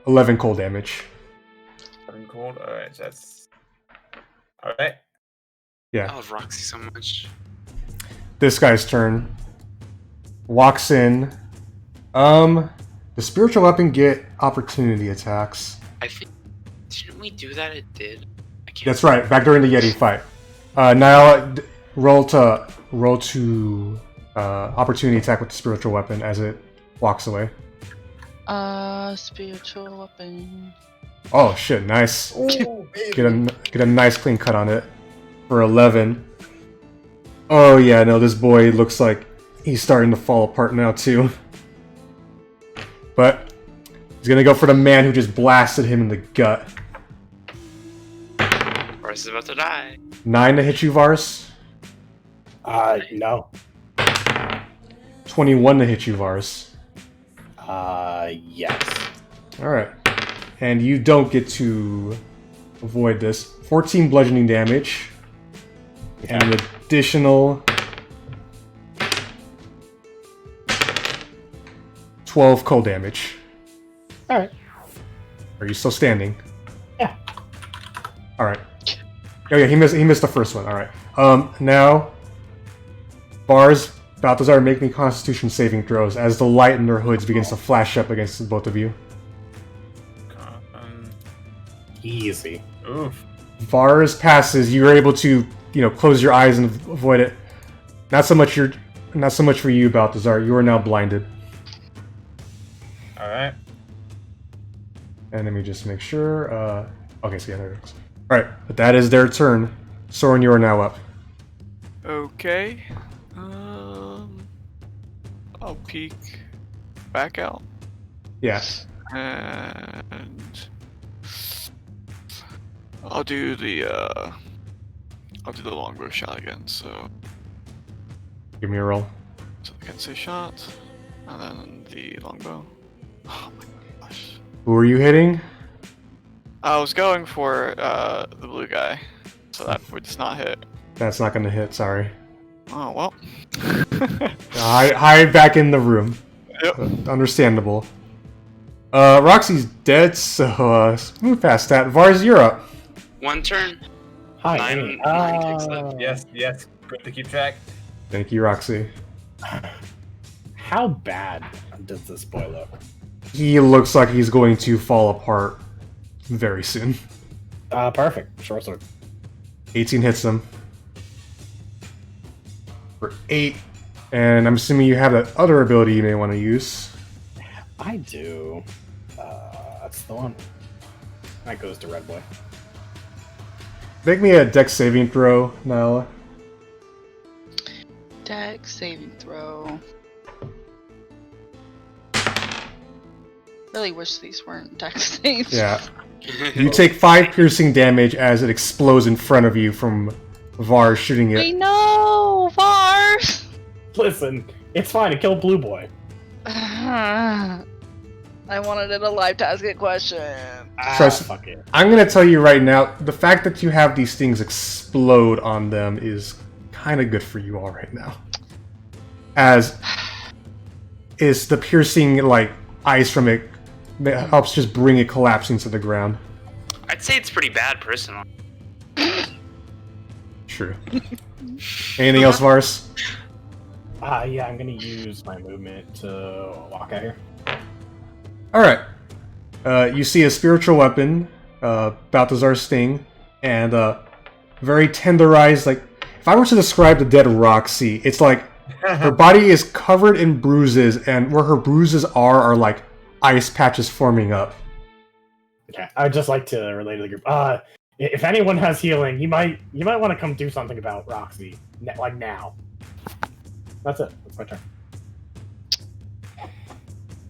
11 cold damage. 7 cold. Alright, so that's... Alright. Yeah. I love Roxy so much. This guy's turn. Walks in. The spiritual weapon get opportunity attacks. I think didn't we do that? It did. I can't. That's right, back during the Yeti fight. Now roll to opportunity attack with the spiritual weapon as it walks away. Spiritual weapon. Oh shit, nice. Ooh, baby. Get a nice clean cut on it for 11. Oh yeah, no, this boy looks like he's starting to fall apart now too. But he's gonna go for the man who just blasted him in the gut. Varus is about to die. 9 to hit you, Vars. No. 21 to hit you, Vars. Yes. Alright. And you don't get to avoid this. 14 bludgeoning damage. And an additional 12 cold damage. Alright. Are you still standing? Yeah. Alright. Oh yeah, he missed the first one. Alright. Now Bars, Balthazar, make me Constitution saving throws as the light in their hoods begins to flash up against both of you. Easy. Oof. Vars passes, you're able to, close your eyes and avoid it. Not so much for you, Balthazar. You are now blinded. Alright. And let me just make sure. Okay, so yeah, there it is. Alright, but that is their turn. Sorrin, you are now up. Okay. I'll peek back out. Yeah. And I'll do the longbow shot again, so Give me a roll. I can say shot. And then the longbow. Oh my gosh. Who are you hitting? I was going for the blue guy. So that would just not hit. That's not gonna hit, sorry. Oh well. Hide back in the room. Yep. Understandable. Roxy's dead, so move past that. Vars, you're up. One turn. Hi. Nine ticks left. Yes. Good to keep track. Thank you, Roxy. How bad does this boy look? He looks like he's going to fall apart very soon. Perfect. Short sword. 18 hits him. For 8. And I'm assuming you have that other ability you may want to use. I do. That's the one. That goes to Red Boy. Make me a dex saving throw, Nyla. Dex saving throw. Really wish these weren't dex saves. Yeah. You take 5 piercing damage as it explodes in front of you from Vars shooting We it. know, Vars. Listen, it's fine to kill Blue Boy. I wanted it a live task question. Trust- Fuck it. I'm gonna tell you right now, the fact that you have these things explode on them is kind of good for you all right now. As is the piercing, ice from it helps just bring it collapsing to the ground. I'd say it's pretty bad, personally. True. Anything else, Vars? Yeah, I'm gonna use my movement to walk out here. Alright. You see a spiritual weapon, Balthazar's Sting, and very tenderized, if I were to describe the dead Roxy, it's like Her body is covered in bruises, and where her bruises are like ice patches forming up. Okay, I'd just like to relay to the group. If anyone has healing, you might want to come do something about Roxy, like now. That's it. That's my turn.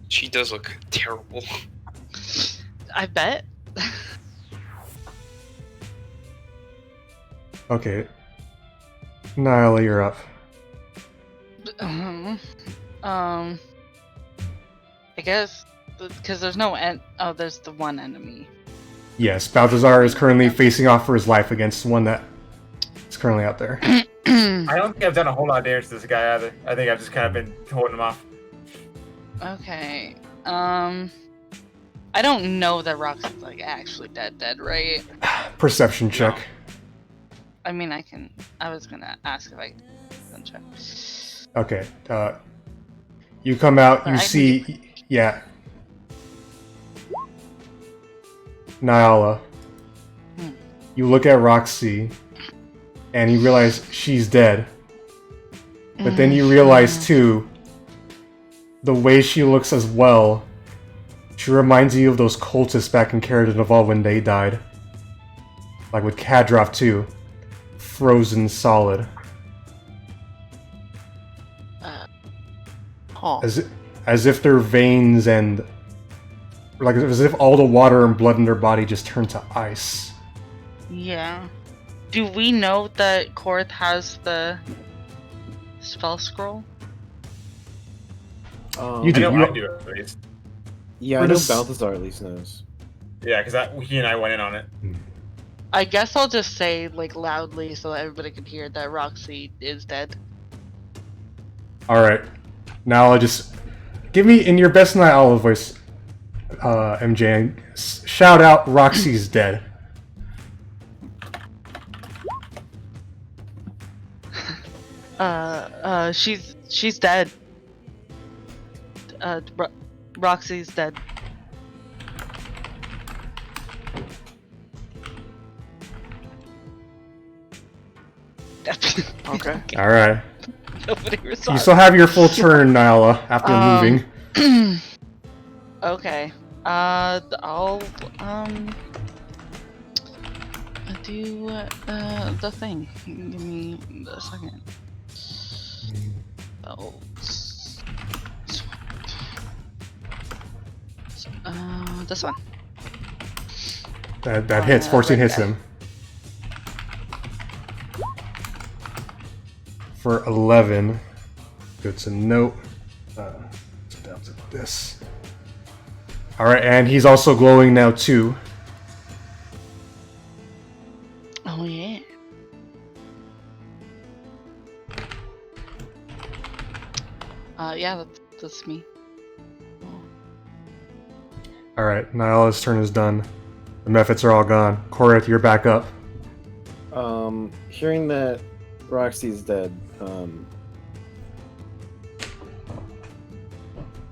She does look terrible. I bet. Okay. Nyla, you're up. I guess because there's no there's the one enemy. Yes, Balthazar is currently facing off for his life against one that is currently out there. I don't think I've done a whole lot of damage to this guy either. I think I've just kind of been holding him off. Okay. I don't know that Roxy's like actually dead, right? Perception check. I mean, I was gonna ask if I can check. Okay. You come out, you I see, yeah. Nyala. You look at Roxy, and you realize she's dead. But then you realize too, the way she looks as well, she reminds you of those cultists back in Caradon of All when they died. Like with Kadroff too. Frozen solid. Huh. As if their veins and like as if all the water and blood in their body just turned to ice. Yeah. Do we know that Correth has the spell scroll? You do. I do at least. Yeah, I know Balthazar at least knows. Yeah, because he and I went in on it. I guess I'll just say like loudly so that everybody can hear that Roxy is dead. Alright. Now I'll just give me in your best Night Owl voice, MJ, and shout out Roxy's dead. She's dead. Roxy's dead. Okay. Alright. Nobody You responds. still have your full turn, Nyla, after moving. Okay. I'll do the thing. Give me a second. Oh. This one. That hits. 14 hits him. For 11. Good to note. Let's down to this. Alright, and he's also glowing now too. Oh yeah. Yeah, that's me. Alright, Nyla's turn is done. The methods are all gone. Correth, you're back up. Hearing that Roxy's dead,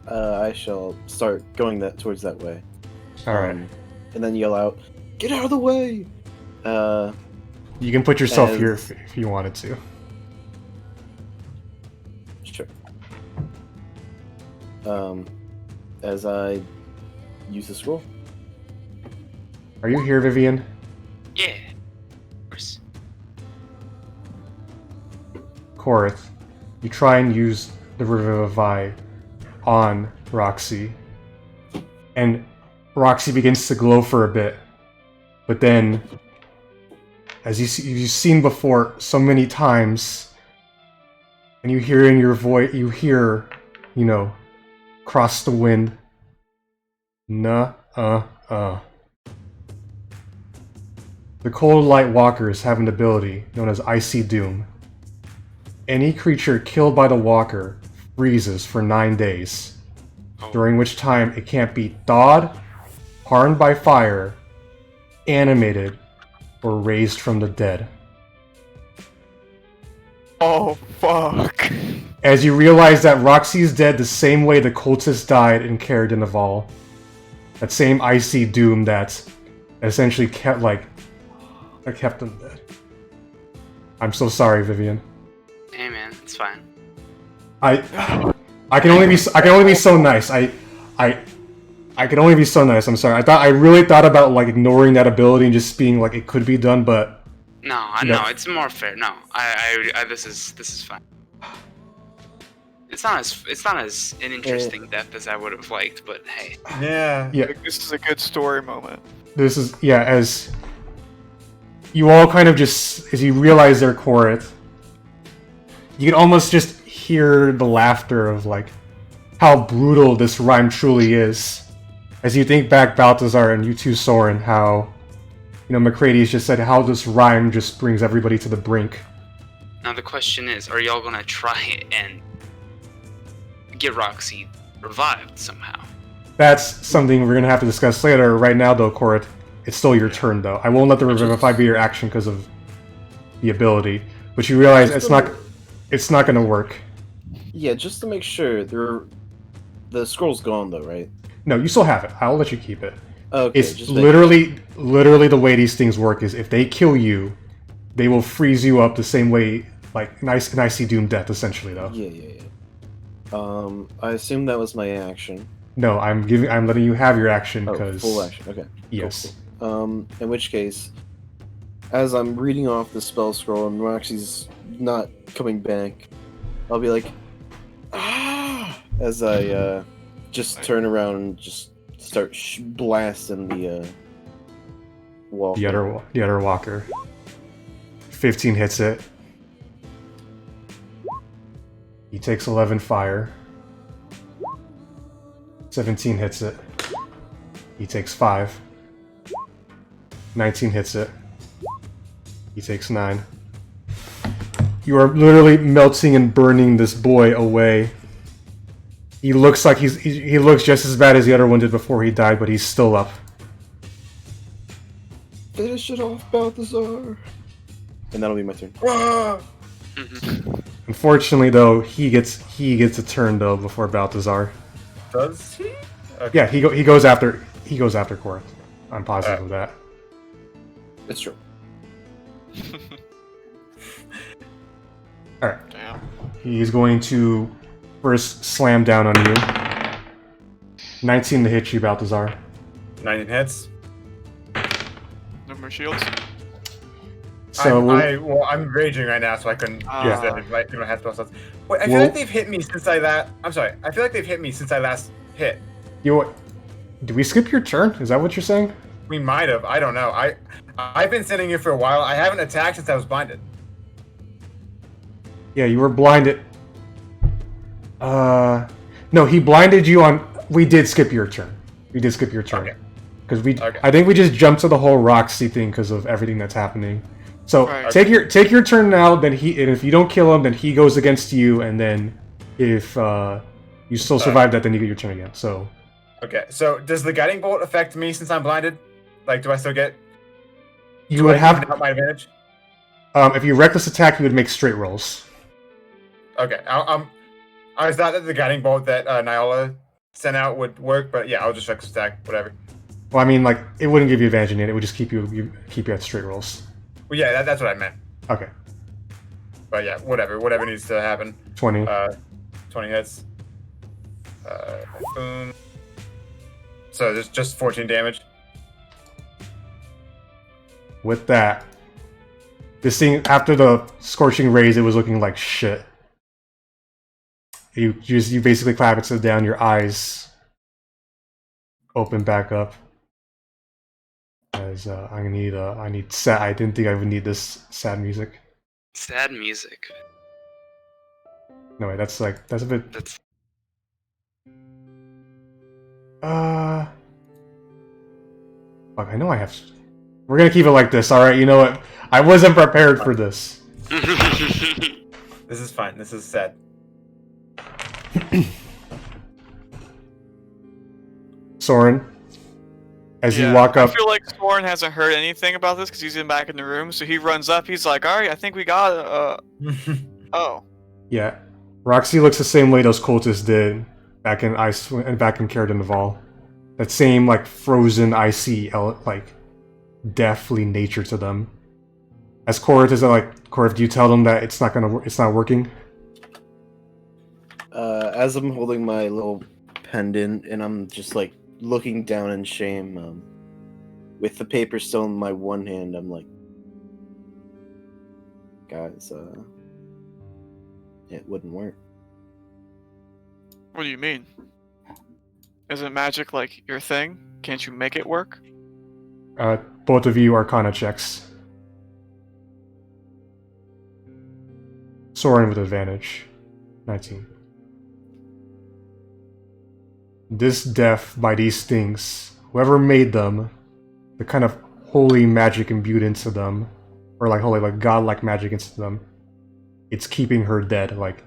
I shall start going towards that way. Alright. And then yell out, "Get out of the way!" You can put yourself as- here if you wanted to. Sure. As I use the scroll. Are you here, Vivian? Yeah. Of course. Correth, you try and use the Revivify on Roxy, and Roxy begins to glow for a bit, but then, as you've seen before so many times, and you hear in your voice, cross the wind, The Cold Light Walkers have an ability known as Icy Doom. Any creature killed by the Walker freezes for 9 days, during which time it can't be thawed, harmed by fire, animated, or raised from the dead. Oh, fuck. As you realize that Roxy's dead the same way the cultists died in Caradon of All. That same icy doom that essentially kept them dead. I'm so sorry, Vivian. Hey man, it's fine. I can only be so nice. I can only be so nice. I'm sorry. I really thought about like ignoring that ability and just being like it could be done, but No, it's more fair. No, this is fine. It's not as an interesting death as I would have liked, but hey. Yeah. Like, this is a good story moment. This is as you all kind of just as you realize they're Correth, you can almost just hear the laughter of like how brutal this rhyme truly is. As you think back, Balthazar, and you too, Sorrin, how Macready's just said how this rhyme just brings everybody to the brink. Now the question is, are y'all gonna try and get Roxy revived somehow? That's something we're gonna have to discuss later. Right now, though, Correth, it's still your turn, though. I won't let the revivify be your action because of the ability, but you realize it's not gonna work. Yeah, just to make sure, the scroll's gone though, right? No, you still have it. I'll let you keep it. Okay, It's just literally the way these things work is if they kill you, they will freeze you up the same way, like an icy doom death, essentially, though. Yeah. I assume that was my action. No, I'm letting you have your action Oh, because full action. Okay. yes. Cool. In which case, as I'm reading off the spell scroll and Roxy's not coming back, I'll be like, ah, as I just turn around and just start blasting the wall. The other walker. 15 hits it. He takes 11 fire. 17 hits it. He takes 5. 19 hits it. He takes 9. You are literally melting and burning this boy away. He looks like he looks just as bad as the other one did before he died, but he's still up. Finish it off, Balthazar. And that'll be my turn. Unfortunately, though, he gets a turn though before Balthazar. Does he? Okay. Yeah, he goes after Korth. I'm positive of that. It's true. All right. Damn. He's going to first slam down on you. 19 to hit you, Balthazar. 19 hits. No more shields. So I'm raging right now, so I couldn't Yeah. use that. Like, have spell slots. Wait, I feel like they've hit me since I last. I'm sorry. I feel like they've hit me since I last hit. Did we skip your turn? Is that what you're saying? We might have. I don't know. I've been sitting here for a while. I haven't attacked since I was blinded. Yeah, you were blinded. No, he blinded you on. We did skip your turn. We did skip your turn. Okay. Because Okay. I think we just jumped to the whole Roxy thing because of everything that's happening. So Right. take your turn now. Then and if you don't kill him, then he goes against you, and then if you still survive that, then you get your turn again. So Okay. So does the guiding bolt affect me since I'm blinded? Like, do I still get? you would have my advantage. if you reckless attack, you would make straight rolls. Okay. I thought that the guiding bolt that Nyala sent out would work, but yeah, I'll just reckless attack. Whatever. Well, I mean, like it wouldn't give you advantage in it. It would just keep you at straight rolls. Well, yeah, that's what I meant. Okay. But yeah, whatever needs to happen. 20. 20 hits. Boom. So there's just 14 damage. With that, this thing after the scorching rays, it was looking like shit. You basically clap it, sit down, your eyes open back up. As I need sad. I didn't think I would need this sad music. Sad music. No way, that's a bit. That's Fuck, I know I have. We're gonna keep it like this, alright? You know what? I wasn't prepared for this. This is fine. This is sad. Soren, as you walk up. I feel like Sorrin hasn't heard anything about this because he's in back in the room. So he runs up. He's like, "All right, I think we got it." Oh. Yeah, Roxy looks the same way those cultists did back in Cairden Naval. That same like frozen, icy, like deathly nature to them. As Korreth is like, Korreth, do you tell them that it's not working? as I'm holding my little pendant and I'm just like looking down in shame, with the paper still in my one hand, I'm like, guys, it wouldn't work. What do you mean? Isn't magic like your thing? Can't you make it work? Both of you Arcana checks. Sorrin with advantage. 19. This death by these things, whoever made them, the kind of holy magic imbued into them, or like holy, like godlike magic into them, it's keeping her dead. Like,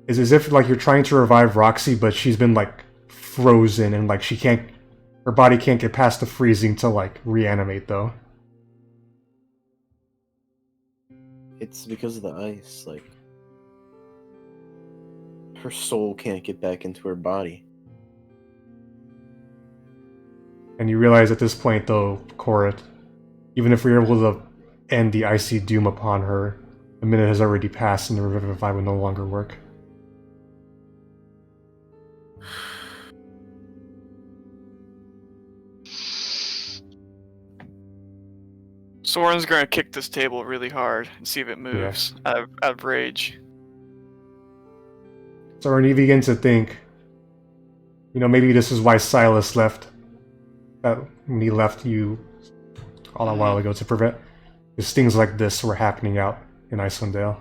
it's as if like you're trying to revive Roxy, but she's been like frozen and like her body can't get past the freezing to like reanimate though. It's because of the ice, like her soul can't get back into her body. And you realize at this point though, Correth, even if we're able to end the icy doom upon her, a minute has already passed and the revivify would no longer work. Soren's gonna kick this table really hard and see if it moves out of rage. So you begin to think, maybe this is why Silas left. When he left you all a while ago to prevent, because things like this were happening out in Icewind Dale.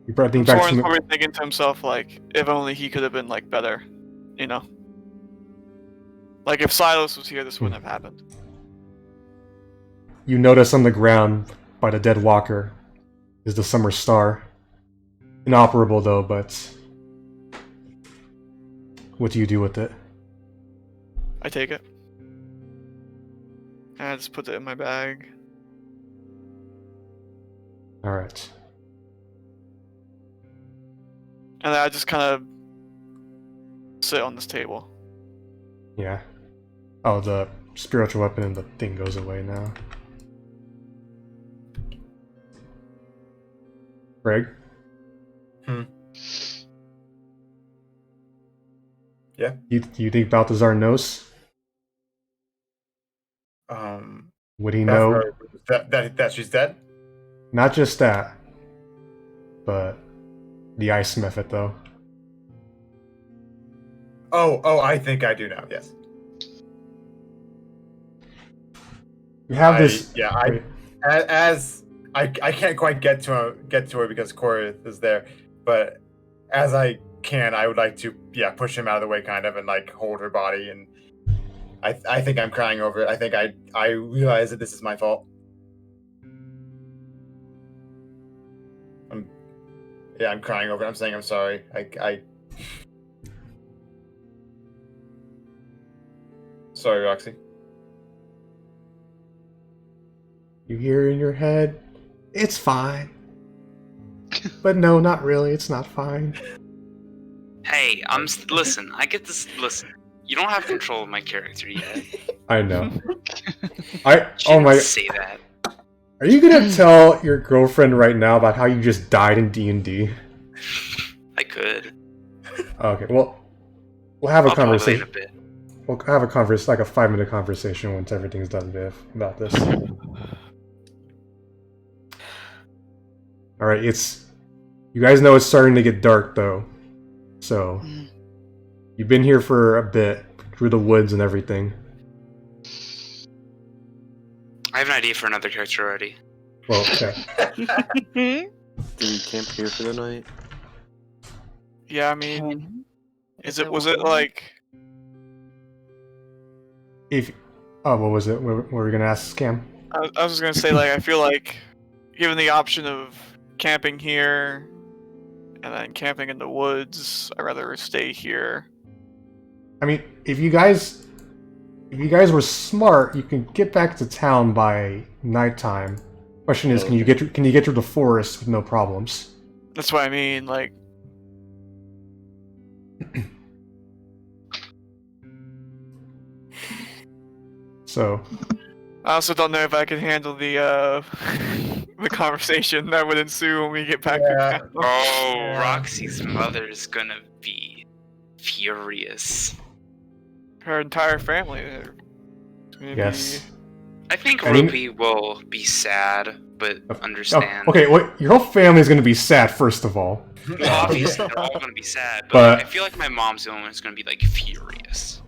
You brought things back Soren's to probably thinking to himself, like, if only he could have been, like, better, Like, if Silas was here, this wouldn't have happened. You notice on the ground by the dead walker is the summer star. Inoperable though, but what do you do with it? I take it. And I just put it in my bag. Alright. And then I just kind of sit on this table. Yeah. Oh, the spiritual weapon and the thing goes away now. Greg? Yeah. You think Balthazar knows? Would he know? That she's dead? Not just that, but the ice method, though. Oh, I think I do now. Yes. You have this. As I can't quite get to her because Correth is there, but as I can, I would like to push him out of the way, kind of, and like hold her body. And I think I'm crying over it. I think I realize that this is my fault. I'm crying over it. I'm saying I'm sorry. Sorry, Roxy. You hear in your head, it's fine. But no, not really. It's not fine. Hey, listen. I get this. Listen, you don't have control of my character yet. I know. Say that. Are you gonna tell your girlfriend right now about how you just died in D&D? I could. Okay, well, we'll have a conversation. A bit. We'll have a like a 5-minute conversation once everything's done, Viv, about this. All right, you guys know it's starting to get dark though, so you've been here for a bit through the woods and everything. I have an idea for another character already. Well, okay. Do we camp here for the night? Yeah, I mean, was it like? What was it? What were we gonna ask Cam? I was just gonna say, like, I feel like, given the option of camping here and then camping in the woods, I'd rather stay here. I mean, if you guys were smart, you can get back to town by nighttime. Question is, can you get through the forest with no problems? That's what I mean, like. So. I also don't know if I can handle the the conversation that would ensue when we get back to Yeah. town. Oh, Yeah. Roxy's mother's gonna be furious. Her entire family. They're gonna Yes. I think I mean- Ruby will be sad, but Oh, understand. okay, wait, your whole family's gonna be sad, first of all. Well, obviously, they're all gonna be sad, but, But- I feel like my mom's the only one who's gonna be like furious.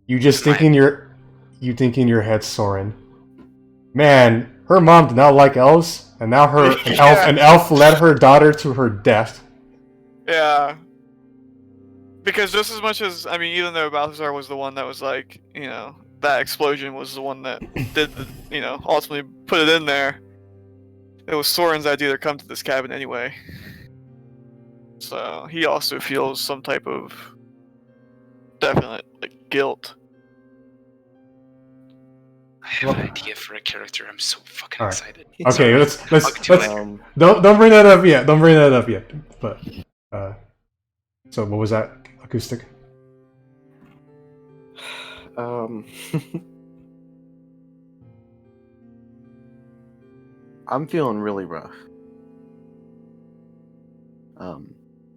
You just think in your head, Sorrin. Man, her mom did not like elves, and now an elf led her daughter to her death. Yeah. Because just as much as, I mean, even though Balthazar was the one that was like, you know, that explosion was the one that did the, you know, ultimately put it in there, it was Sorrin's idea to come to this cabin anyway. So he also feels some type of definite, like, guilt. I have an idea for a character. I'm so fucking Alright. excited. Okay, let's I'll get to it later. don't bring that up yet. Don't bring that up yet. But so what was that acoustic? I'm feeling really rough.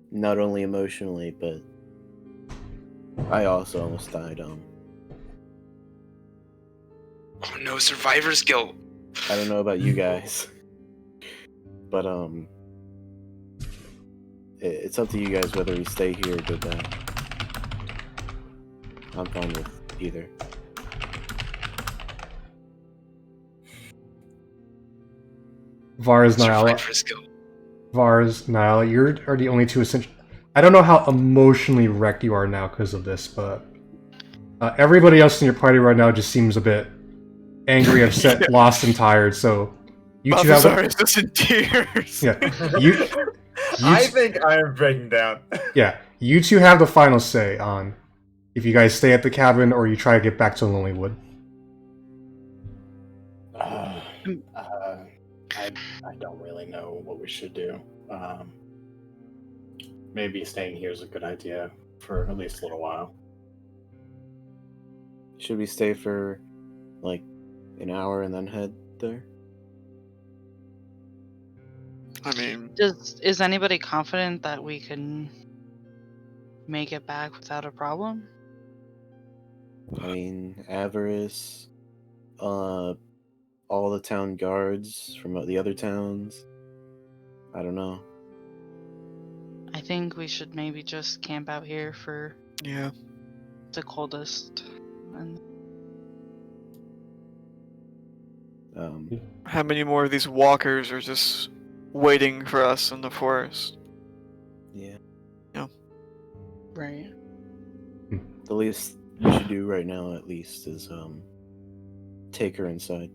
Not only emotionally, but I also almost died. Oh no, survivor's guilt. I don't know about you guys, but it's up to you guys whether we stay here or go back. I'm fine with either. Vars, Nyala. Survivor's guilt. Vars, Nyala, you are the only two essential. I don't know how emotionally wrecked you are now because of this, but everybody else in your party right now just seems a bit angry, upset, lost, and tired. So you two have. Balthazar is just in tears. Yeah, you I think I'm breaking down. yeah, you two have the final say on if you guys stay at the cabin or you try to get back to Lonelywood. I don't really know what we should do. Maybe staying here is a good idea for at least a little while. Should we stay for like an hour and then head there? I mean, Is anybody confident that we can make it back without a problem? I mean, Avarice, all the town guards from the other towns. I don't know. I think we should maybe just camp out here for yeah. the coldest. And How many more of these walkers are just waiting for us in the forest? Yeah. right. The least we should do right now, at least, is take her inside.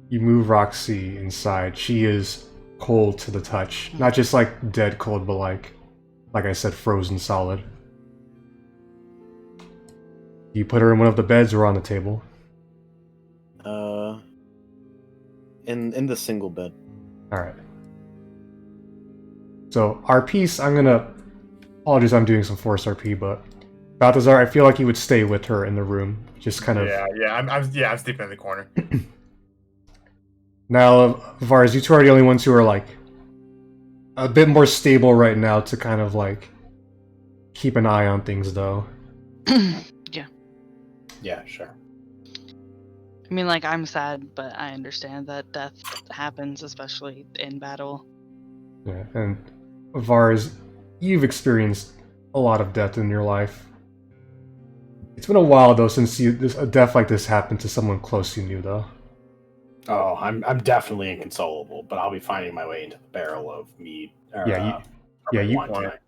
You move Roxy inside. She is cold to the touch. Not just like dead cold, but like I said, frozen solid. You put her in one of the beds or on the table? In the single bed. Alright. So, RPs, apologies, I'm doing some forced RP, but Balthazar, I feel like you would stay with her in the room. Just kind of... I'm sleeping in the corner. Now, Vars, you two are the only ones who are like a bit more stable right now to kind of like keep an eye on things, though. Yeah, sure. I mean, like, I'm sad, but I understand that death happens, especially in battle. Yeah, and Vars, you've experienced a lot of death in your life. It's been a while though since a death like this happened to someone close you knew, though. Oh, I'm definitely inconsolable, but I'll be finding my way into the barrel of Mead.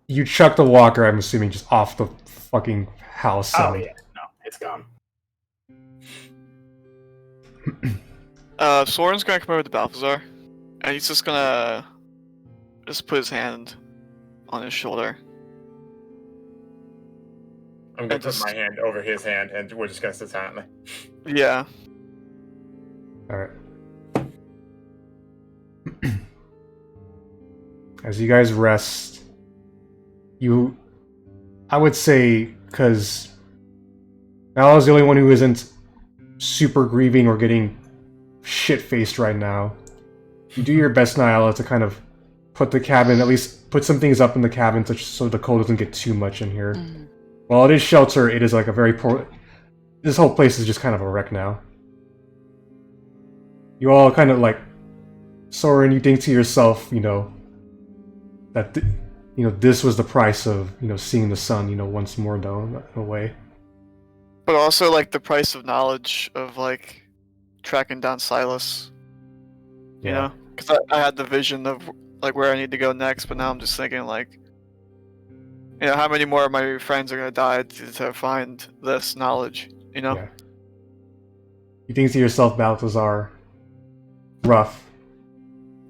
You chucked the walker, I'm assuming, just off the fucking house. Oh yeah, no, it's gone. Soren's gonna come over to Balthazar, and he's just gonna put his hand on his shoulder. I'm gonna put my hand over his hand, and we're just gonna sit silently. Yeah. Alright. As you guys rest, I would say, because Nala's the only one who isn't super grieving or getting shit-faced right now. You do your best, Nyala, to kind of put the cabin, at least put some things up in the cabin so the cold doesn't get too much in here. While it is shelter, it is like a very poor... This whole place is just kind of a wreck now. You all kind of like... Sorrin, you think to yourself, that, this was the price of, seeing the sun, once more, though, in a way. But also, like, the price of knowledge of, like, tracking down Silas. You know? Because I had the vision of, like, where I need to go next, but now I'm just thinking, like, how many more of my friends are going to die to find this knowledge, Yeah. You think to yourself, Balthazar, rough.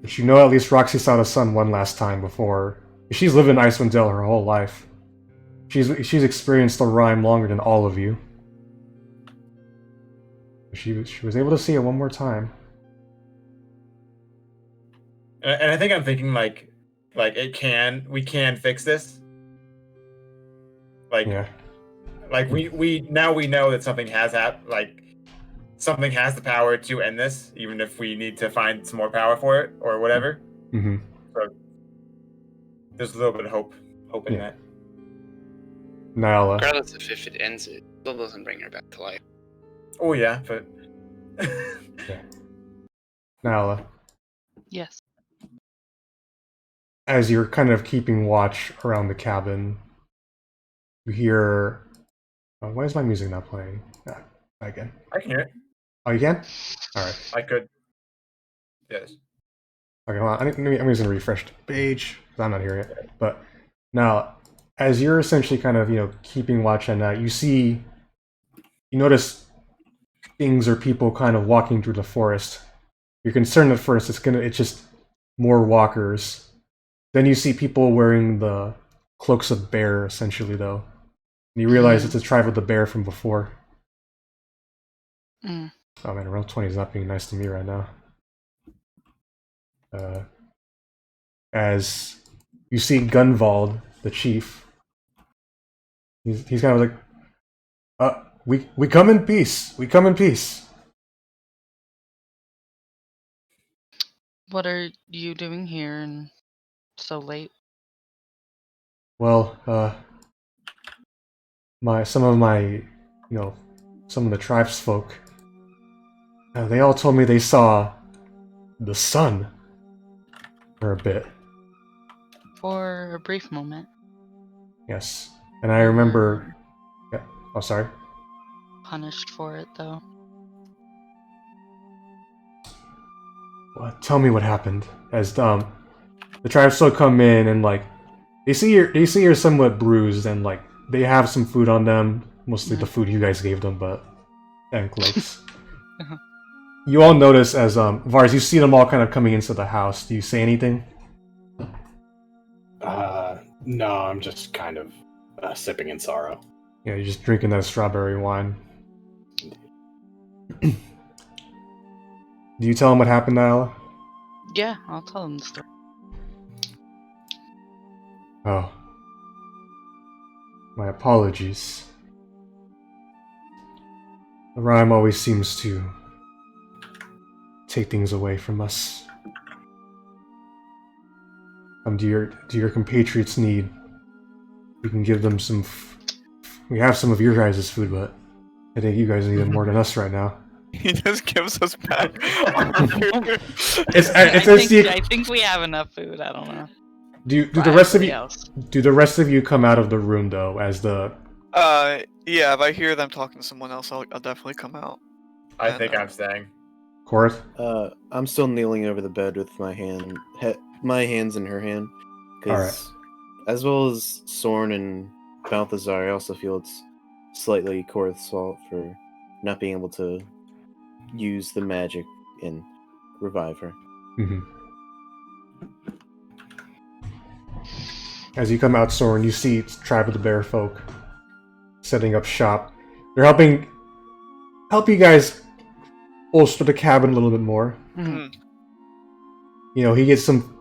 But at least Roxy saw the sun one last time before. She's lived in Icewind Dale her whole life. She's experienced the rime longer than all of you. She was able to see it one more time. And I think I'm thinking like we can fix this. Like we know that something has something has the power to end this, even if we need to find some more power for it or whatever. Mm-hmm. So there's a little bit of hope in that. Nyala. Regardless if it ends it still doesn't bring her back to life. Oh yeah, but Nyala. Yes. As you're kind of keeping watch around the cabin, you hear... why is my music not playing? Again. I can hear it. Oh, you can? Alright. I could. Yes. Okay, hold on. I'm just going to refresh the page, because I'm not hearing it. But now, as you're essentially kind of, keeping watch on that, you notice things or people kind of walking through the forest. You're concerned at first, it's just more walkers. Then you see people wearing the cloaks of bear, essentially, though. And you realize it's a tribe of the bear from before. Oh man, roll 20 is not being nice to me right now. As you see Gunvald, the chief, he's kind of like, we come in peace. We come in peace. What are you doing here and so late? Well, some of the tribesfolk, they all told me they saw the sun for a bit. For a brief moment. Yes, and I remember. Yeah. Oh, sorry. Punished for it, though. Well, tell me what happened. As the tribesfolk come in and they see you're somewhat bruised and they have some food on them, mostly the food you guys gave them, and cloaks. You all notice as Vars, you see them all kind of coming into the house. Do you say anything? No, I'm just kind of sipping in sorrow. Yeah, you're just drinking that strawberry wine. Do you tell them what happened, Nyla? Yeah, I'll tell them the story. Oh. My apologies. The rhyme always seems to take things away from us. Do your compatriots need? We can give them some. We have some of your guys' food, but I think you guys need it more than us right now. He just gives us back. I think we have enough food. I don't know. Do the rest of you? Do the rest of you come out of the room though? As the. Yeah. If I hear them talking to someone else, I'll definitely come out. I think I'm staying. Correth? I'm still kneeling over the bed with my hands in her hand. Alright. As well as Sorn and Balthazar, I also feel it's slightly Correth's fault for not being able to use the magic and revive her. Mm-hmm. As you come out, Sorn, you see Tribe of the Bear folk setting up shop. They're help you guys bolster the cabin a little bit more. Mm-hmm. He gets some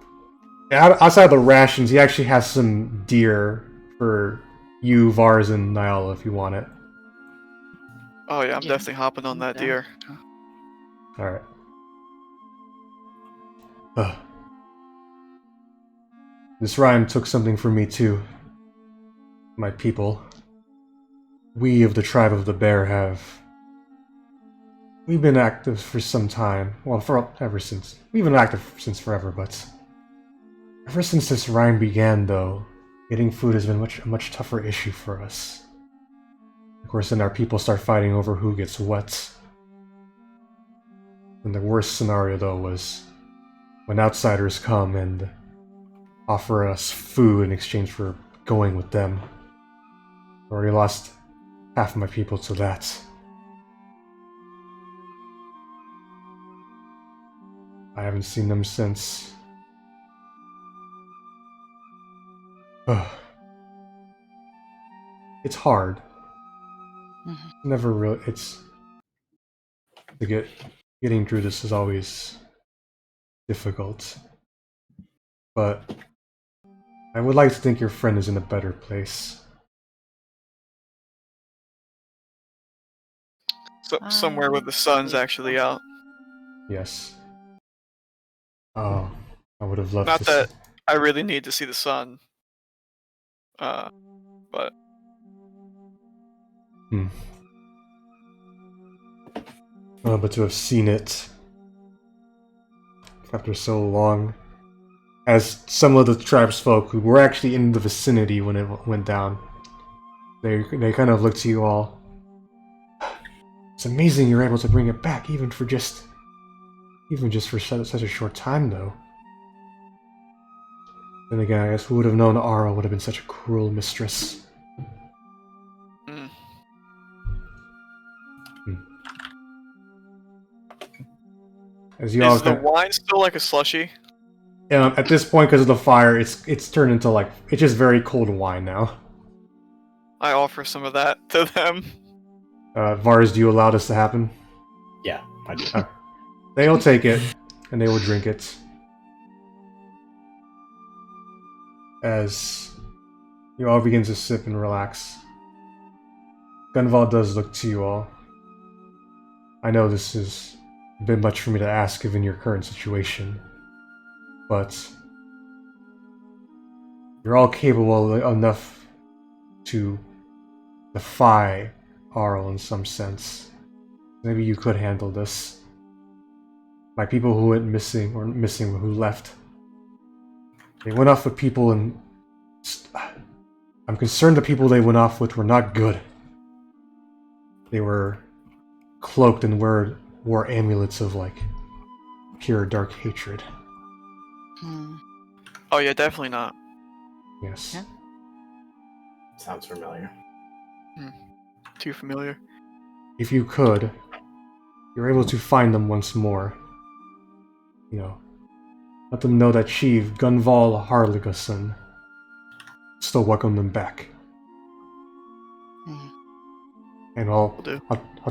outside of the rations. He actually has some deer for you, Vars, and Nyala if you want it. Oh yeah, I'm Yeah. definitely hopping on that Yeah. deer. Alright. This rhyme took something from me too. My people. We of the tribe of the bear have... We've been active for some time. Well, we've been active since forever, but... Ever since this rhyme began, though, getting food has been a much tougher issue for us. Of course, then our people start fighting over who gets what. And the worst scenario, though, was when outsiders come and offer us food in exchange for going with them. I already lost half of my people to that. I haven't seen them since. It's hard. Never really. Getting through this is always difficult. But I would like to think your friend is in a better place. So, somewhere where the sun's actually out. Yes. Oh, I would have loved Not to that see. I really need to see the sun. But But to have seen it after so long, as some of the tribesfolk who were actually in the vicinity when it went down, they kind of looked to you all. It's amazing you're able to bring it back, even for just for such a short time, though. Then again, I guess who would have known Ara would have been such a cruel mistress? As you all is the wine still like a slushy? at this point, because of the fire, it's turned into like it's just very cold wine now. I offer some of that to them. Vars, do you allow this to happen? Yeah, I do. They will take it, and they will drink it. As you all begin to sip and relax, Gunval does look to you all. I know this is a bit much for me to ask given your current situation, but you're all capable enough to defy Arl in some sense. Maybe you could handle this. My people who went missing, who left, they went off with people and... I'm concerned the people they went off with were not good. They were cloaked and wore amulets of, like, pure dark hatred. Oh yeah, definitely not. Yes. Yeah. Sounds familiar. Too familiar. If you could, you're able to find them once more. You know, let them know that Chief Gunval Harligason still welcome them back. And I'll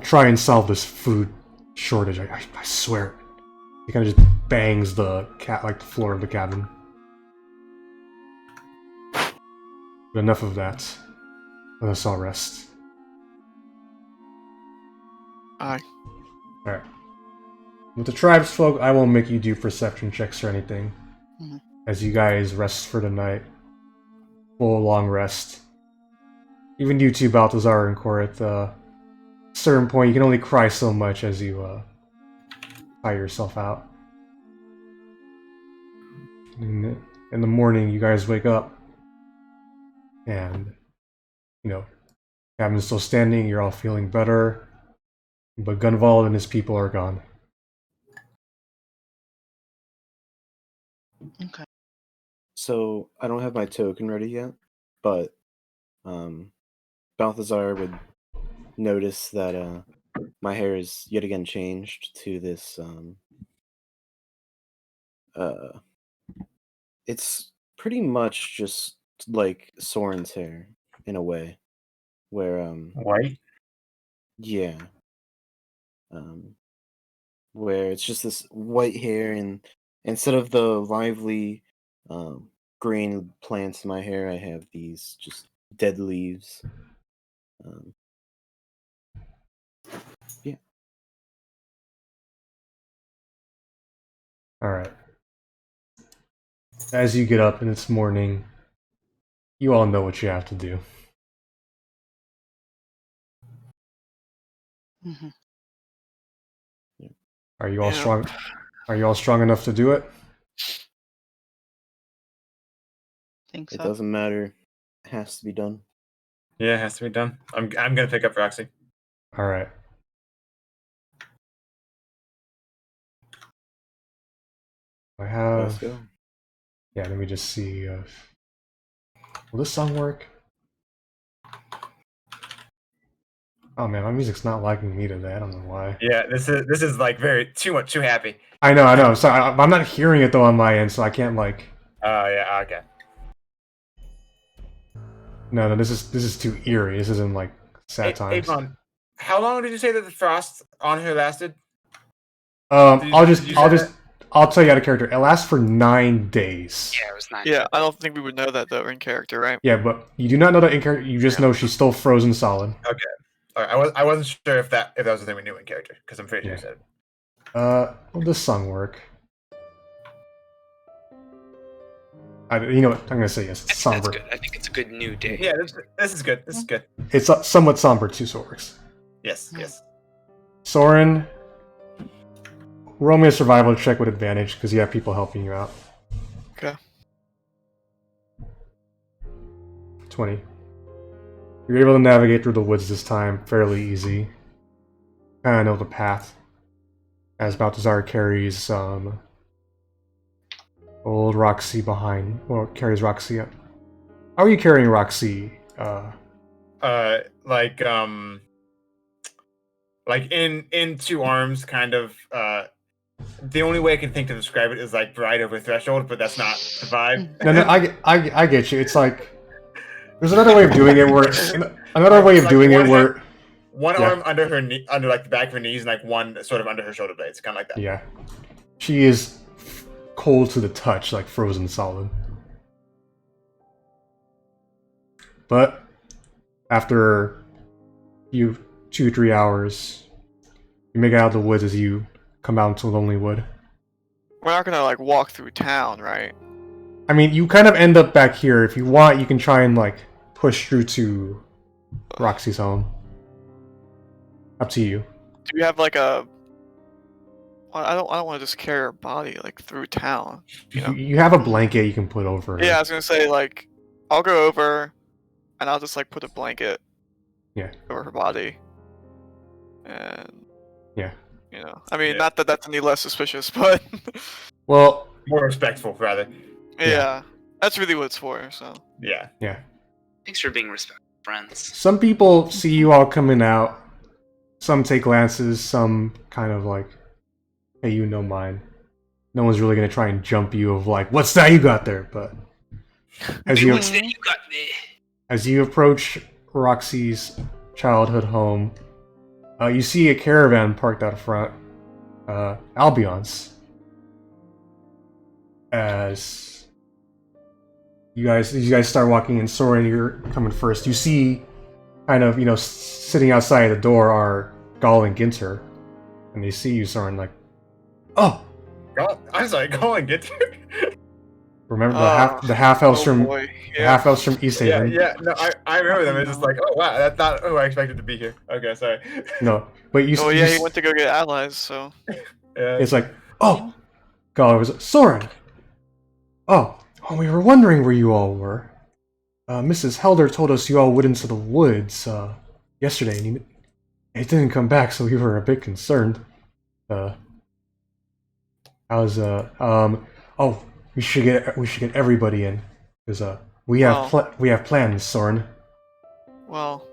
try and solve this food shortage. I swear. He kind of just bangs the floor of the cabin. But enough of that. Let us all rest. Aye. Alright. With the tribesfolk, I won't make you do perception checks or anything. As you guys rest for the night. Full long rest. Even you two, Balthazar and Correth, at a certain point you can only cry so much as you tire yourself out. In the morning, you guys wake up. And, you know, cabin's still standing, you're all feeling better. But Gunvald and his people are gone. Okay. So I don't have my token ready yet, but Balthazar would notice that my hair is yet again changed to this it's pretty much just like Sorrin's hair in a way, where White? yeah, where it's just this white hair, and instead of the lively green plants in my hair, I have these just dead leaves. Alright. As you get up and it's morning, you all know what you have to do. Mhm. Are you all Yeah. strong? Are you all strong enough to do it? Think It so. doesn't matter. It has to be done. Yeah, it has to be done. I'm gonna pick up Roxy. Alright. I have... Let's go. Yeah, let me just see. Will this song work? Oh man, my music's not liking me today. I don't know why. Yeah, this is like too happy. I know. I'm sorry. I'm not hearing it though on my end, so I can't like. Oh yeah, okay. No, this is too eerie. This isn't like sad times. Avon, how long did you say that the frost on her lasted? I'll tell you out of character. It lasts for 9 days. Yeah, it was 9. Yeah, I don't think we would know that though in character, right? Yeah, but you do not know that in character. You just know she's still frozen solid. Okay. All right, I wasn't sure if that was the thing we knew in character because I'm pretty sure you said it. Will this song work? You know what? I'm gonna say yes. It's I think somber. that's good. I think it's a good new day. Yeah, this is good. This is good. It's somewhat somber too, so it works. Yes, yes. Sorrin, roll me a survival check with advantage because you have people helping you out. Okay. 20. You're able to navigate through the woods this time fairly easy. Kind of know the path. As Balthazar carries old Roxy behind, or carries Roxy up. How are you carrying Roxy? Like in 2 arms, kind of. The only way I can think to describe it is like bride over threshold, but that's not the vibe. No, I get you. It's like there's another way of doing it where One Yeah. arm under her knee, under like the back of her knees, and like one sort of under her shoulder blades, kind of like that. Yeah, she is cold to the touch, like frozen solid. But after 2-3 hours, you make it out of the woods as you come out into Lonelywood. We're not gonna like walk through town, right? I mean, you kind of end up back here. If you want, you can try and like push through to Roxy's home. Up to you. Do we have like a? Well, I don't want to just carry her body like through town. You know? You have a blanket you can put over her. Yeah, I was gonna say like, I'll go over, and I'll just like put a blanket. Yeah. Over her body. And. Yeah. You know, I mean, Yeah. not that that's any less suspicious, but. Well, More respectful, rather. Yeah, that's really what it's for. So. Yeah. yeah. Thanks for being respectful, friends. Some people see you all coming out. Some take glances. Some kind of like, hey, you know mine. No one's really gonna try and jump you of like, what's that you got there? But as Hey, you what's that you got there? as you approach Roxy's childhood home, you see a caravan parked out front. Albion's. As you guys start walking in, Sorrin, you're coming first. You see, kind of, sitting outside the door are Gall and Ginter, and they see you, Sorrin, like, oh, I'm sorry, go and get you. remember the half elves from boy. the half elves from Easthaven. Yeah. No, I remember them. It's just like, oh wow, that's not who I expected to be here. Okay, sorry. No, but you. Oh you yeah, s- he went to go get allies. So. Yeah. It's like, oh, Gall was Sorrin. Oh, we were wondering where you all were. Mrs. Helder told us you all went into the woods yesterday, and it didn't come back, so we were a bit concerned. We should get everybody in because we have plans, Sorrin. Well,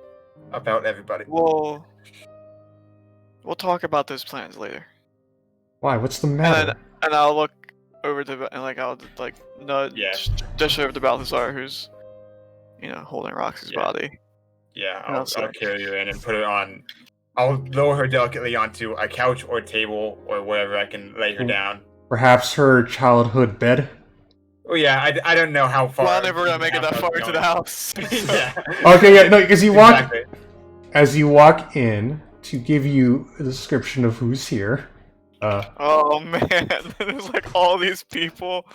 About everybody. we'll talk about those plans later. Why? What's the matter? And I'll look over to and like I'll like nudge Yeah. dish over to Balthazar, who's holding Roxy's Yeah. body. Yeah, And I'll carry her in and put her on. I'll lower her delicately onto a couch or table or wherever I can lay her down. Perhaps her childhood bed. Oh yeah, I don't know how far. Well, I'm never gonna make it that far into the house. Yeah. Okay, yeah, no, because Exactly. as you walk in, to give you a description of who's here, Oh man, there's like all these people.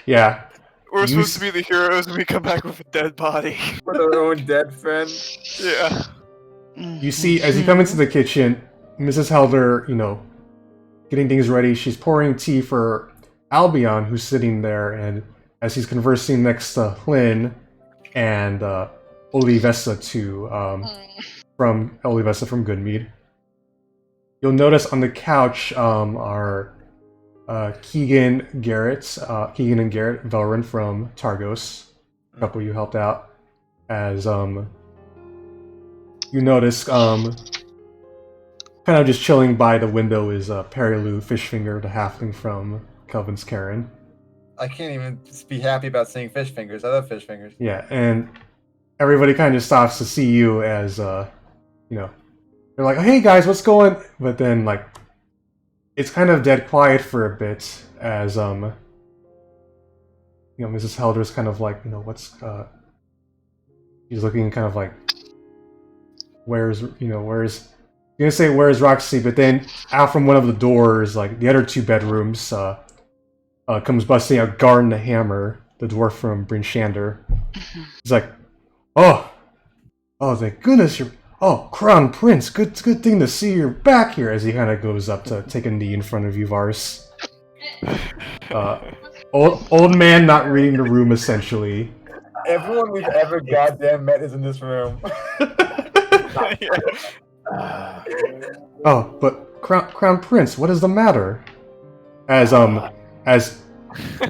Yeah. We're You supposed to be the heroes, and we come back with a dead body. For their own dead friend. Yeah. You see, as you come into the kitchen, Mrs. Helder, getting things ready. She's pouring tea for Albion, who's sitting there, and as he's conversing next to Hlin and Olivessa from Goodmead. You'll notice on the couch are Keegan and Garrett Velrin from Targos. A couple you helped out. As you notice, kind of just chilling by the window is Perilou Fishfinger, the halfling from Kelvin's Cairn. I can't even be happy about seeing fish fingers. I love fish fingers. Yeah, and everybody kind of just stops to see you as, they're like, hey guys, what's going? But then, like, it's kind of dead quiet for a bit as, Mrs. Helder's kind of like, she's looking kind of like, where's Roxy? But then out from one of the doors, like the other two bedrooms, comes busting out Garn the Hammer, the dwarf from Bryn Shander. He's like, oh, thank goodness Crown Prince, good thing to see you're back here, as he kind of goes up to take a knee in front of you, Vars. Old man not reading the room, essentially. Everyone we've ever goddamn met is in this room. Oh, but Crown Prince, what is the matter? As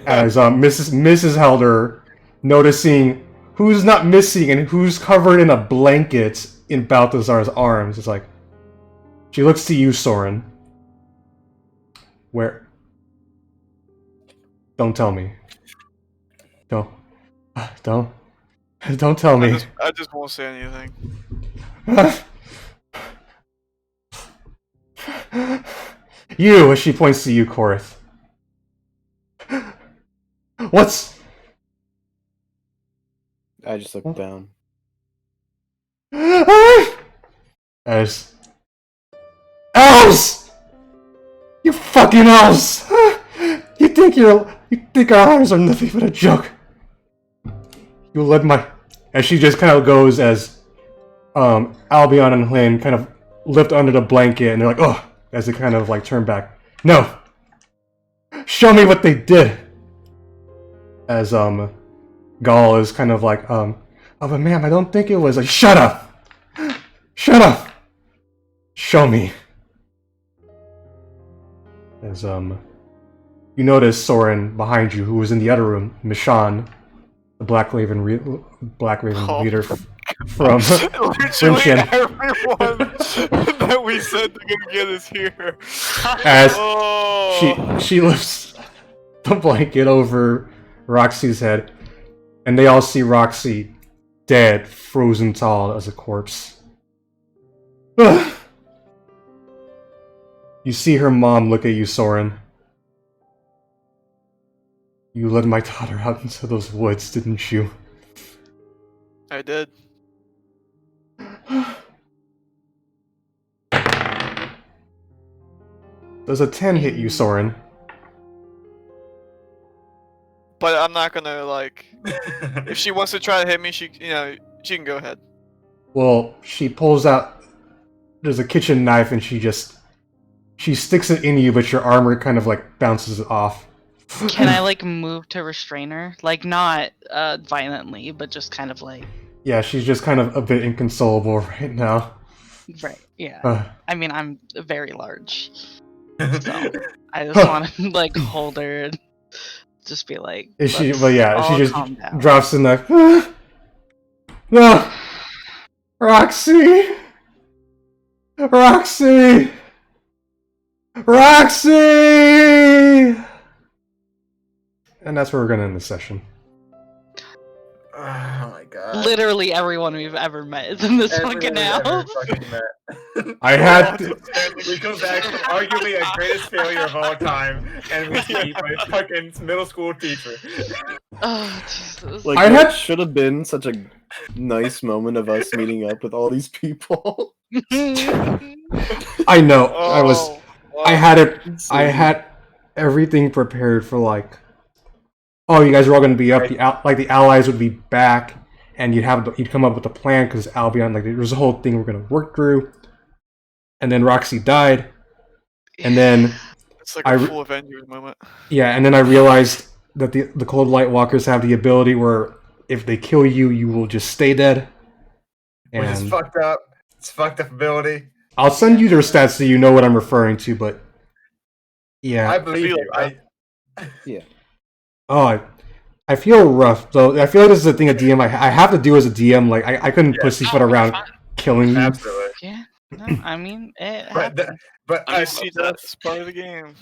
Mrs. Helder, noticing who's not missing and who's covered in a blanket in Balthazar's arms, it's like, she looks to you, Sorrin. Where? Don't tell me. Don't tell me. I just won't say anything. You, as she points to you, Correth. What's... I just look down. As... Elves! You fucking elves! You think our lives are nothing but a joke. You led my... As she just kind of goes as Albion and Hlin kind of lift under the blanket and they're like, oh, as they kind of like turn back. No! Show me what they did! As Gaul is kind of like, oh, but ma'am, I don't think it was like, shut up! Shut up! Show me. As you notice Sorrin behind you, who was in the other room, Mishan, the Black Raven leader from Literally everyone that we said to go get is here. As she lifts the blanket over Roxy's head, and they all see Roxy dead, frozen tall as a corpse. You see her mom look at you, Sorrin. You led my daughter out into those woods, didn't you? I did. Does a 10 hit you, Sorrin? But I'm not gonna, like... if she wants to try to hit me, she can go ahead. Well, she pulls out... There's a kitchen knife and she sticks it in you, but your armor kind of like bounces it off. Can I like move to restrain her? Like not violently, but just kind of like... Yeah, she's just kind of a bit inconsolable right now. Right, yeah. I mean, I'm very large. So I just want to like hold her and just be like... She just drops the knife. No! Roxy! Roxy! Roxy! And that's where we're gonna end the session. Oh my god. Literally everyone we've ever met is in this fucking house. I had to... We come back to arguably the greatest failure of all time, and we see my fucking middle school teacher. Oh, Jesus. Like, should have been such a nice moment of us meeting up with all these people. I know. Oh, I had it. I had everything prepared for like. Oh, you guys are all going to be up. The allies would be back, and you'd come up with a plan because Albion, like, there's a whole thing we're going to work through. And then Roxy died, and then It's like a full Avengers moment. Yeah, and then I realized that the Cold Light Walkers have the ability where if they kill you, you will just stay dead. Which is fucked up. It's fucked up ability. I'll send you their stats so you know what I'm referring to, but yeah. I believe you. Yeah. Oh, I feel rough though. I feel like this is a thing a DM I have to do as a DM. Like I couldn't pussyfoot around killing you. Absolutely. Yeah. No, I mean it happens. But I see that's part of the game.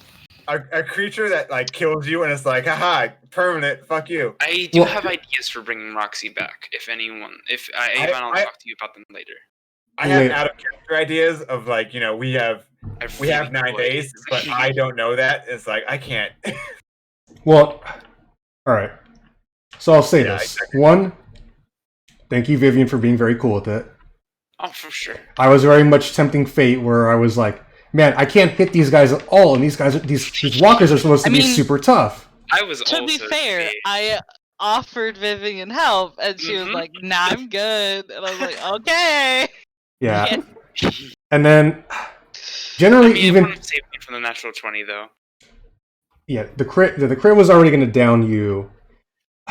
A creature that like kills you and it's like, haha, permanent. Fuck you. I do have ideas for bringing Roxy back. If I'll talk to you about them later. I have out of character ideas of like, you know, we have 9 days, but I don't know that. It's like I can't. Well, all right. So I'll say this. Exactly. One, thank you, Vivian, for being very cool with it. Oh, for sure. I was very much tempting fate, where I was like, man, I can't hit these guys at all, and these walkers are supposed to be super tough. I was to be fair, I offered Vivian help, and she was like, "Nah, I'm good," and I was like, "Okay." Yeah. And then, generally, even saved me from the natural 20 though. Yeah, the crit was already going to down you.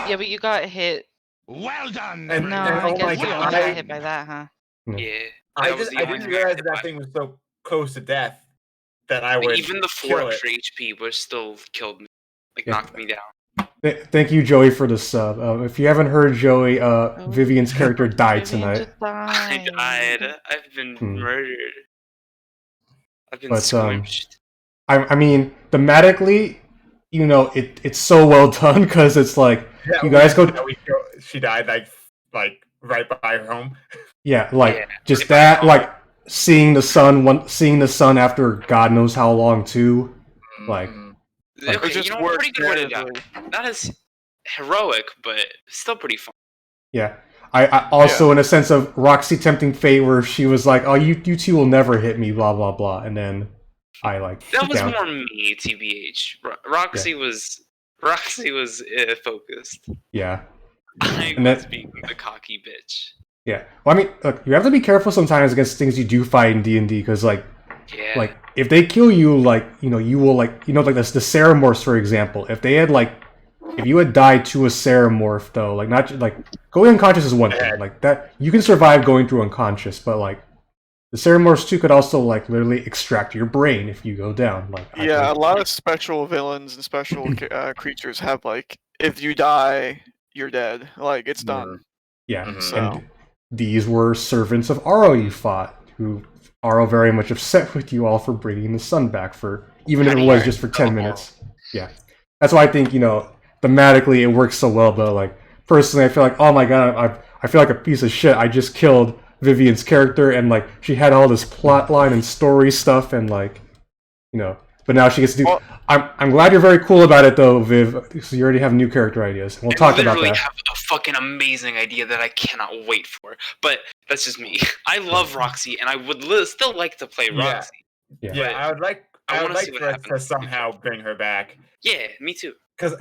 Yeah, but you got hit. Well done. And I guess you only got hit by that, huh? Yeah. I didn't realize that thing was so close to death that I would. Even the 4 extra HP was still killed me, knocked me down. Thank you, Joey, for the sub. If you haven't heard Joey, Vivian's character died tonight. I died. I've been murdered. I've been squished. I mean, thematically, you know, it's so well done because it's like you guys go. She died like right by her home. Yeah, just that, like seeing the sun after God knows how long too, like. Okay, you know, pretty good way to die. That is heroic, but still pretty fun. Yeah, I also in a sense of Roxy tempting fate, where she was like, "Oh, you two will never hit me," blah blah blah, and then I that was more me, tbh. Roxy was focused. Yeah, I was being the cocky bitch. Yeah, well, I mean, look, you have to be careful sometimes against things you do fight in D&D because, like if they kill you, you will the ceremorphs, for example. If you had died to a ceremorph, though, going unconscious is one thing, like that you can survive going through unconscious, but the ceremorphs too could also literally extract your brain if you go down. A lot of special villains and special creatures have if you die, you're dead. It's done. Yeah, and these were servants of Aro you fought, who Aro very much upset with you all for bringing the sun back even if it was just for 10 minutes. Yeah, that's why I think thematically it works so well. Though, personally, I feel like, oh my god, I feel like a piece of shit. I just killed Vivian's character, and she had all this plot line and story stuff, and but now she gets to do. Well, I'm glad you're very cool about it though, Viv, because you already have new character ideas. We'll talk about that. I have a fucking amazing idea that I cannot wait for, but that's just me. I love Roxy, and I would still like to play Roxy. Yeah, I would like for us to somehow bring her back. Yeah, me too. Because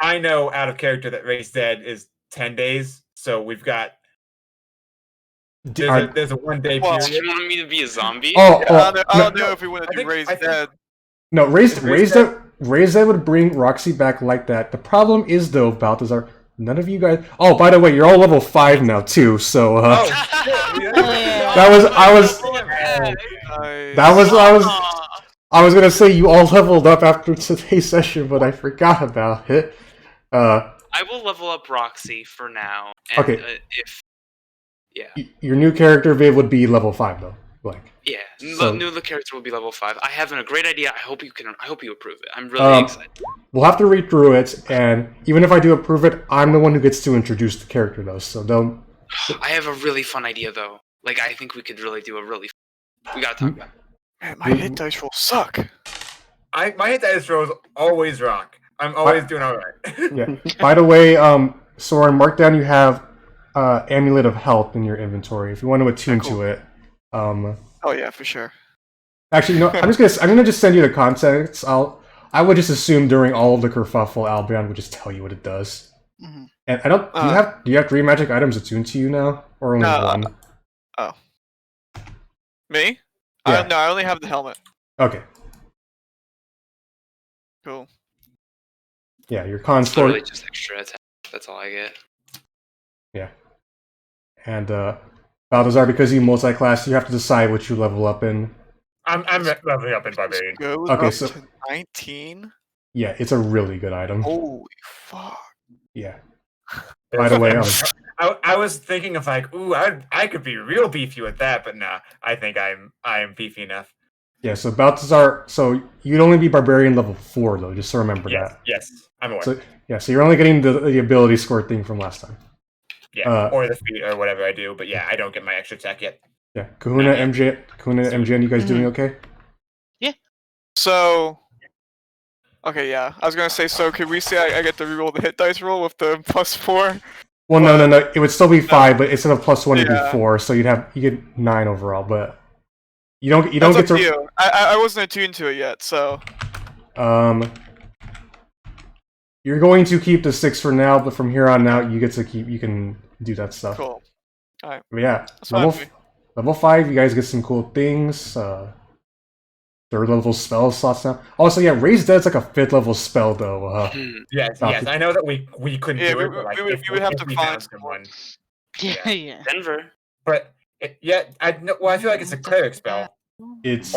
I know out of character that Race Dead is 10 days, so we've got. There's a 1 day period. You want me to be a zombie? I don't know if we want to do Race Dead. No, Raise Dead would bring Roxy back like that. The problem is, though, Balthazar, none of you guys... Oh, by the way, you're all level 5 now, too, so... I was gonna say you all leveled up after today's session, but I forgot about it. I will level up Roxy for now. And, okay. Yeah. Your new character, Viv, would be level 5, though. Yeah, the character will be level 5. I have a great idea. I hope you approve it. I'm really excited. We'll have to read through it, and even if I do approve it, I'm the one who gets to introduce the character, though. So don't. I have a really fun idea, though. I think we could really do a really. We gotta talk about it. Man, my hit dice rolls suck. My hit dice rolls always rock. I'm always doing all right. Yeah. By the way, Sorrin, mark down you have Amulet of Health in your inventory if you want to attune to it. Oh yeah, for sure. Actually, no. I'm gonna just send you the context. I would just assume during all of the kerfuffle, Albion would just tell you what it does. Mhm. And I don't. Do you have 3 magic items attuned to you now, or only one? Oh. Me? Yeah. No, I only have the helmet. Okay. Cool. Yeah, your con's It's literally just extra attack. That's all I get. Yeah. And Balthazar, because you multi-class, you have to decide what you level up in. I'm leveling up in barbarian. Goes Okay, up so to 19. yeah, it's a really good item. Holy fuck. Yeah. By the way, I was thinking of like, ooh, I could be real beefy with that, but nah, I think I am beefy enough. yeah. So Balthazar, so you'd only be barbarian level 4 though. Just to remember that. Yes, I'm aware. So yeah, so you're only getting the ability score thing from last time. Yeah, or the feat or whatever I do, but yeah, I don't get my extra attack yet. Yeah, Kahuna, MJ, you guys doing okay? Yeah. So. Okay, yeah. I was gonna say, so could we say I get to reroll the hit dice roll with the +4? Well, no. It would still be 5, but instead of +1, it'd be 4. So you get 9 overall, but you don't get to. You. I wasn't attuned to it yet, so. You're going to keep the 6 for now, but from here on out, you get to keep. You can do that stuff. Cool. All right. But yeah, That's level 5, you guys get some cool things. 3rd level spell slots now. Also, yeah, Raise Dead's like a 5th level spell though. Yes. I know that we couldn't do it, but like we would have to find someone. Yeah. Denver. But I feel like it's a cleric spell. It's.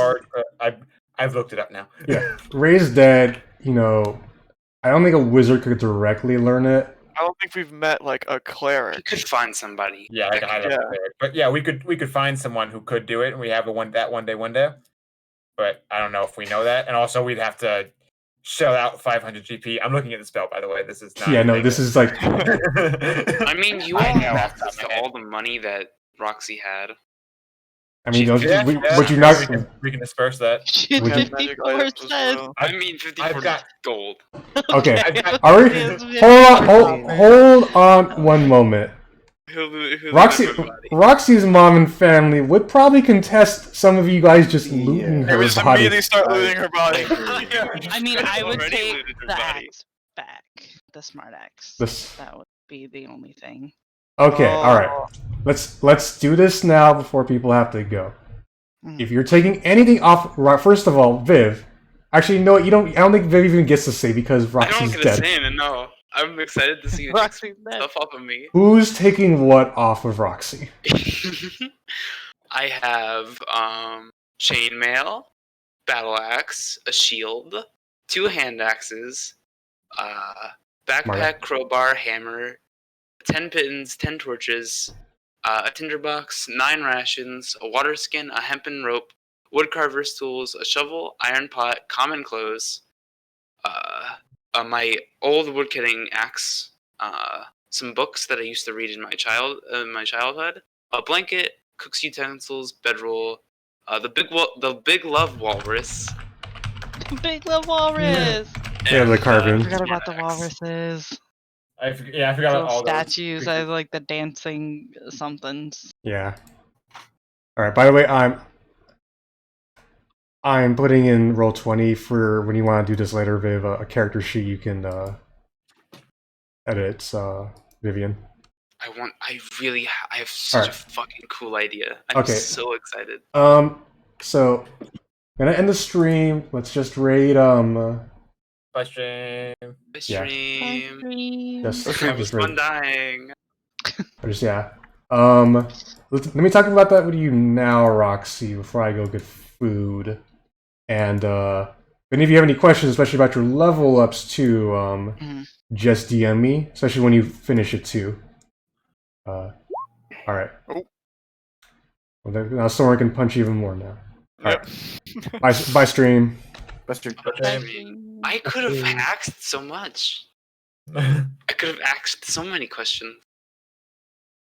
I've looked it up now. Yeah, Raise Dead. I don't think a wizard could directly learn it. I don't think we've met like a cleric. You could find somebody. Yeah, like a high level cleric. But yeah, we could find someone who could do it, and we have one day. But I don't know if we know that, and also we'd have to shell out 500 GP. I'm looking at the spell, by the way. This is not. Yeah, no, this is like. I mean, you all have access to all the money that Roxy had. I mean, would you not? not? We can disperse that. Shit, 54 cents. I mean, 54 gold. Okay, are we? Hold on one moment. Roxy's mom and family would probably contest some of you guys just looting her body. Immediately start looting her body. I mean, I would take the axe back, the smart axe. That would be the only thing. Okay, all right. Let's do this now before people have to go. If you're taking anything off, first of all, Viv. Actually, no, you don't. I don't think Viv even gets to say because Roxy's dead. I don't get to say it. No, I'm excited to see you take stuff off of me. Who's taking what off of Roxy? I have chainmail, battle axe, a shield, 2 hand axes, backpack, crowbar, hammer, 10 pittons, 10 torches, a tinderbox, 9 rations, a water skin, a hempen rope, woodcarver's tools, a shovel, iron pot, common clothes, my old woodcutting axe, some books that I used to read in my childhood, a blanket, cook's utensils, bedroll, the big love walrus. Big love walrus. Yeah, the carving. I forgot about the walruses. I forgot about all statues. those. I like the dancing somethings. Yeah. All right. By the way, I'm putting in Roll20 for when you want to do this later, Viv. A character sheet you can edit. Vivian. I have such a fucking cool idea. I'm so excited. So gonna end the stream. Let's just raid By stream. It was fun dying. Let me talk about that with you now, Roxy, before I go get food. And if any of you have any questions, especially about your level ups too, just DM me, especially when you finish it too. Alright. Well, now Sorrin can punch even more now. Alright. Bye stream. I could have axed so much. I could have axed so many questions.